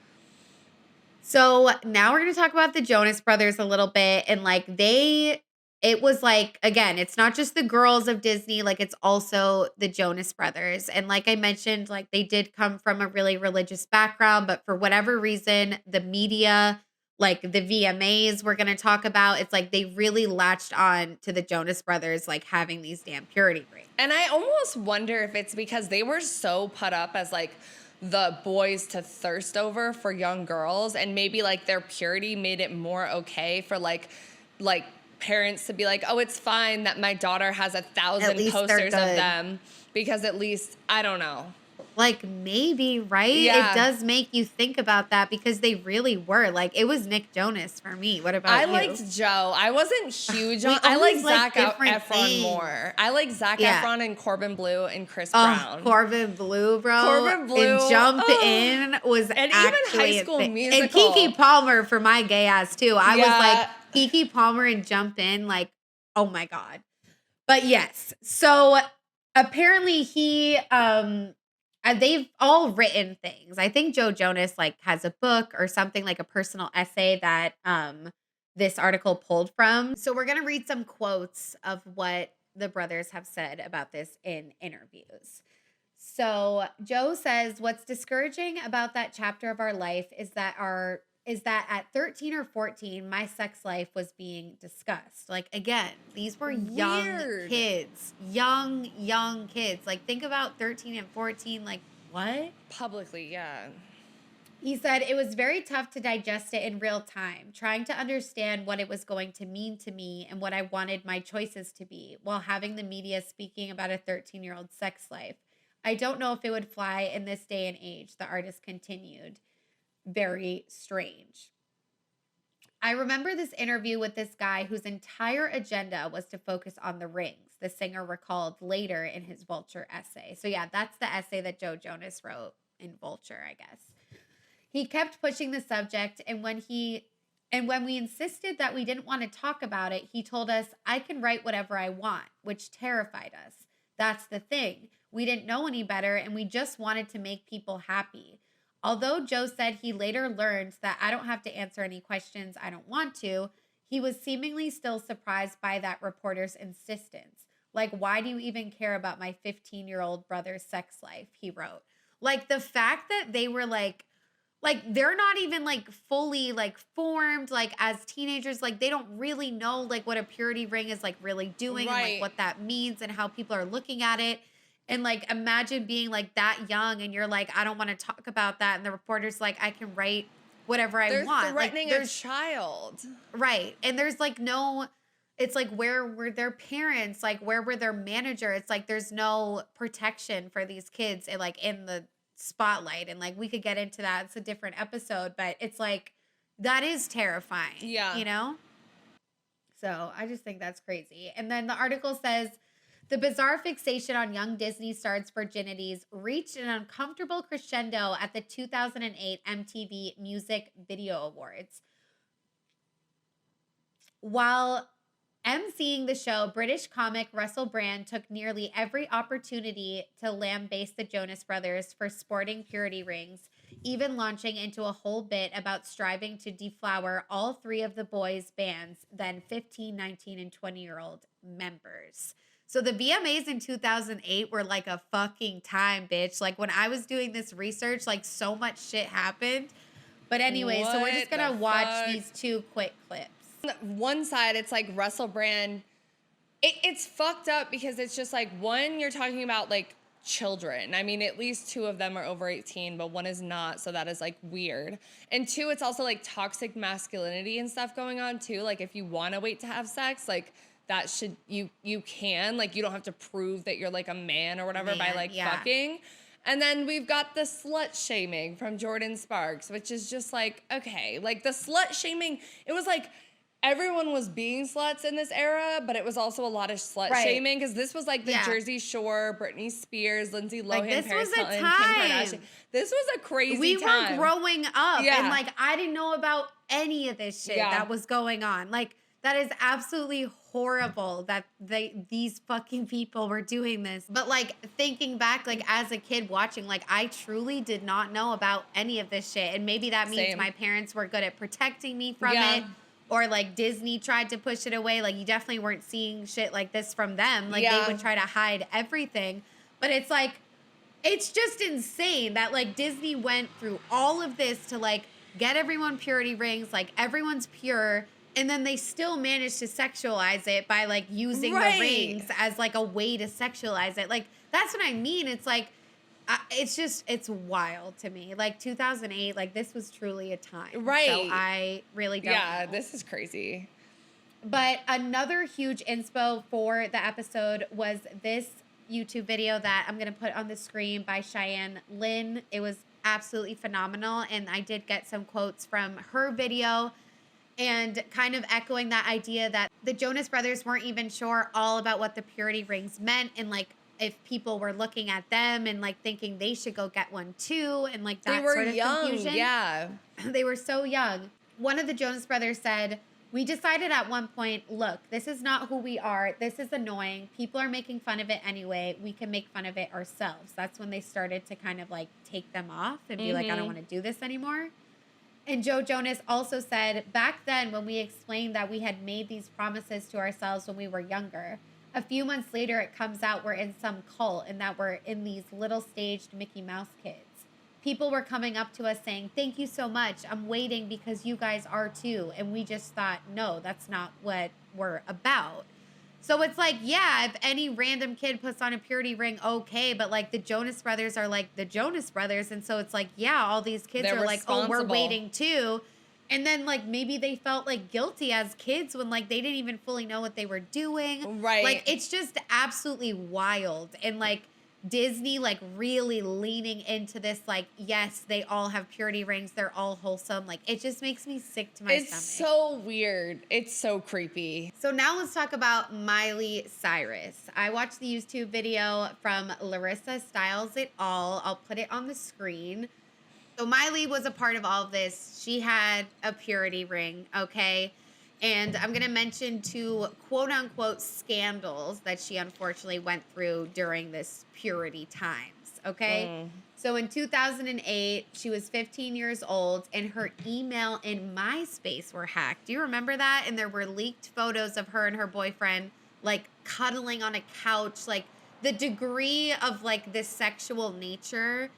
So now we're going to talk about the Jonas Brothers a little bit. And like it was like, again, it's not just the girls of Disney, like it's also the Jonas Brothers. And like I mentioned, like they did come from a really religious background, but for whatever reason, the media, like the VMAs we're going to talk about, it's like they really latched on to the Jonas Brothers, like having these damn purity rings. And I almost wonder if it's because they were so put up as like the boys to thirst over for young girls, and maybe like their purity made it more okay for like parents to be like, oh, it's fine that my daughter has 1,000 posters of them because at least, I don't know. Like maybe, right? Yeah. It does make you think about that because they really were. Like it was Nick Jonas for me. What about you? I liked Joe. I wasn't huge on. I always like Zac different Efron things. more. I like Zac Efron and Corbin Bleu and Chris Brown. Corbin Bleu, bro. Corbin Bleu. And Jump In was and actually even High School Musical. And Keke Palmer for my gay ass too. I was Yeah. like Keke Palmer and Jump In, like, oh my God. But yes, so apparently he they've all written things. I think Joe Jonas like has a book or something, like a personal essay that this article pulled from. So we're going to read some quotes of what the brothers have said about this in interviews. So Joe says, what's discouraging about that chapter of our life is that at 13 or 14, my sex life was being discussed. Like, again, these were young kids. Young kids. Like, think about 13 and 14. Like, what? Publicly, yeah. He said, it was very tough to digest it in real time, trying to understand what it was going to mean to me and what I wanted my choices to be, while having the media speaking about a 13-year-old sex life. I don't know if it would fly in this day and age, the artist continued. Very strange. I remember this interview with this guy whose entire agenda was to focus on the rings, the singer recalled later in his Vulture essay. So yeah, that's the essay that Joe Jonas wrote in Vulture, I guess. He kept pushing the subject, and when we insisted that we didn't want to talk about it, he told us, I can write whatever I want, which terrified us. That's the thing. We didn't know any better, and we just wanted to make people happy. Although Joe said he later learned that I don't have to answer any questions I don't want to, he was seemingly still surprised by that reporter's insistence. Like, why do you even care about my 15-year-old brother's sex life? He wrote. Like, the fact that they were like they're not even like fully like formed like as teenagers, like they don't really know like what a purity ring is like really doing and like what that means and how people are looking at it. And like, imagine being like that young and you're like, I don't want to talk about that. And the reporter's like, I can write whatever I want. They're threatening a child. Right. And there's like no, it's like, where were their parents? Like, where were their manager? It's like, there's no protection for these kids and like in the spotlight. And like, we could get into that. It's a different episode, but it's like, that is terrifying. Yeah. You know? So I just think that's crazy. And then the article says, the bizarre fixation on young Disney stars' virginities reached an uncomfortable crescendo at the 2008 MTV Music Video Awards. While emceeing the show, British comic Russel Brand took nearly every opportunity to lambaste the Jonas Brothers for sporting purity rings, even launching into a whole bit about striving to deflower all three of the boys' band's then 15, 19, and 20-year-old members. So the VMAs in 2008 were like a fucking time, bitch. Like when I was doing this research, like so much shit happened. But anyway, so we're just going to watch these two quick clips. One side, it's like Russel Brand. It's fucked up because it's just like, one, you're talking about like children. I mean, at least two of them are over 18, but one is not. So that is like weird. And two, it's also like toxic masculinity and stuff going on too. Like if you want to wait to have sex, like that should, you can, like, you don't have to prove that you're like a man or whatever by like fucking. And then we've got the slut shaming from Jordan Sparks, which is just like, okay, like the slut shaming, it was like everyone was being sluts in this era, but it was also a lot of slut shaming because this was like the Jersey Shore, Britney Spears, Lindsay Lohan, like, Paris Hilton, Kim Kardashian. This was a crazy time. We were growing up and like I didn't know about any of this shit that was going on. Like that is absolutely horrible that these fucking people were doing this. But like thinking back, like as a kid watching, like I truly did not know about any of this shit. And maybe that means my parents were good at protecting me from it. Or like Disney tried to push it away. Like you definitely weren't seeing shit like this from them. Like they would try to hide everything. But it's like, it's just insane that like Disney went through all of this to like get everyone purity rings. Like everyone's pure. And then they still managed to sexualize it by like using the rings as like a way to sexualize it. Like that's what I mean. It's like, it's wild to me. Like 2008, like this was truly a time. Right. So I really don't know. This is crazy. But another huge inspo for the episode was this YouTube video that I'm going to put on the screen by Cheyenne Lynn. It was absolutely phenomenal. And I did get some quotes from her video and kind of echoing that idea that the Jonas Brothers weren't even sure all about what the purity rings meant. And like, if people were looking at them and like thinking they should go get one too. And like that sort of confusion. Yeah. They were so young. One of the Jonas Brothers said, "We decided at one point, look, this is not who we are. This is annoying. People are making fun of it anyway. We can make fun of it ourselves." That's when they started to kind of like take them off and be like, I don't want to do this anymore. And Joe Jonas also said, back then when we explained that we had made these promises to ourselves when we were younger, a few months later it comes out we're in some cult and that we're in these little staged Mickey Mouse kids. People were coming up to us saying, "Thank you so much. I'm waiting because you guys are too." And we just thought, no, that's not what we're about. So it's like, yeah, if any random kid puts on a purity ring, okay. But like the Jonas Brothers are like the Jonas Brothers. And so it's like, yeah, all these kids are like, oh, we're waiting too. And then like maybe they felt like guilty as kids when like they didn't even fully know what they were doing. Right. Like it's just absolutely wild. And like Disney like really leaning into this, like, yes, they all have purity rings. They're all wholesome. Like it just makes me sick to my stomach. It's so weird. It's so creepy. So now let's talk about Miley Cyrus. I watched the YouTube video from Larissa Styles It All. I'll put it on the screen. So Miley was a part of all of this. She had a purity ring, okay? And I'm going to mention two quote-unquote scandals that she unfortunately went through during this purity times, okay? So in 2008, she was 15 years old, and her email and MySpace were hacked. Do you remember that? And there were leaked photos of her and her boyfriend, like, cuddling on a couch. Like, the degree of, like, this sexual nature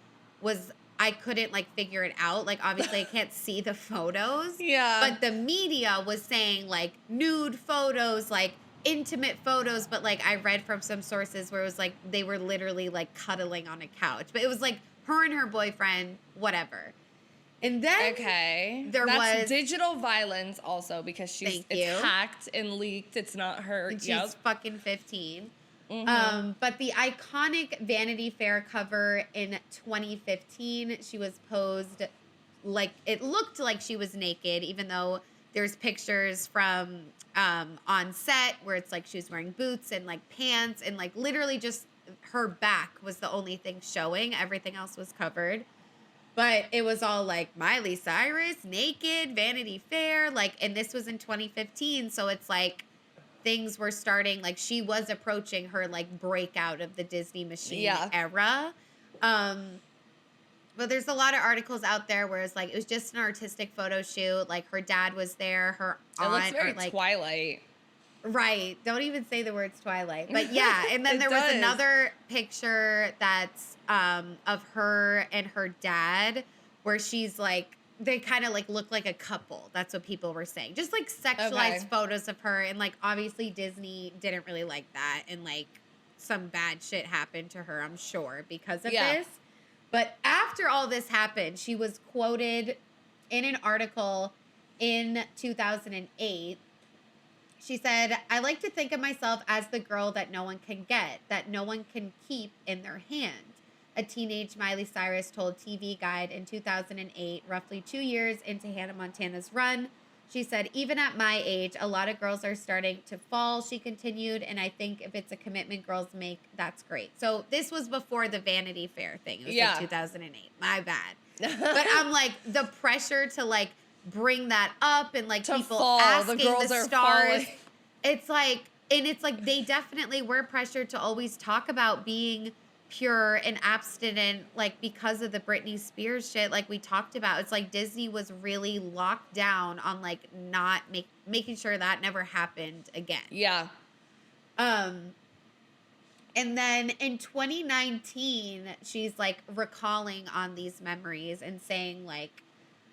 was... I couldn't like figure it out. Like obviously I can't see the photos. Yeah. But the media was saying like nude photos, like intimate photos, but like I read from some sources where it was like they were literally like cuddling on a couch. But it was like her and her boyfriend, whatever. And then That's was digital violence also because it's hacked and leaked. It's not her. And she's fucking 15. But the iconic Vanity Fair cover in 2015, she was posed like it looked like she was naked, even though there's pictures from on set where it's like she was wearing boots and like pants and like literally just her back was the only thing showing. Everything else was covered. But it was all like Miley Cyrus, naked, Vanity Fair, like, and this was in 2015. So it's like things were starting, like she was approaching her like breakout of the Disney machine era. But there's a lot of articles out there where it's like, it was just an artistic photo shoot. Like her dad was there, her aunt. It looks very like, Twilight. Right. Don't even say the words Twilight. But yeah. And then there was another picture that's of her and her dad where she's like, they kind of like look like a couple. That's what people were saying. Just like sexualized photos of her. And like obviously Disney didn't really like that. And like some bad shit happened to her, I'm sure, because of this. But after all this happened, she was quoted in an article in 2008. She said, "I like to think of myself as the girl that no one can get, that no one can keep in their hand." A teenage Miley Cyrus told TV Guide in 2008, roughly 2 years into Hannah Montana's run. She said, "Even at my age, a lot of girls are starting to fall," she continued, "and I think if it's a commitment girls make, that's great." So this was before the Vanity Fair thing. It was in 2008. My bad. But I'm like, the pressure to like bring that up and like to people fall. asking the girls the are stars. falling. It's like, and it's like they definitely were pressured to always talk about being pure and abstinent, like because of the Britney Spears shit, like we talked about. It's like Disney was really locked down on like not making sure that never happened again. Yeah. And then in 2019, she's like recalling on these memories and saying like,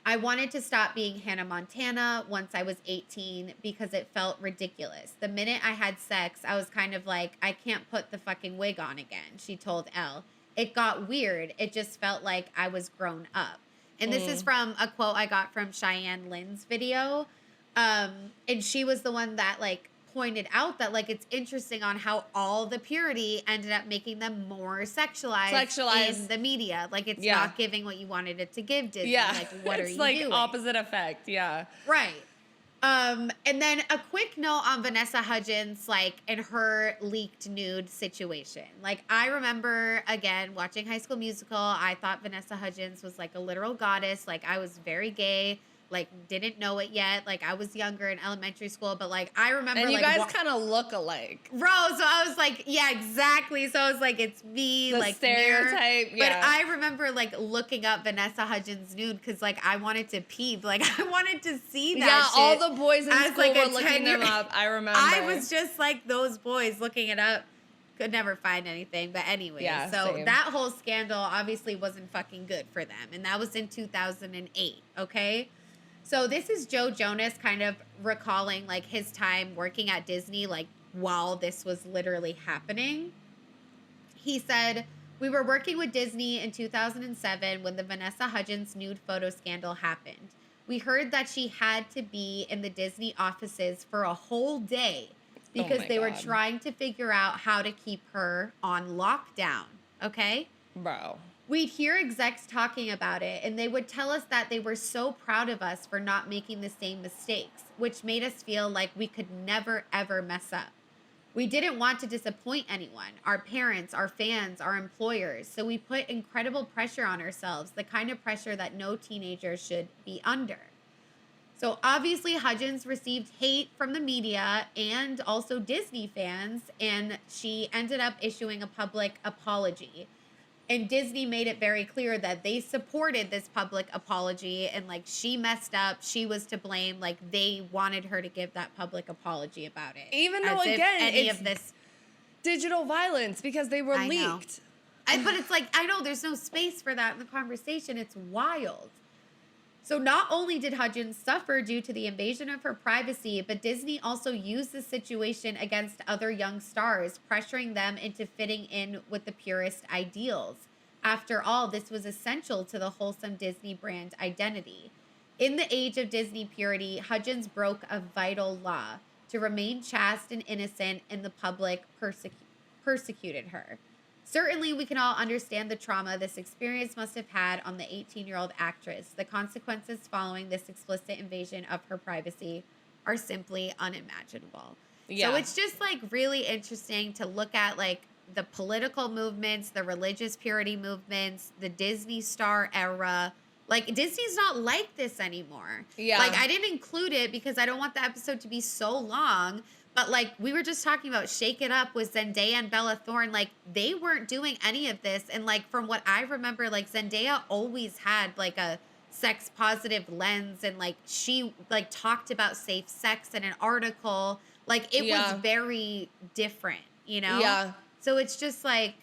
"I wanted to stop being Hannah Montana once I was 18 because it felt ridiculous. The minute I had sex, I was kind of like, I can't put the fucking wig on again," she told Elle. "It got weird. It just felt like I was grown up." And this is from a quote I got from Cheyenne Lynn's video. And she was the one that like pointed out that like it's interesting on how all the purity ended up making them more sexualized in the media. Like it's not giving what you wanted it to give, Disney. Like what are you doing? It's like opposite effect. Yeah. Right. And then a quick note on Vanessa Hudgens, like in her leaked nude situation. Like I remember again watching High School Musical. I thought Vanessa Hudgens was like a literal goddess. Like I was very gay. Like didn't know it yet. Like I was younger in elementary school, but like I remember, and you like, guys kind of look alike, bro. So I was like, yeah, exactly. So I was like, it's me, the like stereotype. But I remember like looking up Vanessa Hudgens nude because like I wanted to peep, like I wanted to see that. Yeah, shit. all the boys in school like were looking them up. I remember. I was just like those boys looking it up. Could never find anything, but anyway. Yeah, so same. that whole scandal obviously wasn't fucking good for them, and that was in 2008. Okay. So this is Joe Jonas kind of recalling like his time working at Disney, like while this was literally happening. He said, "We were working with Disney in 2007 when the Vanessa Hudgens nude photo scandal happened. We heard that she had to be in the Disney offices for a whole day because they were trying to figure out how to keep her on lockdown." Okay? Bro. We'd hear execs talking about it, and they would tell us that they were so proud of us for not making the same mistakes, which made us feel like we could never, ever mess up. We didn't want to disappoint anyone, our parents, our fans, our employers, so we put incredible pressure on ourselves, the kind of pressure that no teenager should be under. So obviously Hudgens received hate from the media and also Disney fans, and she ended up issuing a public apology. And Disney made it very clear that they supported this public apology and like she messed up, she was to blame, like they wanted her to give that public apology about it. Even though again, it's of this digital violence because they were leaked. But it's like, I know there's no space for that in the conversation. It's wild. So not only did Hudgens suffer due to the invasion of her privacy, but Disney also used the situation against other young stars, pressuring them into fitting in with the purest ideals. After all, this was essential to the wholesome Disney brand identity. In the age of Disney purity, Hudgens broke a vital law to remain chaste and innocent, and the public persecuted her. Certainly, we can all understand the trauma this experience must have had on the 18-year-old actress. The consequences following this explicit invasion of her privacy are simply unimaginable. Yeah. So it's just like really interesting to look at like the political movements, the religious purity movements, the Disney star era. Like, Disney's not like this anymore. Yeah. Like, I didn't include it because I don't want the episode to be so long. But, like, we were just talking about Shake It Up with Zendaya and Bella Thorne. Like, they weren't doing any of this. And, like, from what I remember, like, Zendaya always had, like, a sex-positive lens. And, like, she, like, talked about safe sex in an article. Like, it was very different, you know? Yeah. So it's just, like,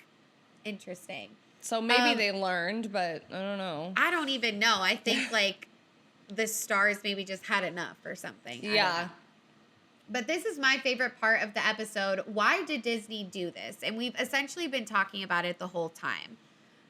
interesting. So maybe they learned, but I don't know. I don't even know. I think, like, the stars maybe just had enough or something. I don't know. But this is my favorite part of the episode. Why did Disney do this? And we've essentially been talking about it the whole time.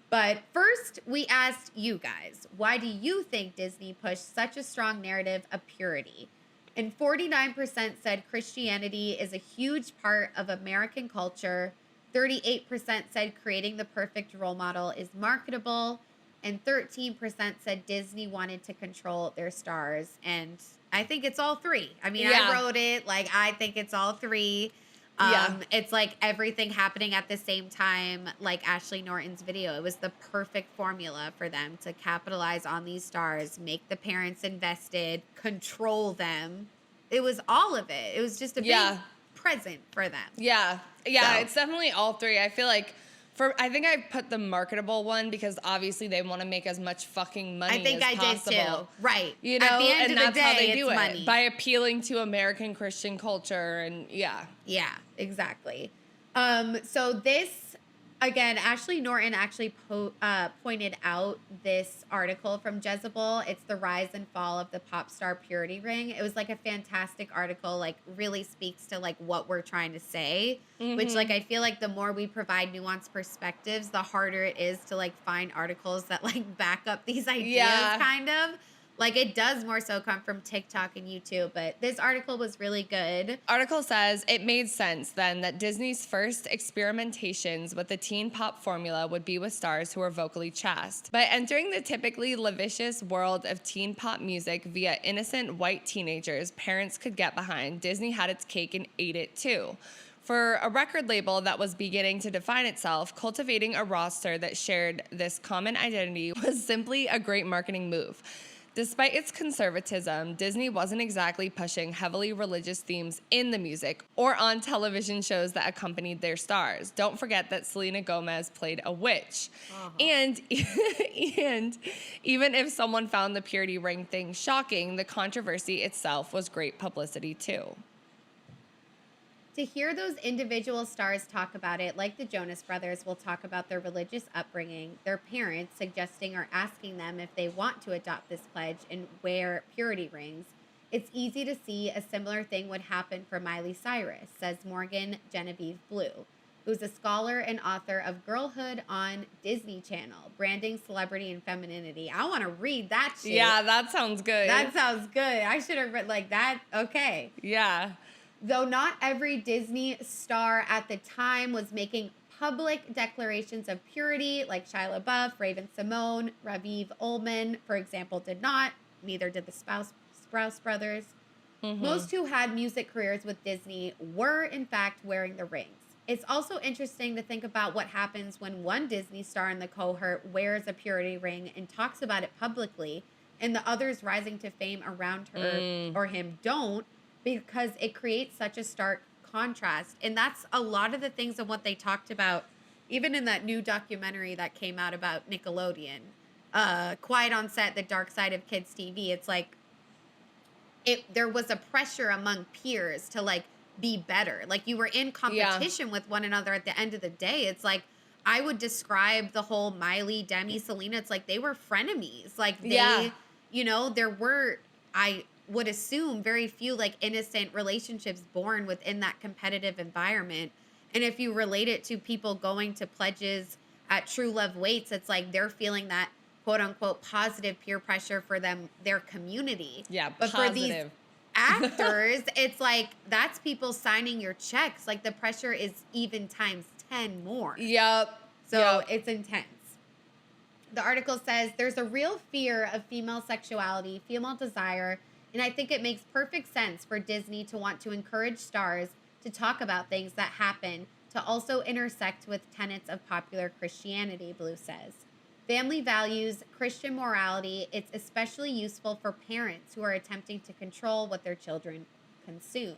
But first, we asked you guys, why do you think Disney pushed such a strong narrative of purity? And 49% said Christianity is a huge part of American culture. 38% said creating the perfect role model is marketable. And 13% said Disney wanted to control their stars. And I think it's all three. I mean, I wrote it. Like, I think it's all three. It's like everything happening at the same time, like Ashley Norton's video. It was the perfect formula for them to capitalize on these stars, make the parents invested, control them. It was all of it. It was just a big present for them. Yeah, it's definitely all three. I feel like I think I put the marketable one because obviously they want to make as much fucking money as possible. I think I did too. Right. You know, at the end and of that's the day, how they do it's it money. by appealing to American Christian culture and Yeah, exactly. So this, again, Ashley Norton actually pointed out this article from Jezebel. It's the rise and fall of the pop star purity ring. It was like a fantastic article, like really speaks to like what we're trying to say, which like I feel like the more we provide nuanced perspectives, the harder it is to like find articles that like back up these ideas kind of. Like, it does more so come from TikTok and YouTube, but this article was really good. Article says, it made sense then that Disney's first experimentations with the teen pop formula would be with stars who are vocally chaste. By entering the typically lascivious world of teen pop music via innocent white teenagers parents could get behind, Disney had its cake and ate it too. For a record label that was beginning to define itself, cultivating a roster that shared this common identity was simply a great marketing move. Despite its conservatism, Disney wasn't exactly pushing heavily religious themes in the music or on television shows that accompanied their stars. Don't forget that Selena Gomez played a witch. And even if someone found the purity ring thing shocking, the controversy itself was great publicity too. To hear those individual stars talk about it, like the Jonas Brothers will talk about their religious upbringing, their parents suggesting or asking them if they want to adopt this pledge and wear purity rings, it's easy to see a similar thing would happen for Miley Cyrus, says Morgan Genevieve Blue, who's a scholar and author of Girlhood on Disney Channel, Branding, Celebrity, and Femininity. I want to read that shit. Yeah, that sounds good. That sounds good. I should have read like that. Okay. Yeah. Though not every Disney star at the time was making public declarations of purity, like Shia LaBeouf, Raven-Symoné, Raviv Ullman, for example, did not. Neither did the Sprouse brothers. Most who had music careers with Disney were, in fact, wearing the rings. It's also interesting to think about what happens when one Disney star in the cohort wears a purity ring and talks about it publicly, and the others rising to fame around her or him don't, because it creates such a stark contrast. And that's a lot of the things of what they talked about, even in that new documentary that came out about Nickelodeon, Quiet on Set, The Dark Side of Kids TV. It's like, there was a pressure among peers to like be better. Like you were in competition with one another at the end of the day. It's like, I would describe the whole Miley, Demi, Selena, it's like they were frenemies. Like you know, there were, I would assume, very few like innocent relationships born within that competitive environment. And if you relate it to people going to pledges at True Love Waits, it's like they're feeling that quote unquote positive peer pressure for them, their community. Yeah, but positive. for these actors, it's like that's people signing your checks. Like the pressure is even times 10 more. Yep. So it's intense. The article says there's a real fear of female sexuality, female desire, and I think it makes perfect sense for Disney to want to encourage stars to talk about things that happen to also intersect with tenets of popular Christianity, Blue says. Family values, Christian morality, it's especially useful for parents who are attempting to control what their children consume.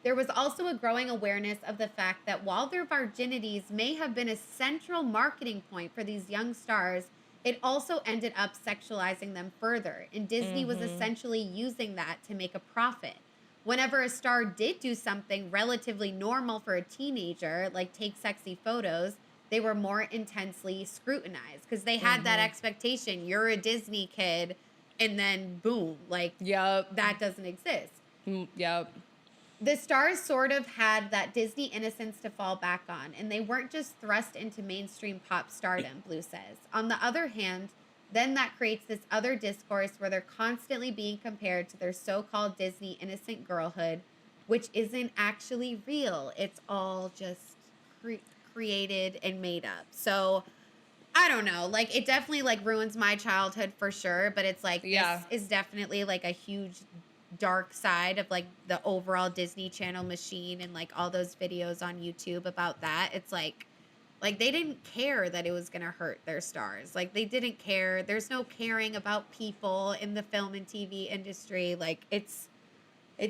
There was also a growing awareness of the fact that while their virginities may have been a central marketing point for these young stars, it also ended up sexualizing them further, and Disney was essentially using that to make a profit. Whenever a star did do something relatively normal for a teenager, like take sexy photos, they were more intensely scrutinized because they had that expectation. You're a Disney kid, and then boom, like that doesn't exist. Yep. The stars sort of had that Disney innocence to fall back on, and they weren't just thrust into mainstream pop stardom, Blue says. On the other hand, then that creates this other discourse where they're constantly being compared to their so-called Disney innocent girlhood, which isn't actually real. It's all just created and made up. So I don't know. Like, it definitely like ruins my childhood for sure, but it's like this is definitely like a huge dark side of like the overall Disney Channel machine and like all those videos on YouTube about that. It's like they didn't care that it was going to hurt their stars. Like they didn't care. There's no caring about people in the film and TV industry. Like it's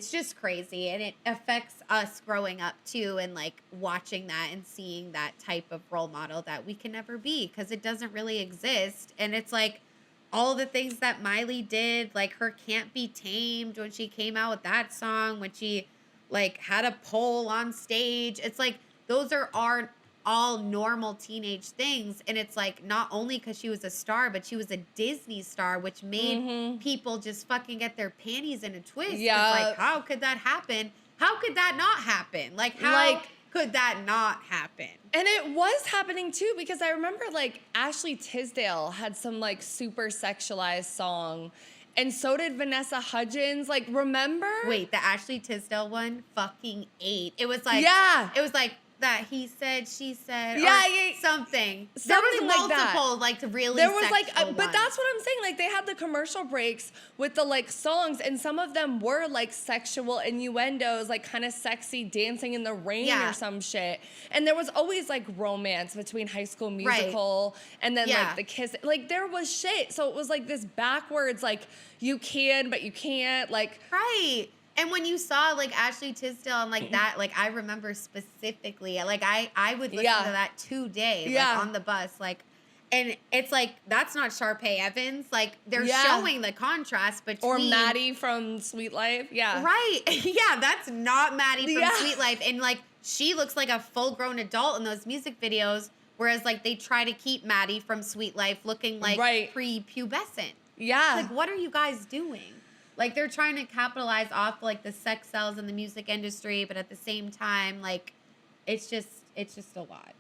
just crazy, and it affects us growing up too, and like watching that and seeing that type of role model that we can never be because it doesn't really exist. And it's like all the things that Miley did, like her Can't Be Tamed when she came out with that song, when she like had a pole on stage. It's like those are all normal teenage things. And it's like not only because she was a star, but she was a Disney star, which made people just fucking get their panties in a twist. Yeah. It's like, how could that happen? How could that not happen? Like, how could that not happen? And it was happening too, because I remember like Ashley Tisdale had some like super sexualized song, and so did Vanessa Hudgens. Like, remember? Wait, the Ashley Tisdale one fucking ate. It was like, it was like that he said, she said, something. There was multiple like really. There was like, sexual but ones. that's what I'm saying. Like they had the commercial breaks with the like songs, and some of them were like sexual innuendos, like kind of sexy dancing in the rain or some shit. And there was always like romance between High School Musical and then like the kiss. Like there was shit. So it was like this backwards, like you can but you can't. Like And when you saw like Ashley Tisdale and like that, like I remember specifically, like I would listen to that today, like on the bus, like, and it's like that's not Sharpay Evans, like they're showing the contrast between, or Maddie from Sweet Life, that's not Maddie from Sweet Life, and like she looks like a full grown adult in those music videos, whereas like they try to keep Maddie from Sweet Life looking like prepubescent. Like what are you guys doing? Like, they're trying to capitalize off, like, the sex sells in the music industry, but at the same time, like, it's just a lot.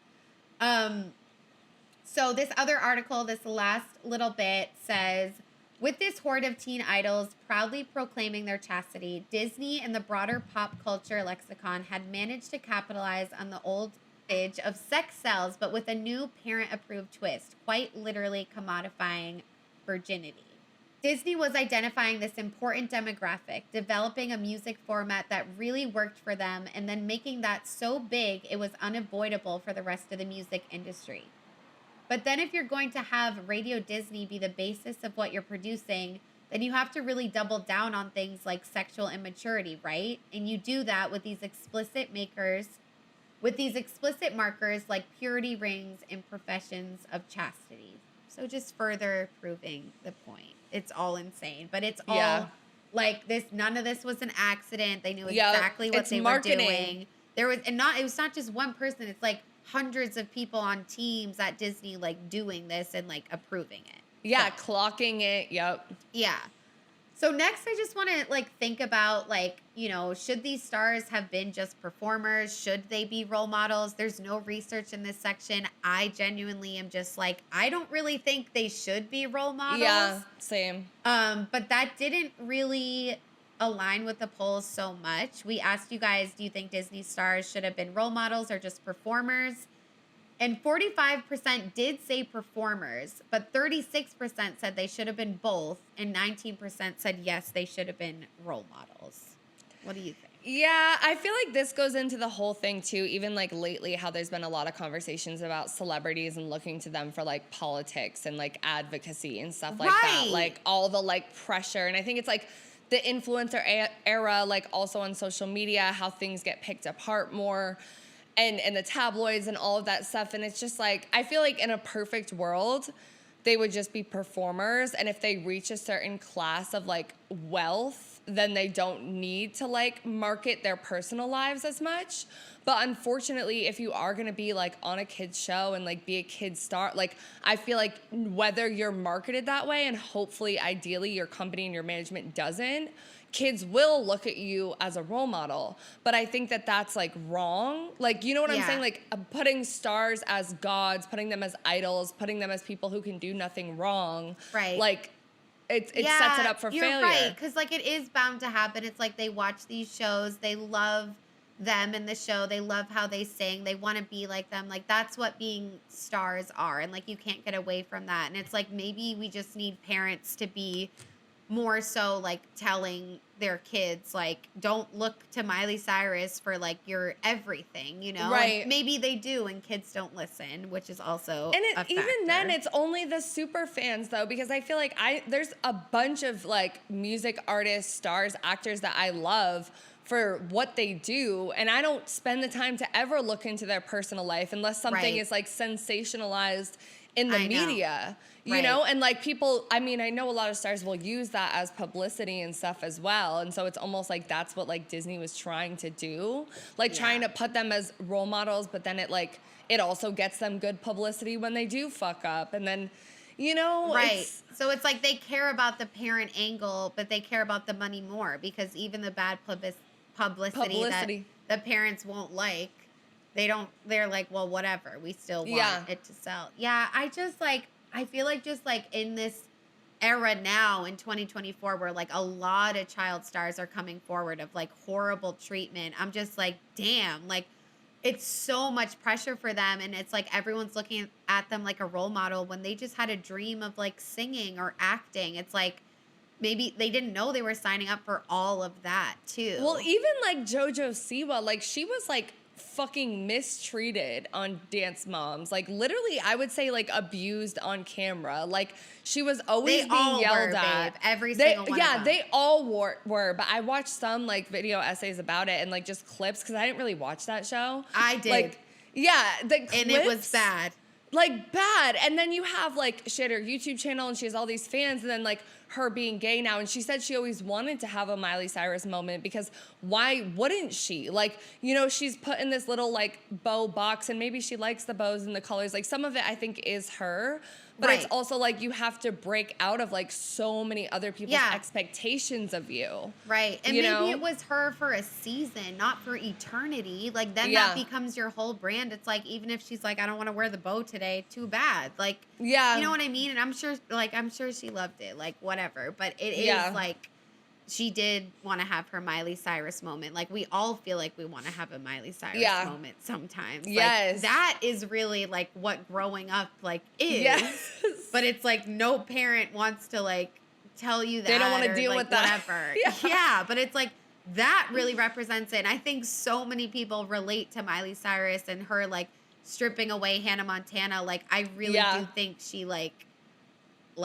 So this other article, this last little bit says, with this horde of teen idols proudly proclaiming their chastity, Disney and the broader pop culture lexicon had managed to capitalize on the old adage of sex sells, but with a new parent-approved twist, quite literally commodifying virginity. Disney was identifying this important demographic, developing a music format that really worked for them, and then making that so big it was unavoidable for the rest of the music industry. But then if you're going to have Radio Disney be the basis of what you're producing, then you have to really double down on things like sexual immaturity, right? And you do that with these explicit markers like purity rings and professions of chastity. So just further proving the point. It's all insane, but it's all like this. None of this was an accident. They knew exactly what they were doing. It was not just one person. It's like hundreds of people on teams at Disney, like doing this and like approving it. Yeah, clocking it. Yep. Yeah. So next, I just want to like think about like, you know, should these stars have been just performers? Should they be role models? There's no research in this section. I genuinely am just like, I don't really think they should be role models. Yeah, same. But that didn't really align with the polls so much. We asked you guys, do you think Disney stars should have been role models or just performers? And 45% did say performers, but 36% said they should have been both, and 19% said yes, they should have been role models. What do you think? Yeah, I feel like this goes into the whole thing too, even like lately how there's been a lot of conversations about celebrities and looking to them for like politics and like advocacy and stuff like that. Like all the like pressure. And I think it's like the influencer era, like also on social media, how things get picked apart more. And the tabloids and all of that stuff. And it's just like, I feel like in a perfect world, they would just be performers. And if they reach a certain class of like wealth, then they don't need to like market their personal lives as much. But unfortunately, if you are going to be like on a kid's show and like be a kid star, like I feel like whether you're marketed that way and hopefully ideally your company and your management doesn't, kids will look at you as a role model. But I think that that's like wrong. Like, you know what I'm saying? Like putting stars as gods, putting them as idols, putting them as people who can do nothing wrong. Right. Like it sets it up for failure. You're right, because like it is bound to happen. It's like they watch these shows, they love them in the show, they love how they sing, they want to be like them. Like that's what being stars are, and like you can't get away from that. And it's like maybe we just need parents to be more so like telling their kids like don't look to Miley Cyrus for like your everything, you know? Right. Like, maybe they do and kids don't listen, which is also and even then it's only the super fans though, because I feel like there's a bunch of like music artists, stars, actors that I love for what they do, and I don't spend the time to ever look into their personal life unless something is like sensationalized in the media. You know, and like people, I mean, I know a lot of stars will use that as publicity and stuff as well. And so it's almost like that's what like Disney was trying to do, like trying to put them as role models, but then it also gets them good publicity when they do fuck up. And then, you know, so it's like they care about the parent angle, but they care about the money more, because even the bad publicity that the parents won't like, they're like, well, whatever, we still want it to sell. Yeah, I feel like just like in this era now in 2024 where like a lot of child stars are coming forward of like horrible treatment, I'm just like, damn, like it's so much pressure for them, and it's like everyone's looking at them like a role model when they just had a dream of like singing or acting. It's like maybe they didn't know they were signing up for all of that too. Well, even like JoJo Siwa, like she was like fucking mistreated on Dance Moms, like literally I would say like abused on camera. Like she was always being yelled at. Babe. Every single one of them. They all were, but I watched some like video essays about it and like just clips because I didn't really watch that show. I did. Like, yeah, the clips, and it was bad. Like bad. And then you have like, she had her YouTube channel and she has all these fans, and then like her being gay now. And she said she always wanted to have a Miley Cyrus moment, because why wouldn't she? Like, you know, she's put in this little like bow box, and maybe she likes the bows and the colors. Like some of it I think is her, but it's also like you have to break out of like so many other people's expectations of you. Right. And maybe it was her for a season, not for eternity. Like then that becomes your whole brand. It's like, even if she's like, I don't want to wear the bow today, too bad. Like, you know what I mean? And I'm sure she loved it, like whatever. But it is like, she did want to have her Miley Cyrus moment. Like we all feel like we want to have a Miley Cyrus moment sometimes. Yes. Like, that is really like what growing up like is. Yes. But it's like no parent wants to like tell you that. They don't want to deal like, with that. Whatever. Yeah. But it's like that really represents it. And I think so many people relate to Miley Cyrus and her like stripping away Hannah Montana. Like I really do think she like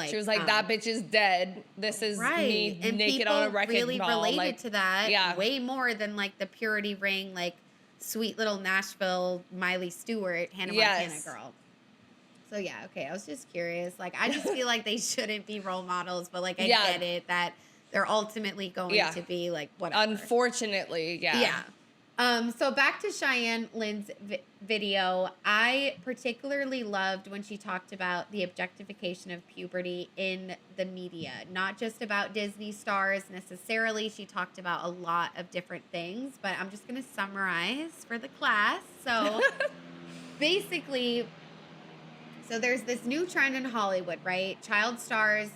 she was like, that bitch is dead. This is me and naked on a wrecking really ball. Related like, to that way more than like the purity ring, like sweet little Nashville Miley Stewart Hannah Montana girl. So yeah, okay. I was just curious. Like I just feel like they shouldn't be role models, but like I get it that they're ultimately going to be like whatever. Unfortunately, Yeah. So back to Cheyenne Lynn's video, I particularly loved when she talked about the objectification of puberty in the media, not just about Disney stars necessarily. She talked about a lot of different things, but I'm just going to summarize for the class. So basically, so there's this new trend in Hollywood, right? Child stars,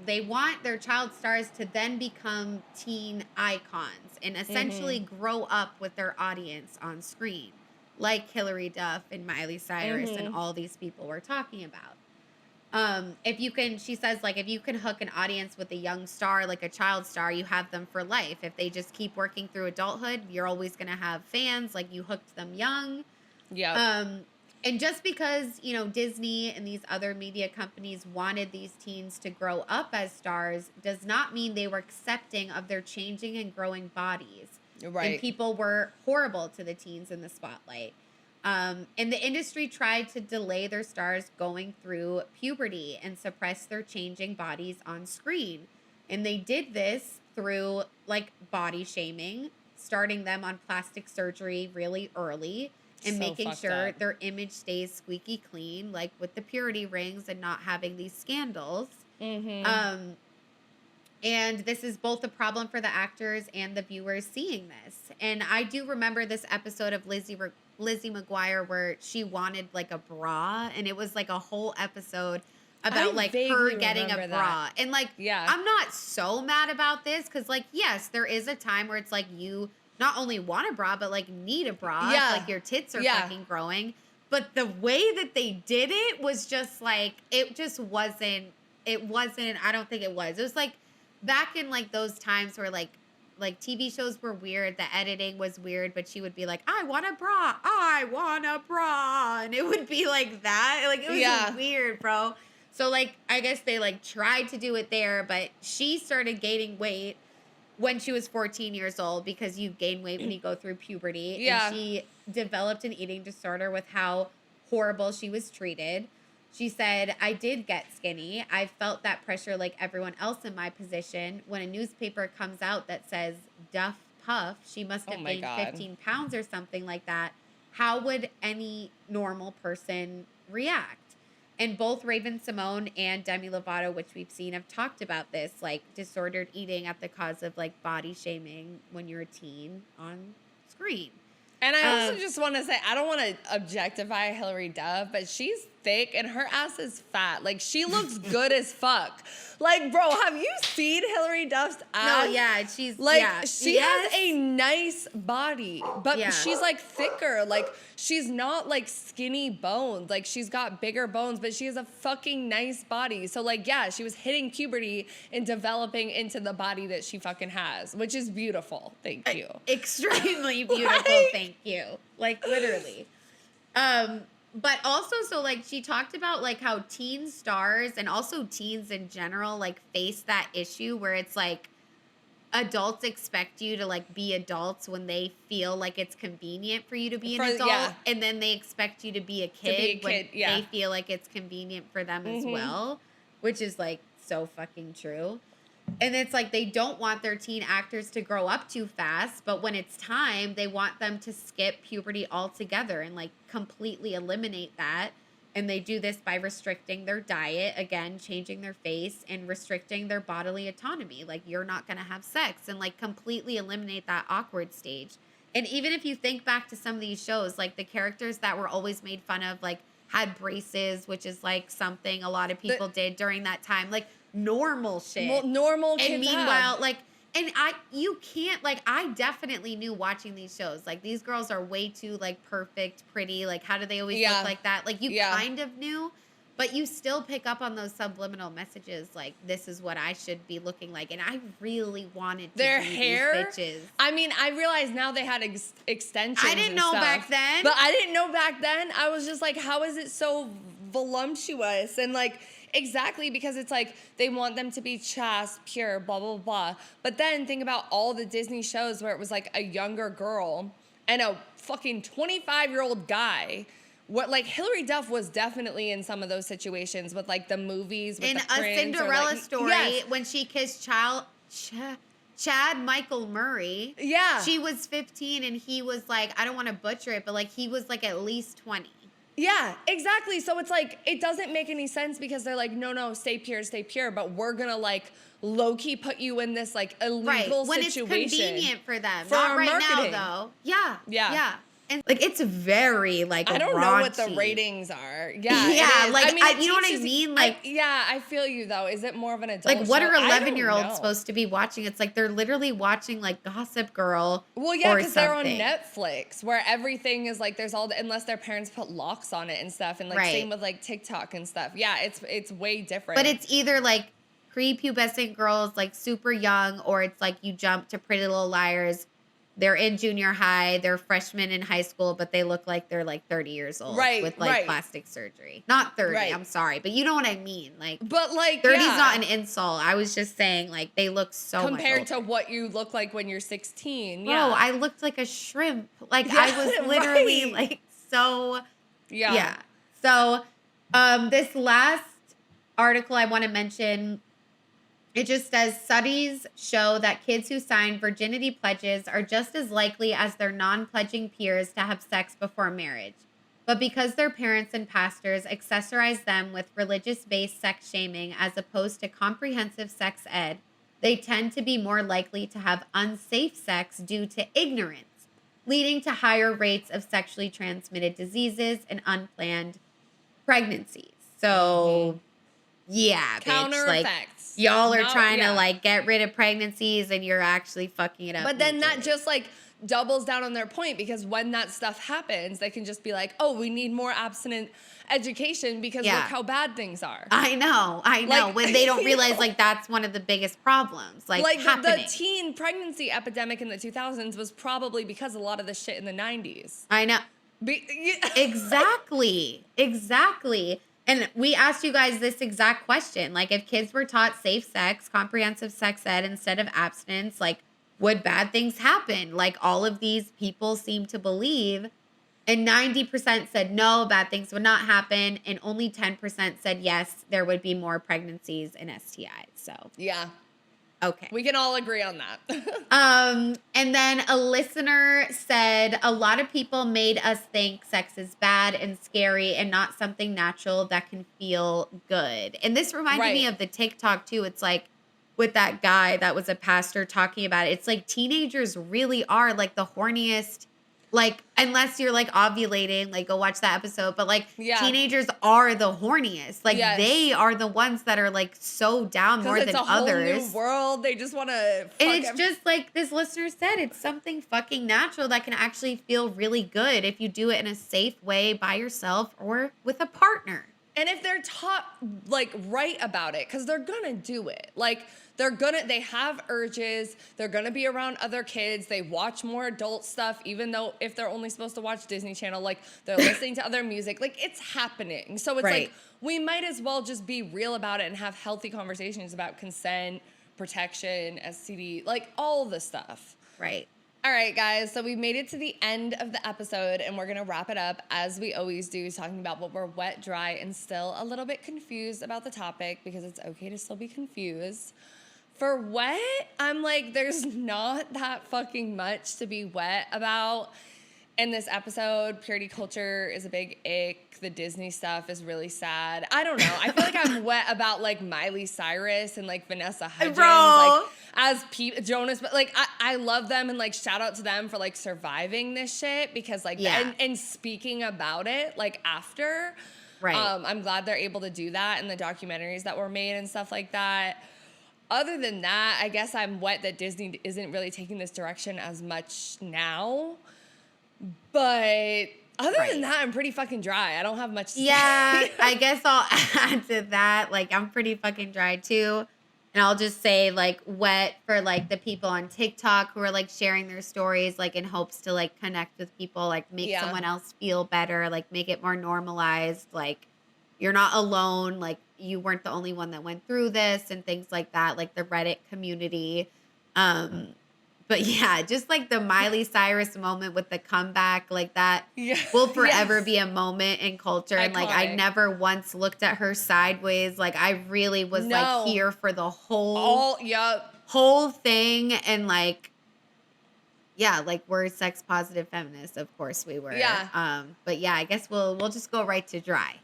they want their child stars to then become teen icons and essentially grow up with their audience on screen, like Hilary Duff and Miley Cyrus and all these people we're talking about. If you can, she says, like, if you can hook an audience with a young star, like a child star, you have them for life. If they just keep working through adulthood, you're always going to have fans. Like, you hooked them young. Yeah. And just because, you know, Disney and these other media companies wanted these teens to grow up as stars does not mean they were accepting of their changing and growing bodies. Right. And people were horrible to the teens in the spotlight. And the industry tried to delay their stars going through puberty and suppress their changing bodies on screen. And they did this through, like, body shaming, starting them on plastic surgery really early, and making sure their image stays squeaky clean, like with the purity rings and not having these scandals. And this is both a problem for the actors and the viewers seeing this. And I do remember this episode of Lizzie McGuire where she wanted like a bra, and it was like a whole episode about like her getting a bra. And like, I'm not so mad about this because, like, yes, there is a time where it's like you not only want a bra, but like need a bra. If, like, your tits are fucking growing. But the way that they did it was just like, it wasn't, I don't think it was. It was like back in like those times where like TV shows were weird, the editing was weird, but she would be like, I want a bra. And it would be like that. Like, it was weird, bro. So like, I guess they like tried to do it there, but she started gaining weight when she was 14 years old, because you gain weight when you go through puberty. And she developed an eating disorder with how horrible she was treated. She said, I did get skinny. I felt that pressure like everyone else in my position. When a newspaper comes out that says Duff Puff, she must have gained 15 pounds or something like that. How would any normal person react? And both Raven-Symoné and Demi Lovato, which we've seen, have talked about this, like disordered eating at the cause of like body shaming when you're a teen on screen. And I also just want to say, I don't want to objectify Hilary Duff, but she's thick and her ass is fat. Like, she looks good as fuck. Like, bro, have you seen Hilary Duff's ass? No, yeah, she's like, she has a nice body, but she's like thicker. Like, she's not like skinny bones. Like, she's got bigger bones, but she has a fucking nice body. So like, yeah, she was hitting puberty and developing into the body that she fucking has, which is beautiful. Thank you. Extremely beautiful. Thank you. Like, literally. But also, so like, she talked about like how teen stars and also teens in general like face that issue where it's like adults expect you to like be adults when they feel like it's convenient for you to be an adult, and then they expect you to be a kid when they feel like it's convenient for them as well, which is like so fucking true. And it's like they don't want their teen actors to grow up too fast, but when it's time, they want them to skip puberty altogether and like completely eliminate that. And they do this by restricting their diet, again, changing their face and restricting their bodily autonomy. Like, you're not going to have sex, and like completely eliminate that awkward stage. And even if you think back to some of these shows, like the characters that were always made fun of, like had braces, which is like something a lot of people did during that time. Like, normal shit. Well, normal kids and meanwhile, like, and you can't, like, I definitely knew watching these shows, like, these girls are way too, like, perfect, pretty, like, how do they always look like that? Like, you kind of knew, but you still pick up on those subliminal messages, like, this is what I should be looking like, and I really wanted to their be hair, these bitches. I mean, I realize now they had extensions. I didn't know back then. But I didn't know back then. I was just like, how is it so voluptuous? And like, exactly, because it's like they want them to be chaste, pure, blah, blah, blah. But then think about all the Disney shows where it was like a younger girl and a fucking 25-year-old guy. What, like, Hilary Duff was definitely in some of those situations with like the movies with in the a prince, Cinderella like, story, when she kissed Chad Michael Murray. Yeah. She was 15 and he was like, I don't want to butcher it, but like he was like at least 20. Yeah, exactly. So it's like, it doesn't make any sense because they're like, no, stay pure. But we're going to like low-key put you in this like illegal when situation. It's convenient for them. For Not our right marketing. now, though. Yeah. Yeah. And like, it's very like I don't raunchy. know what the ratings are. Yeah. Yeah, it is. like, I mean, you know what I mean? Like, I feel you though. Is it more of an adult like, what show? are I don't 11-year-olds know. supposed to be watching? It's like they're literally watching like Gossip Girl. Well, yeah, because they're on Netflix where everything is like there's all unless their parents put locks on it and stuff, and like same with like TikTok and stuff. Yeah, it's way different. But it's either like prepubescent girls, like super young, or it's like you jump to Pretty Little Liars. They're in junior high, they're freshmen in high school, but they look like they're like 30 years old with like plastic surgery. Not 30, I'm sorry, but you know what I mean. Like, but like 30's not an insult. I was just saying like they look so compared much to what you look like when you're 16. Bro, Yeah, I looked like a shrimp. Like I was literally like so. Yeah. So, this last article I want to mention. It just says studies show that kids who sign virginity pledges are just as likely as their non-pledging peers to have sex before marriage. But because their parents and pastors accessorize them with religious-based sex shaming as opposed to comprehensive sex ed, they tend to be more likely to have unsafe sex due to ignorance, leading to higher rates of sexually transmitted diseases and unplanned pregnancies. So, yeah, counter bitch, like, effects. Y'all are trying to like get rid of pregnancies and you're actually fucking it up. But then that just like doubles down on their point because when that stuff happens, they can just be like, oh, we need more abstinent education because look how bad things are. I know. Like, when they don't realize like that's one of the biggest problems. Like happening. The teen pregnancy epidemic in the 2000s was probably because a lot of the shit in the 90s. I know. Exactly. And we asked you guys this exact question. Like, if kids were taught safe sex, comprehensive sex ed instead of abstinence, like, would bad things happen? Like, all of these people seem to believe. And 90% said no, bad things would not happen. And only 10% said yes, there would be more pregnancies and STIs. So, yeah. Okay. We can all agree on that. And then a listener said, a lot of people made us think sex is bad and scary and not something natural that can feel good. And this reminded me of the TikTok too. It's like with that guy that was a pastor talking about it. It's like teenagers really are like the horniest. Like, unless you're like ovulating, like go watch that episode. But like teenagers are the horniest. Like they are the ones that are like so down more than others. It's a whole new world. They just want to. And it's just like this listener said, it's something fucking natural that can actually feel really good if you do it in a safe way by yourself or with a partner. And if they're taught like right about it, because they're gonna do it. Like they have urges. They're gonna be around other kids. They watch more adult stuff, even though if they're only supposed to watch Disney Channel, like they're listening to other music. Like it's happening. So it's like we might as well just be real about it and have healthy conversations about consent, protection, STD, like all the stuff. Right. All right, guys, so we made it to the end of the episode, and we're going to wrap it up, as we always do, talking about what we're wet, dry, and still a little bit confused about the topic, because it's okay to still be confused. For wet, I'm like, there's not that fucking much to be wet about in this episode. Purity culture is a big ick. The Disney stuff is really sad. I don't know. I feel like I'm wet about like Miley Cyrus and like Vanessa Hudgens, like as Jonas, but like I love them and like shout out to them for like surviving this shit because like and speaking about it like after. Right. I'm glad they're able to do that in the documentaries that were made and stuff like that. Other than that, I guess I'm wet that Disney isn't really taking this direction as much now. But other than that, I'm pretty fucking dry. I don't have much to say. I guess I'll add to that. Like, I'm pretty fucking dry too. And I'll just say, like, wet for, like, the people on TikTok who are, like, sharing their stories, like, in hopes to, like, connect with people, like, make someone else feel better, like, make it more normalized. Like, you're not alone. Like, you weren't the only one that went through this and things like that. Like, the Reddit community. But yeah, just like the Miley Cyrus moment with the comeback, like that will forever be a moment in culture. Iconic. And like, I never once looked at her sideways. Like I really was like here for the whole whole thing. And like, yeah, like we're sex positive feminists. Of course we were. Yeah. But yeah, I guess we'll just go right to dry.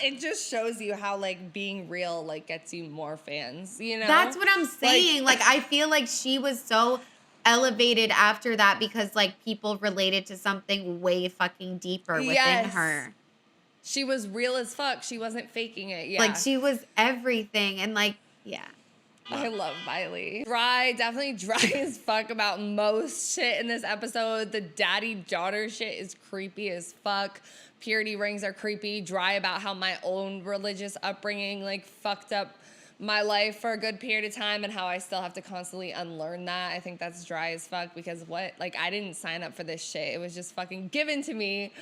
It just shows you how like being real like gets you more fans, you know? That's what I'm saying. Like I feel like she was so elevated after that because like people related to something way fucking deeper within her. She was real as fuck. She wasn't faking it. Yeah. Like she was everything. And like, yeah. I love Miley. Definitely dry as fuck about most shit in this episode. The daddy-daughter shit is creepy as fuck. Purity rings are creepy. Dry about how my own religious upbringing like fucked up my life for a good period of time and how I still have to constantly unlearn that. I think that's dry as fuck because I didn't sign up for this shit. It was just fucking given to me.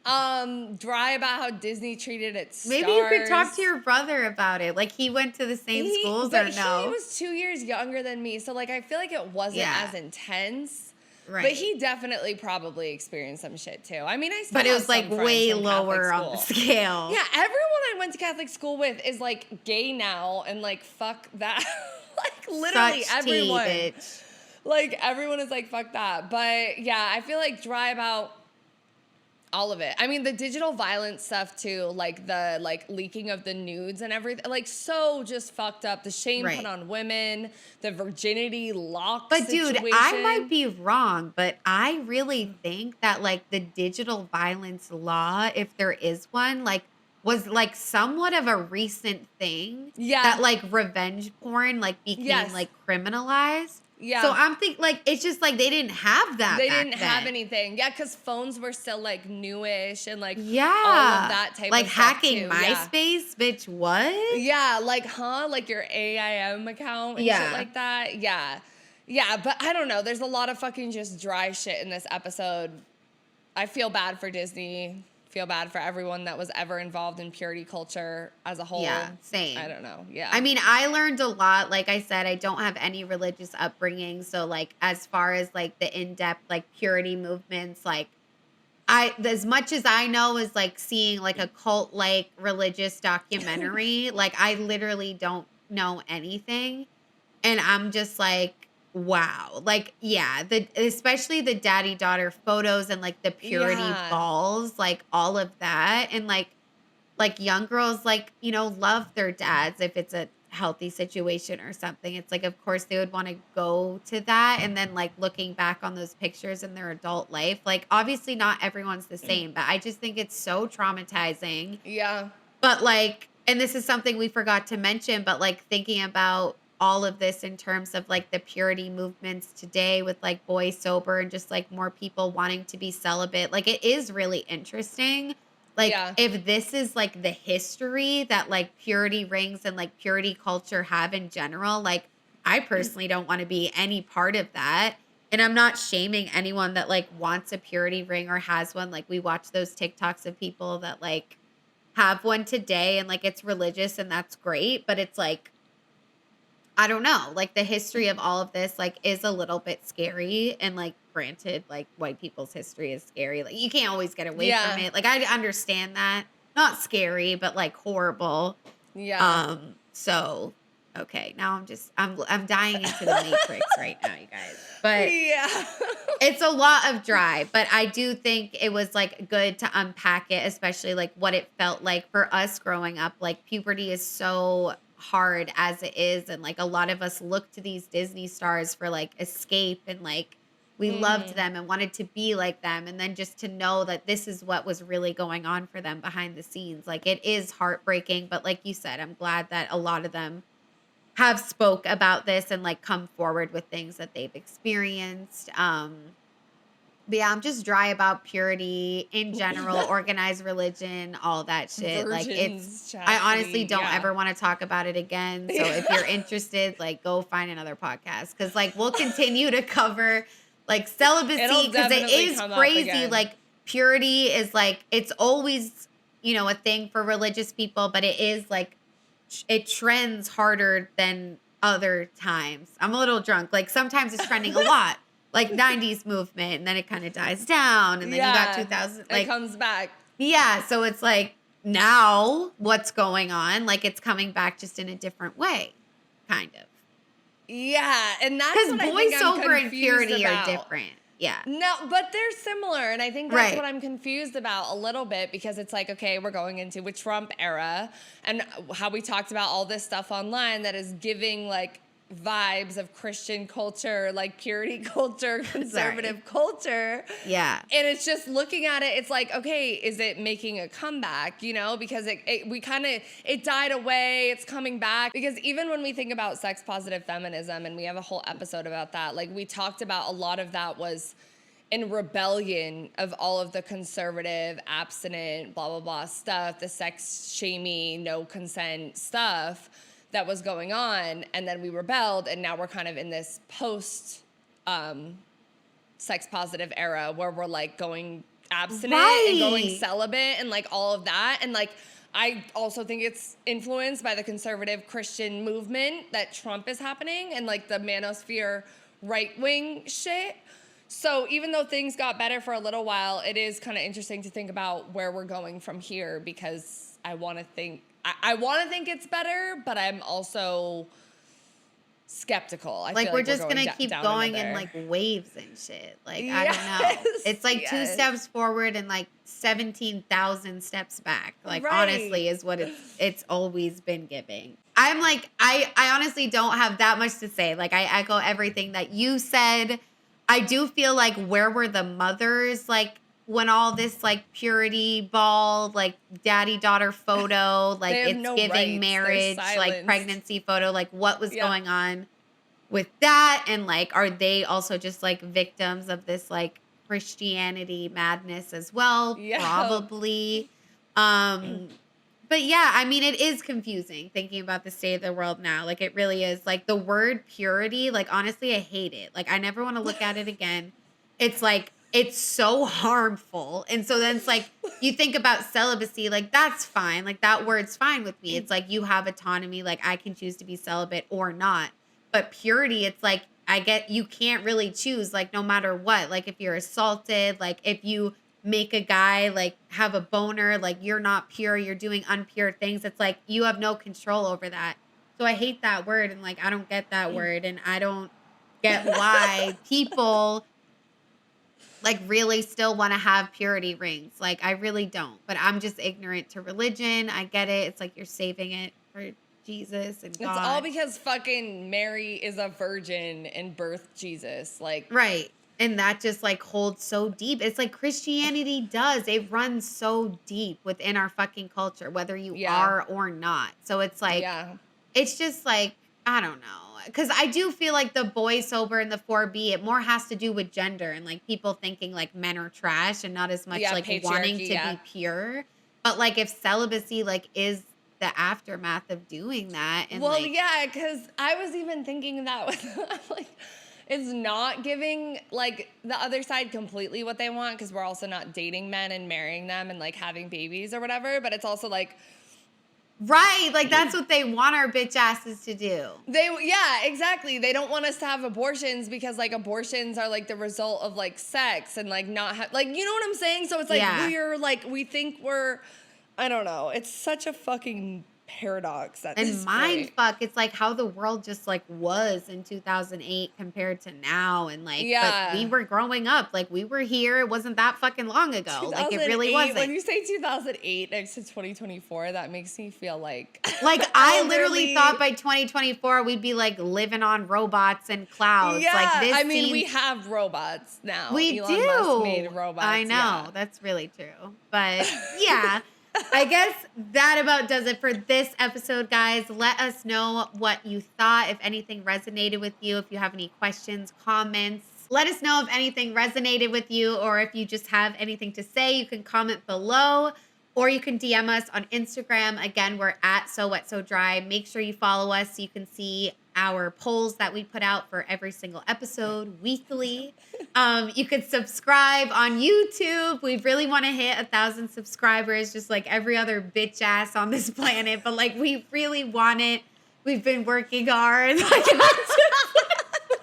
Dry about how Disney treated its stars. Maybe you could talk to your brother about it. Like he went to the same schools or no? He was 2 years younger than me, so like I feel like it wasn't as intense. Right. But he definitely probably experienced some shit too. I mean, but it was like way lower on the scale. Yeah, everyone I went to Catholic school with is like gay now and like fuck that. Like literally everyone. Bitch. Like everyone is like fuck that. But yeah, I feel like dry about all of it. I mean, the digital violence stuff too, like the like leaking of the nudes and everything, like so just fucked up. The shame put on women, the virginity lock situation. Dude, I might be wrong, but I really think that like the digital violence law, if there is one, like was like somewhat of a recent thing. Yeah. That like revenge porn like became like criminalized. Yeah. So I'm thinking, like, it's just like they didn't have that. They didn't have anything. Yeah, because phones were still like newish and like all of that type like of stuff. Like hacking MySpace, bitch, what? Yeah, like, like your AIM account and shit like that. Yeah. Yeah, but I don't know. There's a lot of fucking just dry shit in this episode. I feel bad for Disney. Feel bad for everyone that was ever involved in purity culture as a whole. Yeah, same. I don't know. Yeah. I mean, I learned a lot. Like I said, I don't have any religious upbringing. So like, as far as like the in-depth, like purity movements, like as much as I know is like seeing like a cult, like religious documentary, like I literally don't know anything. And I'm just like, wow. Like, yeah, especially the daddy-daughter photos and like the purity balls, like all of that. And like young girls, like, you know, love their dads if it's a healthy situation or something. It's like, of course they would want to go to that. And then like looking back on those pictures in their adult life, like obviously not everyone's the same, but I just think it's so traumatizing. Yeah. But like, and this is something we forgot to mention, but like thinking about all of this in terms of like the purity movements today with like Boy Sober and just like more people wanting to be celibate. Like it is really interesting. Like if this is like the history that like purity rings and like purity culture have in general, like I personally don't want to be any part of that. And I'm not shaming anyone that like wants a purity ring or has one. Like we watch those TikToks of people that like have one today and like it's religious and that's great. But it's like, I don't know, like the history of all of this, like is a little bit scary. And like, granted, like white people's history is scary. Like you can't always get away from it. Like I understand that. Not scary, but like horrible. Yeah. So, okay. Now I'm dying into the Matrix right now, you guys. But it's a lot of dry. But I do think it was like good to unpack it, especially like what it felt like for us growing up. Like puberty is so hard as it is, and like a lot of us look to these Disney stars for like escape, and like we loved them and wanted to be like them, and then just to know that this is what was really going on for them behind the scenes, like it is heartbreaking. But like you said, I'm glad that a lot of them have spoke about this and like come forward with things that they've experienced. But yeah, I'm just dry about purity in general, organized religion, all that shit. Virgins, like it's, chastity, I honestly don't ever want to talk about it again. So if you're interested, like go find another podcast. Cause like we'll continue to cover like celibacy because it is crazy. Like purity is like, it's always, you know, a thing for religious people, but it is like, it trends harder than other times. I'm a little drunk. Like sometimes it's trending a lot. Like 90s movement, and then it kind of dies down, and then you got 2000. Like it comes back. Yeah, so it's like now what's going on? Like it's coming back just in a different way, kind of. Yeah, and that's Because what I think I'm voiceover and confused purity about. are different. Yeah. No, but they're similar, and I think that's Right. what I'm confused about a little bit, because it's like, okay, we're going into a Trump era, and how we talked about all this stuff online that is giving like vibes of Christian culture, like purity culture, conservative culture. Yeah. And it's just looking at it, it's like, okay, is it making a comeback, you know? Because it died away, it's coming back. Because even when we think about sex positive feminism, and we have a whole episode about that, like we talked about a lot of that was in rebellion of all of the conservative, abstinent, blah, blah, blah stuff, the sex shamey, no consent stuff that was going on, and then we rebelled, and now we're kind of in this post sex positive era where we're like going abstinent and going celibate and like all of that. And like I also think it's influenced by the conservative Christian movement that Trump is happening and like the manosphere right-wing shit. So even though things got better for a little while, it is kind of interesting to think about where we're going from here, because I want to think it's better, but I'm also skeptical. I Like feel we're like just going gonna keep down going another- in like waves and shit. Like I don't know. It's like 2 steps forward and like 17,000 steps back. Like honestly is what it's always been giving. I'm like I honestly don't have that much to say. Like I echo everything that you said. I do feel like where were the mothers like when all this like purity ball, like daddy daughter photo, like it's no giving rights. marriage, They're like silenced. pregnancy photo, like what was going on with that? And like, are they also just like victims of this like Christianity madness as well? Yeah. Probably. But yeah, I mean, it is confusing thinking about the state of the world now. Like it really is. Like the word purity, like honestly, I hate it. Like I never want to look at it again. It's like, it's so harmful. And so then it's like, you think about celibacy, like that's fine. Like that word's fine with me. It's like you have autonomy. Like I can choose to be celibate or not. But purity, it's like, you can't really choose, like no matter what. Like if you're assaulted, like if you make a guy like have a boner, like you're not pure, you're doing unpure things. It's like you have no control over that. So I hate that word. And like, I don't get that word. And I don't get why people like really still want to have purity rings. Like I really don't, but I'm just ignorant to religion. I get it. It's like you're saving it for Jesus and God. It's all because fucking Mary is a virgin and birthed Jesus. Like right. And that just like holds so deep. It's like Christianity does. It runs so deep within our fucking culture, whether you are or not. So it's like, it's just like, I don't know. Because I do feel like the boy sober and the 4B, it more has to do with gender and like people thinking like men are trash and not as much like wanting to be pure. But like if celibacy like is the aftermath of doing that. And well, like, yeah, because I was even thinking that with like, it's not giving like the other side completely what they want, because we're also not dating men and marrying them and like having babies or whatever. But it's also like, right, like that's what they want our bitch asses to do. Yeah, exactly. They don't want us to have abortions because like abortions are like the result of like sex and like not like, you know what I'm saying? So it's like we're like, we think we're, I don't know. It's such a fucking paradox at this mind point. fuck. It's like how the world just like was in 2008 compared to now, and like but we were growing up, like we were here. It wasn't that fucking long ago. Like it really wasn't. When you say 2008 next to 2024, that makes me feel like I literally thought by 2024 we'd be like living on robots and clouds. Yeah, like this I mean we have robots now. We Elon do. Musk made robots. I know that's really true, but yeah. I guess that about does it for this episode, guys. Let us know what you thought, if anything resonated with you, if you have any questions, comments. Let us know if anything resonated with you, or if you just have anything to say, you can comment below, or you can DM us on Instagram. Again, we're at So Wet So Dry. Make sure you follow us so you can see our polls that we put out for every single episode weekly. You could subscribe on YouTube. We really want to hit 1,000 subscribers, just like every other bitch ass on this planet. But like, we really want it. We've been working hard.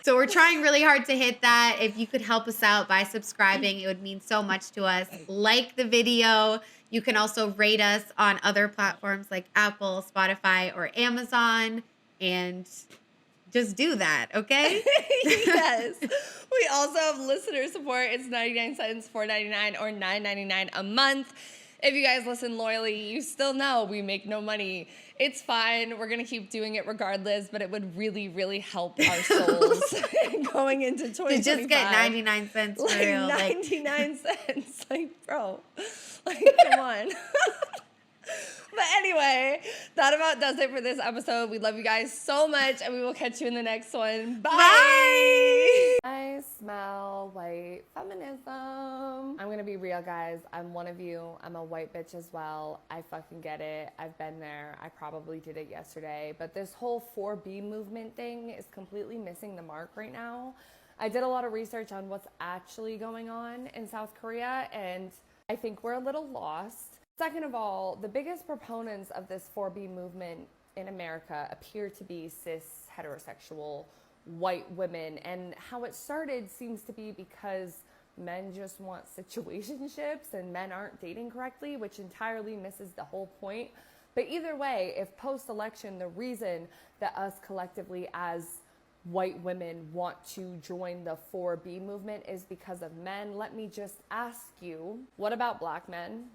So we're trying really hard to hit that. If you could help us out by subscribing, it would mean so much to us. Like the video. You can also rate us on other platforms like Apple, Spotify, or Amazon. And Just do that, okay? Yes. We also have listener support. It's 99 cents, $4.99, or $9.99 a month. If you guys listen loyally, you still know we make no money. It's fine. We're going to keep doing it regardless, but it would really, really help our souls going into 2025. To just get 99 cents for real. 99 cents. Like, bro. Like, come on. But anyway, that about does it for this episode. We love you guys so much, and we will catch you in the next one. Bye! Bye! I smell white feminism. I'm gonna be real, guys. I'm one of you. I'm a white bitch as well. I fucking get it. I've been there. I probably did it yesterday. But this whole 4B movement thing is completely missing the mark right now. I did a lot of research on what's actually going on in South Korea, and I think we're a little lost. Second of all, the biggest proponents of this 4B movement in America appear to be cis, heterosexual, white women. And how it started seems to be because men just want situationships and men aren't dating correctly, which entirely misses the whole point. But either way, if post-election, the reason that us collectively as white women want to join the 4B movement is because of men, let me just ask you, what about black men?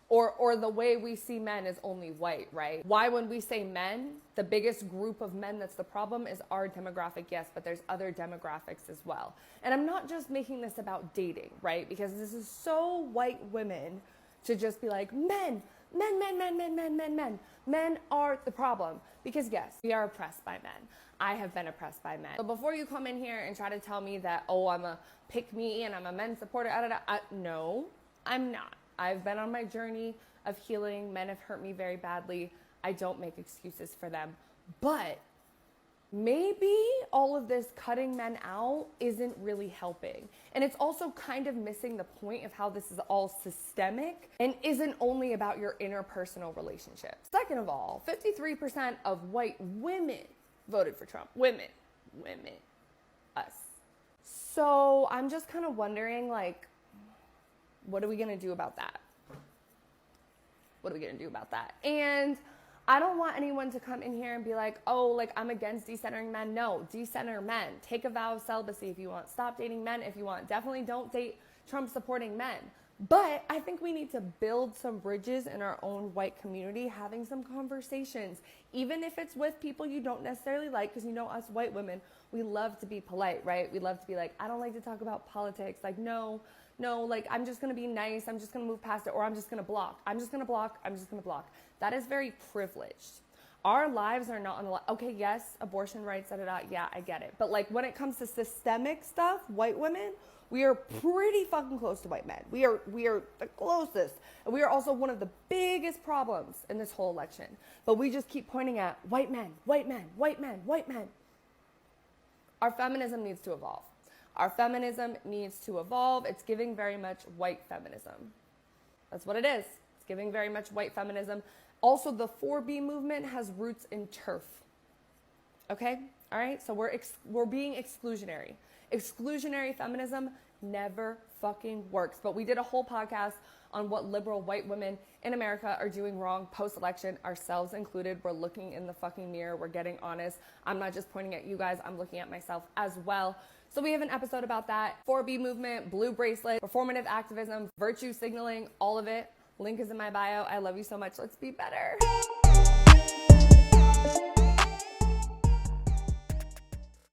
Or the way we see men is only white, right? Why when we say men, the biggest group of men that's the problem is our demographic, yes, but there's other demographics as well. And I'm not just making this about dating, right? Because this is so white women to just be like, men are the problem. Because yes, we are oppressed by men. I have been oppressed by men. So before you come in here and try to tell me that, oh, I'm a pick-me and I'm a men supporter, no, I'm not. I've been on my journey of healing. Men have hurt me very badly. I don't make excuses for them. But maybe all of this cutting men out isn't really helping. And it's also kind of missing the point of how this is all systemic and isn't only about your interpersonal relationships. Second of all, 53% of white women voted for Trump. Women, us. So I'm just kind of wondering, like, what are we going to do about that? What are we going to do about that? And I don't want anyone to come in here and be like, oh, like I'm against decentering men. No, decenter men. Take a vow of celibacy if you want. Stop dating men if you want. Definitely don't date Trump supporting men. But I think we need to build some bridges in our own white community, having some conversations, even if it's with people you don't necessarily like, because you know us white women, we love to be polite, right? We love to be like, I don't like to talk about politics. Like, no, like I'm just going to be nice. I'm just going to move past it, or I'm just going to block. I'm just going to block. That is very privileged. Our lives are not on the line. Okay, yes, abortion rights, yeah, I get it. But like when it comes to systemic stuff, white women, we are pretty fucking close to white men. We are the closest. And we are also one of the biggest problems in this whole election. But we just keep pointing at white men. Our feminism needs to evolve. It's giving very much white feminism. That's what it is. It's giving very much white feminism. Also, the 4B movement has roots in turf. Okay? All right? So we're being exclusionary. Exclusionary feminism never fucking works. But we did a whole podcast on what liberal white women in America are doing wrong post-election, ourselves included. We're looking in the fucking mirror. We're getting honest. I'm not just pointing at you guys. I'm looking at myself as well. So we have an episode about that. 4B movement, blue bracelet, performative activism, virtue signaling, all of it. Link is in my bio. I love you so much. Let's be better.